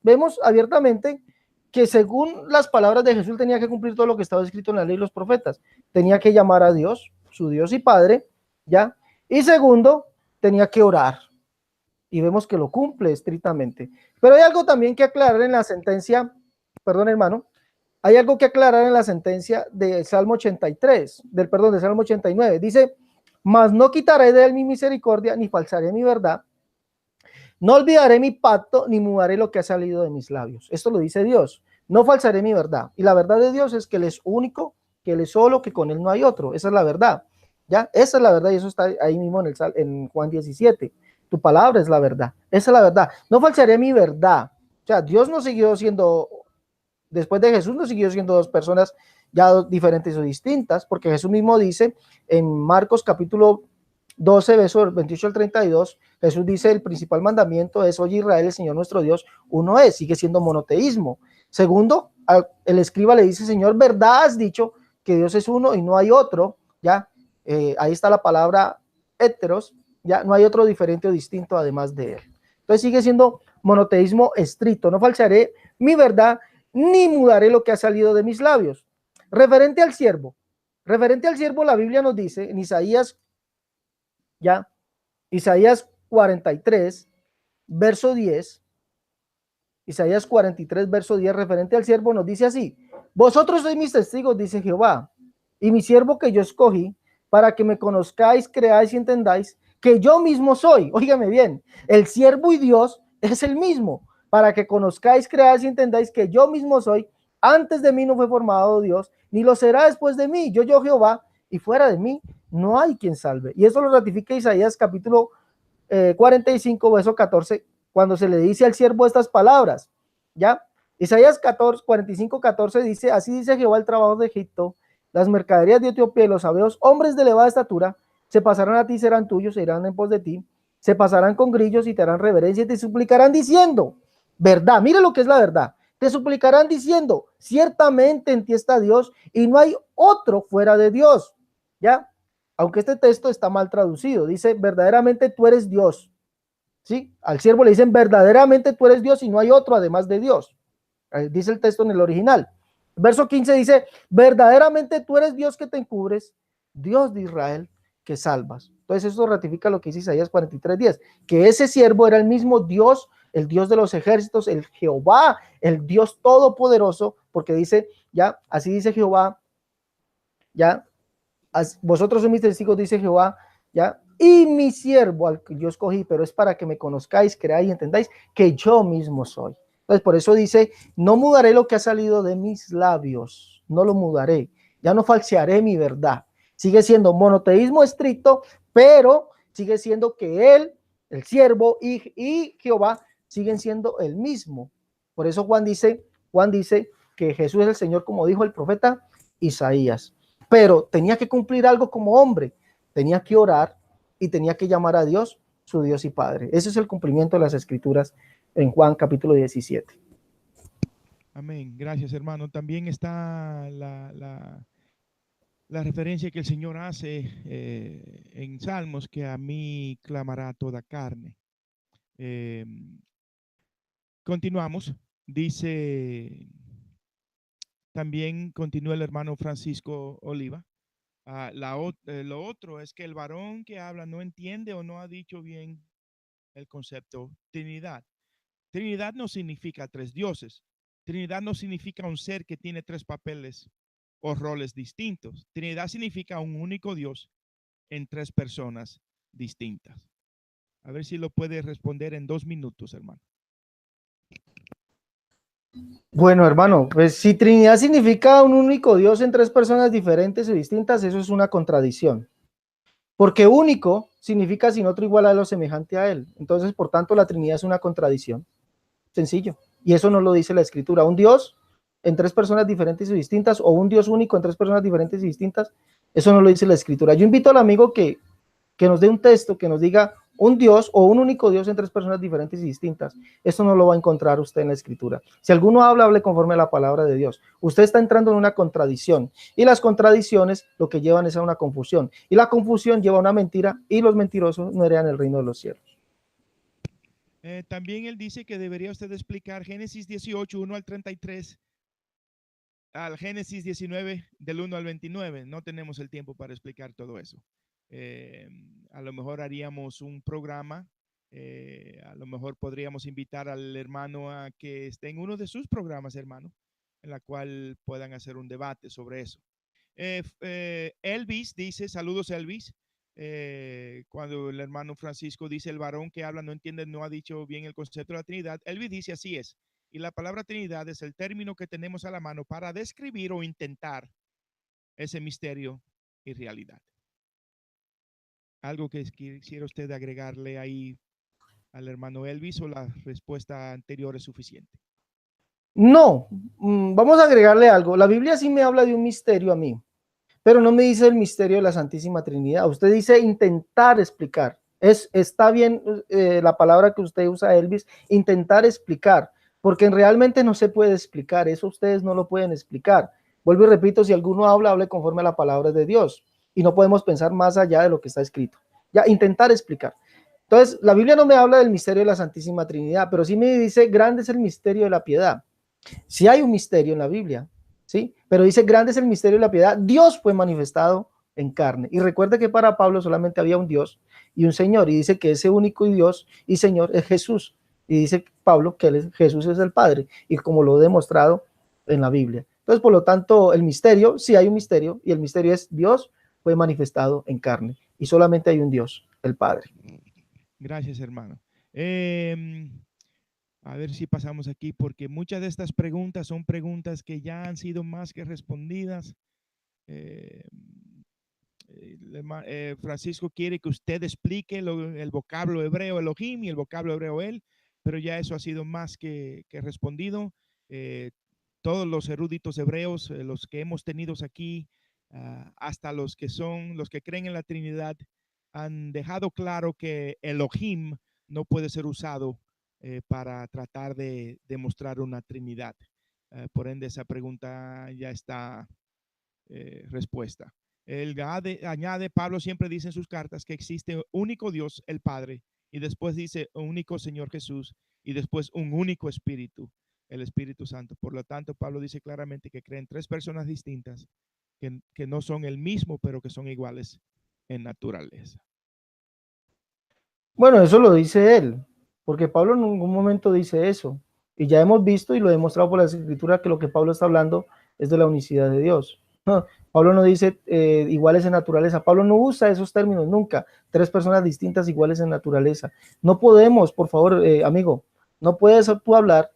vemos abiertamente que según las palabras de Jesús tenía que cumplir todo lo que estaba escrito en la ley y los profetas. Tenía que llamar a Dios, su Dios y Padre, ¿ya? Y segundo, tenía que orar. Y vemos que lo cumple estrictamente. Pero hay algo también que aclarar en la sentencia, perdón hermano, hay algo que aclarar en la sentencia del Salmo 83, del Salmo 89. Dice, mas no quitaré de él mi misericordia, ni falsaré mi verdad, no olvidaré mi pacto, ni mudaré lo que ha salido de mis labios. Esto lo dice Dios. No falsaré mi verdad. Y la verdad de Dios es que Él es único, que Él es solo, que con Él no hay otro. Esa es la verdad. ¿Ya? Esa es la verdad y eso está ahí mismo en Juan 17. Tu palabra es la verdad. Esa es la verdad. No falsaré mi verdad. O sea, Dios no siguió siendo, después de Jesús, no siguió siendo dos personas ya diferentes o distintas, porque Jesús mismo dice en Marcos capítulo 12, versos 28 al 32, Jesús dice, el principal mandamiento es, oye Israel, el Señor nuestro Dios, uno es, sigue siendo monoteísmo. Segundo, el escriba le dice, Señor, ¿verdad has dicho que Dios es uno y no hay otro? Ya, ahí está la palabra heteros, ya no hay otro diferente o distinto además de él. Entonces sigue siendo monoteísmo estricto, no falsearé mi verdad, ni mudaré lo que ha salido de mis labios. Referente al siervo, la Biblia nos dice en Isaías, ya, Isaías 43, verso 10, Isaías 43, verso 10, referente al siervo, nos dice así, vosotros sois mis testigos, dice Jehová, y mi siervo que yo escogí, para que me conozcáis, creáis y entendáis, que yo mismo soy. Óigame bien, el siervo y Dios es el mismo, para que conozcáis, creáis y entendáis que yo mismo soy, antes de mí no fue formado Dios, ni lo será después de mí, yo Jehová, y fuera de mí no hay quien salve. Y eso lo ratifica Isaías capítulo 45, verso 14, cuando se le dice al siervo estas palabras, ¿ya? Isaías 45, 14 dice, así dice Jehová el trabajo de Egipto, las mercaderías de Etiopía y los sabeos, hombres de elevada estatura, se pasarán a ti, serán tuyos, se irán en pos de ti, se pasarán con grillos y te harán reverencia y te suplicarán diciendo, verdad, mire lo que es la verdad, te suplicarán diciendo, ciertamente en ti está Dios y no hay otro fuera de Dios, ¿ya? Aunque este texto está mal traducido, dice, verdaderamente tú eres Dios, ¿sí? Al siervo le dicen, verdaderamente tú eres Dios y no hay otro además de Dios, dice el texto en el original. Verso 15 dice, verdaderamente tú eres Dios que te encubres, Dios de Israel que salvas. Entonces eso ratifica lo que dice Isaías 43:10, que ese siervo era el mismo Dios el Dios de los ejércitos, el Jehová, el Dios todopoderoso, porque dice, ya, así dice Jehová, ya, vosotros sois mis testigos, dice Jehová, ya, y mi siervo al que yo escogí, pero es para que me conozcáis, creáis y entendáis que yo mismo soy. Entonces, por eso dice, no mudaré lo que ha salido de mis labios, no lo mudaré, ya no falsearé mi verdad. Sigue siendo monoteísmo estricto, pero sigue siendo que él, el siervo y Jehová siguen siendo el mismo. Por eso Juan dice que Jesús es el Señor, como dijo el profeta Isaías. Pero tenía que cumplir algo como hombre, tenía que orar y tenía que llamar a Dios su Dios y Padre. Ese es el cumplimiento de las Escrituras en Juan capítulo 17. Amén. Gracias, hermano. También está la referencia que el Señor hace en Salmos, que a mí clamará toda carne. Eh, continuamos. Dice, también continúa el hermano Francisco Oliva. Lo otro es que el varón que habla no entiende o no ha dicho bien el concepto Trinidad. Trinidad no significa tres dioses. Trinidad no significa un ser que tiene tres papeles o roles distintos. Trinidad significa un único Dios en tres personas distintas. A ver si lo puede responder en 2 minutos, hermano. Bueno, hermano, pues si Trinidad significa un único Dios en tres personas diferentes y distintas, eso es una contradicción. Porque único significa sin otro igual a lo semejante a él. Entonces, por tanto, la Trinidad es una contradicción. Sencillo. Y eso no lo dice la Escritura. Un Dios en tres personas diferentes y distintas, o un Dios único en tres personas diferentes y distintas, eso no lo dice la Escritura. Yo invito al amigo que nos dé un texto que nos diga un Dios o un único Dios en tres personas diferentes y distintas. Eso no lo va a encontrar usted en la Escritura. Si alguno habla, hable conforme a la palabra de Dios. Usted está entrando en una contradicción, y las contradicciones lo que llevan es a una confusión, y la confusión lleva a una mentira, y los mentirosos no heredan el reino de los cielos. También él dice que debería usted explicar Génesis 18, 1 al 33, al Génesis 19, del 1 al 29. No tenemos el tiempo para explicar todo eso. A lo mejor haríamos un programa, a lo mejor podríamos invitar al hermano a que esté en uno de sus programas, hermano, en la cual puedan hacer un debate sobre eso. Elvis dice, saludos Elvis, cuando el hermano Francisco dice, el varón que habla no entiende, no ha dicho bien el concepto de la Trinidad. Elvis dice, así es. Y la palabra Trinidad es el término que tenemos a la mano para describir o intentar ese misterio y realidad. ¿Algo que quisiera usted agregarle ahí al hermano Elvis, o la respuesta anterior es suficiente? No, vamos a agregarle algo. La Biblia sí me habla de un misterio a mí, pero no me dice el misterio de la Santísima Trinidad. Usted dice intentar explicar. Está bien la palabra que usted usa, Elvis, intentar explicar, porque realmente no se puede explicar. Eso ustedes no lo pueden explicar. Vuelvo y repito, si alguno habla, hable conforme a la palabra de Dios, y no podemos pensar más allá de lo que está escrito. Ya, intentar explicar. Entonces, la Biblia no me habla del misterio de la Santísima Trinidad, pero sí me dice, grande es el misterio de la piedad. Sí hay un misterio en la Biblia, ¿sí? Pero dice, grande es el misterio de la piedad. Dios fue manifestado en carne. Y recuerde que para Pablo solamente había un Dios y un Señor. Y dice que ese único Dios y Señor es Jesús. Y dice Pablo que Jesús es el Padre. Y como lo he demostrado en la Biblia. Entonces, por lo tanto, el misterio, sí hay un misterio. Y el misterio es Dios fue manifestado en carne. Y solamente hay un Dios, el Padre. Gracias, hermano. A ver si pasamos aquí, porque muchas de estas preguntas son preguntas que ya han sido más que respondidas. Francisco quiere que usted explique el vocablo hebreo Elohim y el vocablo hebreo él, pero ya eso ha sido más que respondido. Todos los eruditos hebreos, los que hemos tenido aquí, hasta los que creen en la Trinidad, han dejado claro que Elohim no puede ser usado para tratar de demostrar una Trinidad. Por ende, esa pregunta ya está respuesta. Añade, Pablo siempre dice en sus cartas que existe un único Dios, el Padre, y después dice un único Señor Jesús, y después un único Espíritu, el Espíritu Santo. Por lo tanto, Pablo dice claramente que creen tres personas distintas, que no son el mismo, pero que son iguales en naturaleza. Bueno, eso lo dice él, porque Pablo en ningún momento dice eso. Y ya hemos visto y lo he demostrado por la escritura que lo que Pablo está hablando es de la unicidad de Dios. No, Pablo no dice iguales en naturaleza. Pablo no usa esos términos nunca. Tres personas distintas iguales en naturaleza. No podemos, por favor, amigo, no puedes tú hablar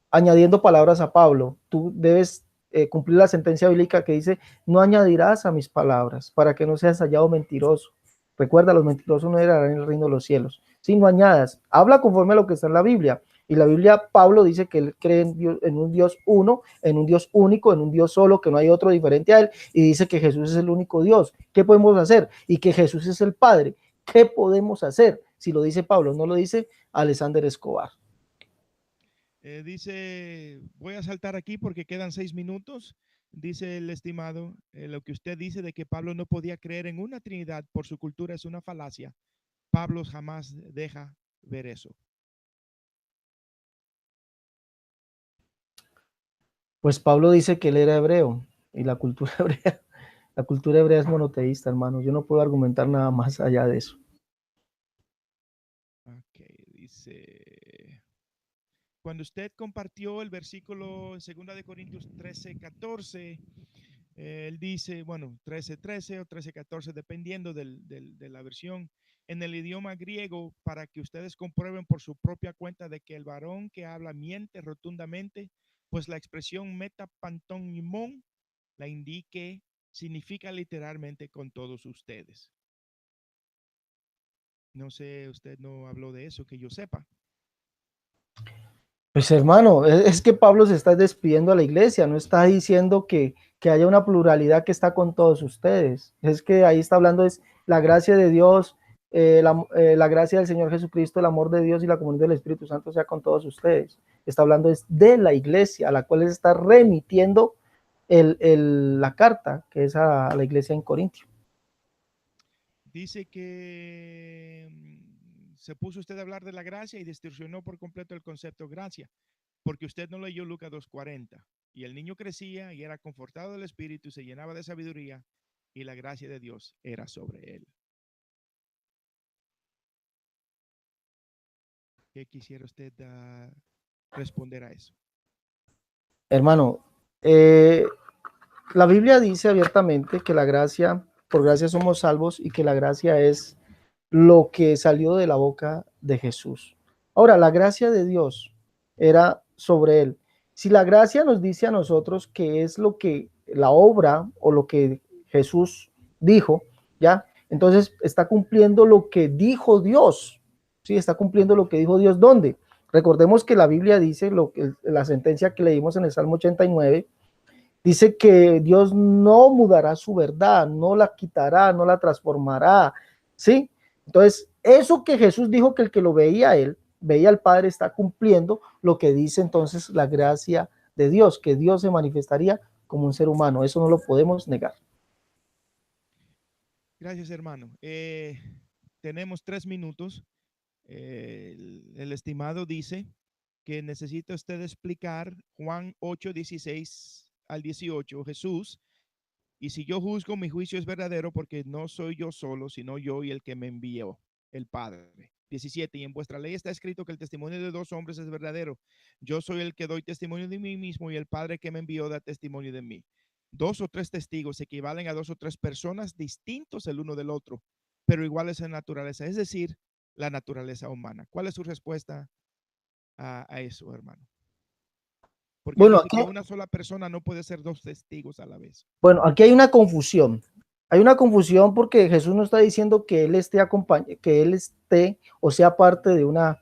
añadiendo palabras a Pablo. Tú debes cumplir la sentencia bíblica que dice, no añadirás a mis palabras para que no seas hallado mentiroso. Recuerda, los mentirosos no heredarán el reino de los cielos. Si no añadas, habla conforme a lo que está en la Biblia. Y la Biblia, Pablo dice que él cree en, Dios, en un Dios uno, en un Dios único, en un Dios solo, que no hay otro diferente a él, y dice que Jesús es el único Dios. ¿Qué podemos hacer? Y que Jesús es el Padre. ¿Qué podemos hacer? Si lo dice Pablo, no lo dice Alexander Escobar. Dice, voy a saltar aquí porque quedan 6 minutos. Dice el estimado, lo que usted dice de que Pablo no podía creer en una Trinidad por su cultura es una falacia. Pablo jamás deja ver eso. Pues Pablo dice que él era hebreo y la cultura hebrea es monoteísta, hermano. Yo no puedo argumentar nada más allá de eso. Ok, dice, cuando usted compartió el versículo en 2 de Corintios 13:14, él dice, bueno, 13:13 o 13:14, dependiendo de la versión, en el idioma griego, para que ustedes comprueben por su propia cuenta de que el varón que habla miente rotundamente, pues la expresión metapantonimón la indique, significa literalmente con todos ustedes. No sé, usted no habló de eso, que yo sepa. Pues hermano, es que Pablo se está despidiendo a la iglesia, no está diciendo que haya una pluralidad que está con todos ustedes. Es que ahí está hablando es la gracia de Dios, la gracia del Señor Jesucristo, el amor de Dios y la comunión del Espíritu Santo sea con todos ustedes. Está hablando es de la iglesia a la cual les está remitiendo la carta que es a la iglesia en Corintio. Dice que se puso usted a hablar de la gracia y distorsionó por completo el concepto gracia, porque usted no leyó Lucas 2:40. Y el niño crecía y era confortado del Espíritu y se llenaba de sabiduría y la gracia de Dios era sobre él. ¿Qué quisiera usted responder a eso? Hermano, la Biblia dice abiertamente que la gracia, por gracia somos salvos y que la gracia es lo que salió de la boca de Jesús. Ahora, la gracia de Dios era sobre él. Si la gracia nos dice a nosotros que es lo que la obra o lo que Jesús dijo, ¿ya? Entonces está cumpliendo lo que dijo Dios. Sí, está cumpliendo lo que dijo Dios. ¿Dónde? Recordemos que la Biblia dice, la sentencia que leímos en el Salmo 89, dice que Dios no mudará su verdad, no la quitará, no la transformará, ¿sí? Entonces, eso que Jesús dijo que el que lo veía a él, veía al Padre, está cumpliendo lo que dice entonces la gracia de Dios, que Dios se manifestaría como un ser humano. Eso no lo podemos negar. Gracias, hermano. Tenemos 3 minutos. El estimado dice que necesita usted explicar Juan 8:16 al 18. Jesús, y si yo juzgo, mi juicio es verdadero, porque no soy yo solo, sino yo y el que me envió, el Padre. 17. Y en vuestra ley está escrito que el testimonio de 2 hombres es verdadero. Yo soy el que doy testimonio de mí mismo y el Padre que me envió da testimonio de mí. 2 o 3 testigos equivalen a 2 o 3 personas distintos el uno del otro, pero iguales en naturaleza, es decir, la naturaleza humana. ¿Cuál es su respuesta a eso, hermano? Porque él Bueno, dice aquí, que una sola persona no puede ser 2 testigos a la vez. bueno, aquí hay una confusión. Hay una confusión porque Jesús no está diciendo que él esté que él esté o sea parte de una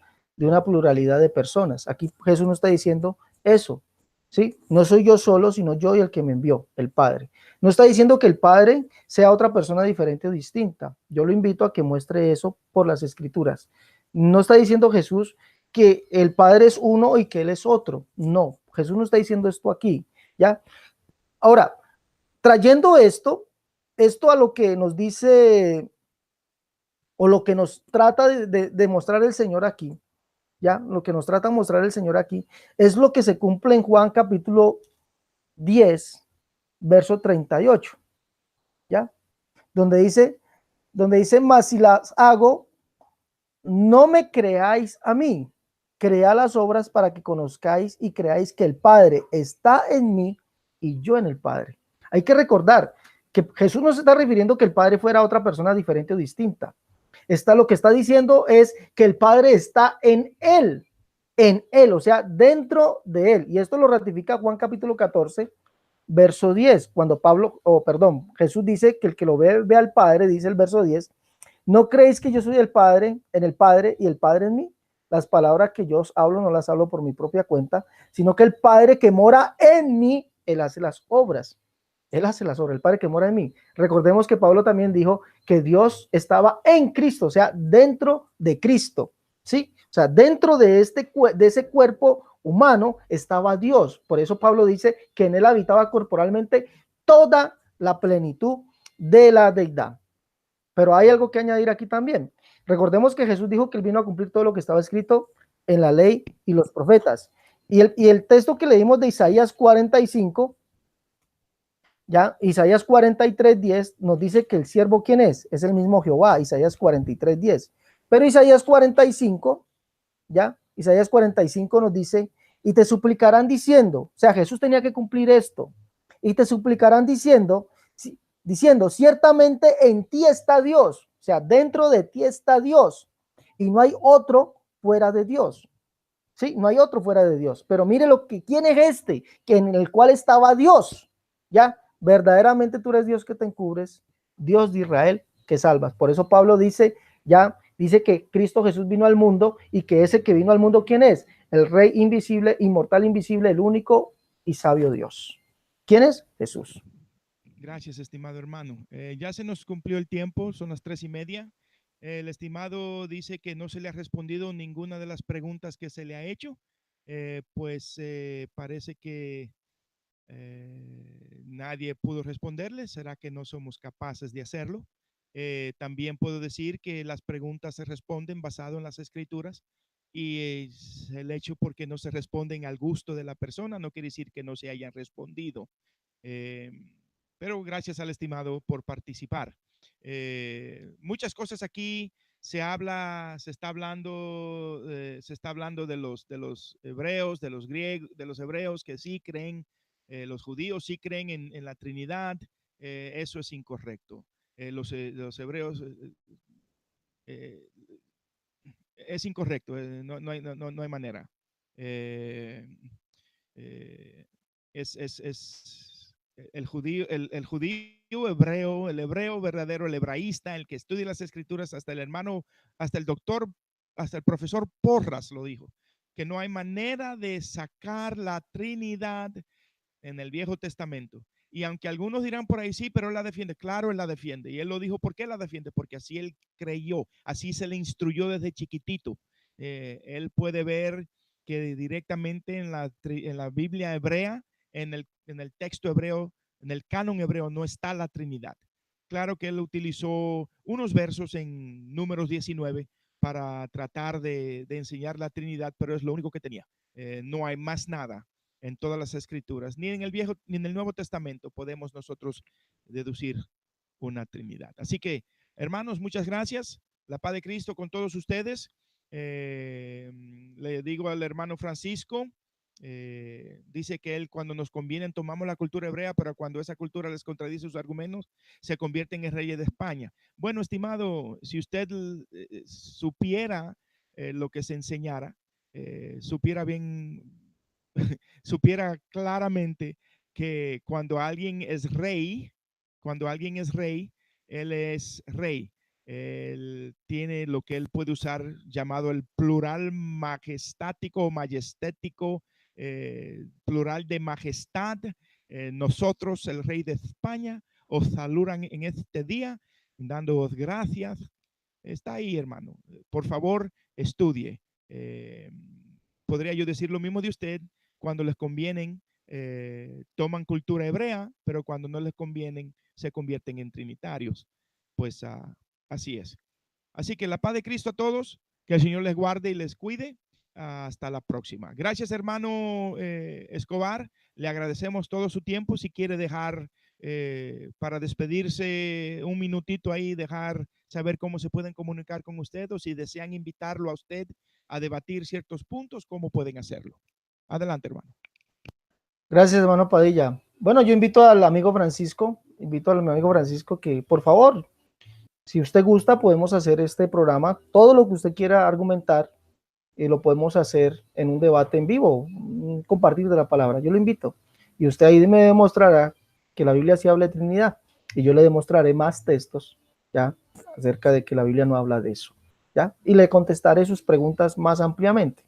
pluralidad de personas. Aquí Jesús no está diciendo eso, ¿sí? No soy yo solo, sino yo y el que me envió, el Padre. No está diciendo que el Padre sea otra persona diferente o distinta. Yo lo invito a que muestre eso por las Escrituras. No está diciendo Jesús que el Padre es uno y que él es otro. No, Jesús no está diciendo esto aquí, ¿ya? Ahora, trayendo esto a lo que nos dice o lo que nos trata de mostrar el Señor aquí, ya, lo que nos trata de mostrar el Señor aquí, es lo que se cumple en Juan capítulo 10, verso 38, ya, donde dice, más si las hago, no me creáis a mí, crea las obras para que conozcáis y creáis que el Padre está en mí y yo en el Padre. Hay que recordar que Jesús no se está refiriendo que el Padre fuera otra persona diferente o distinta. Lo que está diciendo es que el Padre está en él, o sea, dentro de él. Y esto lo ratifica Juan capítulo 14, verso 10, cuando Jesús dice que el que lo ve, ve al Padre, dice el verso 10, ¿no creéis que yo soy el Padre, en el Padre y el Padre en mí? Las palabras que yo os hablo no las hablo por mi propia cuenta, sino que el Padre que mora en mí, Él hace las obras. Él hace las obras, el Padre que mora en mí. Recordemos que Pablo también dijo que Dios estaba en Cristo, o sea, dentro de Cristo, ¿sí? O sea, dentro de ese cuerpo humano estaba Dios. Por eso Pablo dice que en él habitaba corporalmente toda la plenitud de la deidad. Pero hay algo que añadir aquí también. Recordemos que Jesús dijo que él vino a cumplir todo lo que estaba escrito en la ley y los profetas. Y el texto que leímos de Isaías 45, ya, Isaías 43:10 nos dice que el siervo, ¿quién es? Es el mismo Jehová, Isaías 43:10. Pero Isaías 45, ya, Isaías 45 nos dice, y te suplicarán diciendo, o sea, Jesús tenía que cumplir esto, y te suplicarán diciendo, ciertamente en ti está Dios, o sea, dentro de ti está Dios, y no hay otro fuera de Dios. Sí, no hay otro fuera de Dios. Pero mire quién es este, que en el cual estaba Dios. Ya, verdaderamente tú eres Dios que te encubres, Dios de Israel que salvas. Por eso Pablo dice, ya, dice que Cristo Jesús vino al mundo y que ese que vino al mundo, ¿quién es? El Rey invisible, inmortal, invisible, el único y sabio Dios. ¿Quién es? Jesús. Gracias, estimado hermano. Ya se nos cumplió el tiempo, son las 3:30. El estimado dice que no se le ha respondido ninguna de las preguntas que se le ha hecho. Parece que nadie pudo responderle. ¿Será que no somos capaces de hacerlo? También puedo decir que las preguntas se responden basado en las escrituras y el hecho porque no se responden al gusto de la persona no quiere decir que no se hayan respondido. Eh, pero gracias al estimado por participar. Muchas cosas aquí se está hablando de los hebreos, de los griegos, de los hebreos que sí creen, los judíos sí creen en la Trinidad. Eso es incorrecto. Los hebreos eh, es incorrecto, no hay manera. Eh, eh, es el judío hebreo, el hebreo verdadero, el hebraísta, el que estudia las escrituras, hasta el hermano, hasta el doctor, hasta el profesor Porras lo dijo, que no hay manera de sacar la Trinidad en el Viejo Testamento. Y aunque algunos dirán por ahí, sí, pero él la defiende, claro, él la defiende. Y él lo dijo, ¿por qué la defiende? Porque así él creyó, así se le instruyó desde chiquitito. Él puede ver que directamente en la Biblia hebrea, en el texto hebreo, en el canon hebreo, no está la Trinidad. Claro que él utilizó unos versos en Números 19 para tratar de enseñar la Trinidad, pero es lo único que tenía. No hay más nada en todas las escrituras, ni en el Viejo ni en el Nuevo Testamento podemos nosotros deducir una Trinidad. Así que, hermanos, muchas gracias. La paz de Cristo con todos ustedes. Le digo al hermano Francisco, dice que él cuando nos conviene tomamos la cultura hebrea, pero cuando esa cultura les contradice sus argumentos, se convierten en reyes de España. Bueno, estimado, si usted supiera lo que se enseñara, supiera bien supiera claramente que cuando alguien es rey, él es rey. Él tiene lo que él puede usar llamado el plural majestático o majestético, plural de majestad. Nosotros, el rey de España, os saludan en este día, dándoos gracias. Está ahí, hermano. Por favor, estudie. Podría yo decir lo mismo de usted, cuando les convienen, toman cultura hebrea, pero cuando no les convienen, se convierten en trinitarios. Pues así es. Así que la paz de Cristo a todos, que el Señor les guarde y les cuide. Hasta la próxima. Gracias, hermano Escobar. Le agradecemos todo su tiempo. Si quiere dejar para despedirse, un minutito ahí, dejar saber cómo se pueden comunicar con usted, o si desean invitarlo a usted a debatir ciertos puntos, cómo pueden hacerlo. Adelante, hermano. Gracias, hermano Padilla. Bueno, yo invito al amigo Francisco, que por favor, si usted gusta, podemos hacer este programa, todo lo que usted quiera argumentar, y lo podemos hacer en un debate en vivo, un compartir de la palabra. Yo lo invito. Y usted ahí me demostrará que la Biblia sí habla de Trinidad. Y yo le demostraré más textos, ¿ya? Acerca de que la Biblia no habla de eso, ¿ya? Y le contestaré sus preguntas más ampliamente.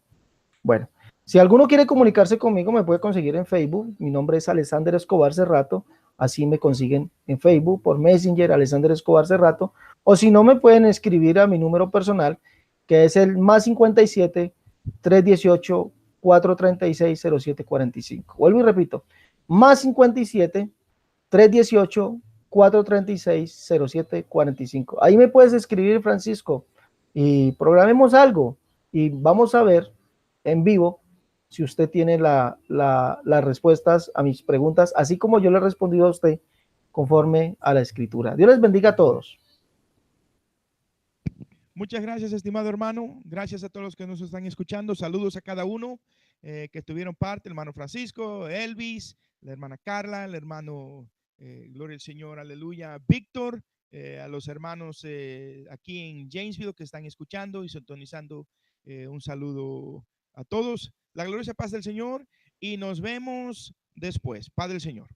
Bueno, si alguno quiere comunicarse conmigo, me puede conseguir en Facebook. Mi nombre es Alexander Escobar Cerrato. Así me consiguen en Facebook, por Messenger, Alexander Escobar Cerrato. O si no, me pueden escribir a mi número personal, que es el más 57 318 436 0745. Vuelvo y repito, más 57 318 436 0745. Ahí me puedes escribir, Francisco, y programemos algo y vamos a ver en vivo si usted tiene las respuestas a mis preguntas, así como yo le he respondido a usted conforme a la escritura. Dios les bendiga a todos. Muchas gracias, estimado hermano. Gracias a todos los que nos están escuchando. Saludos a cada uno que estuvieron parte, el hermano Francisco, Elvis, la hermana Carla, el hermano, gloria al Señor, aleluya, Víctor, a los hermanos aquí en Janesville que están escuchando y sintonizando. Un saludo a todos. La gloriosa paz del Señor y nos vemos después. Padre del Señor.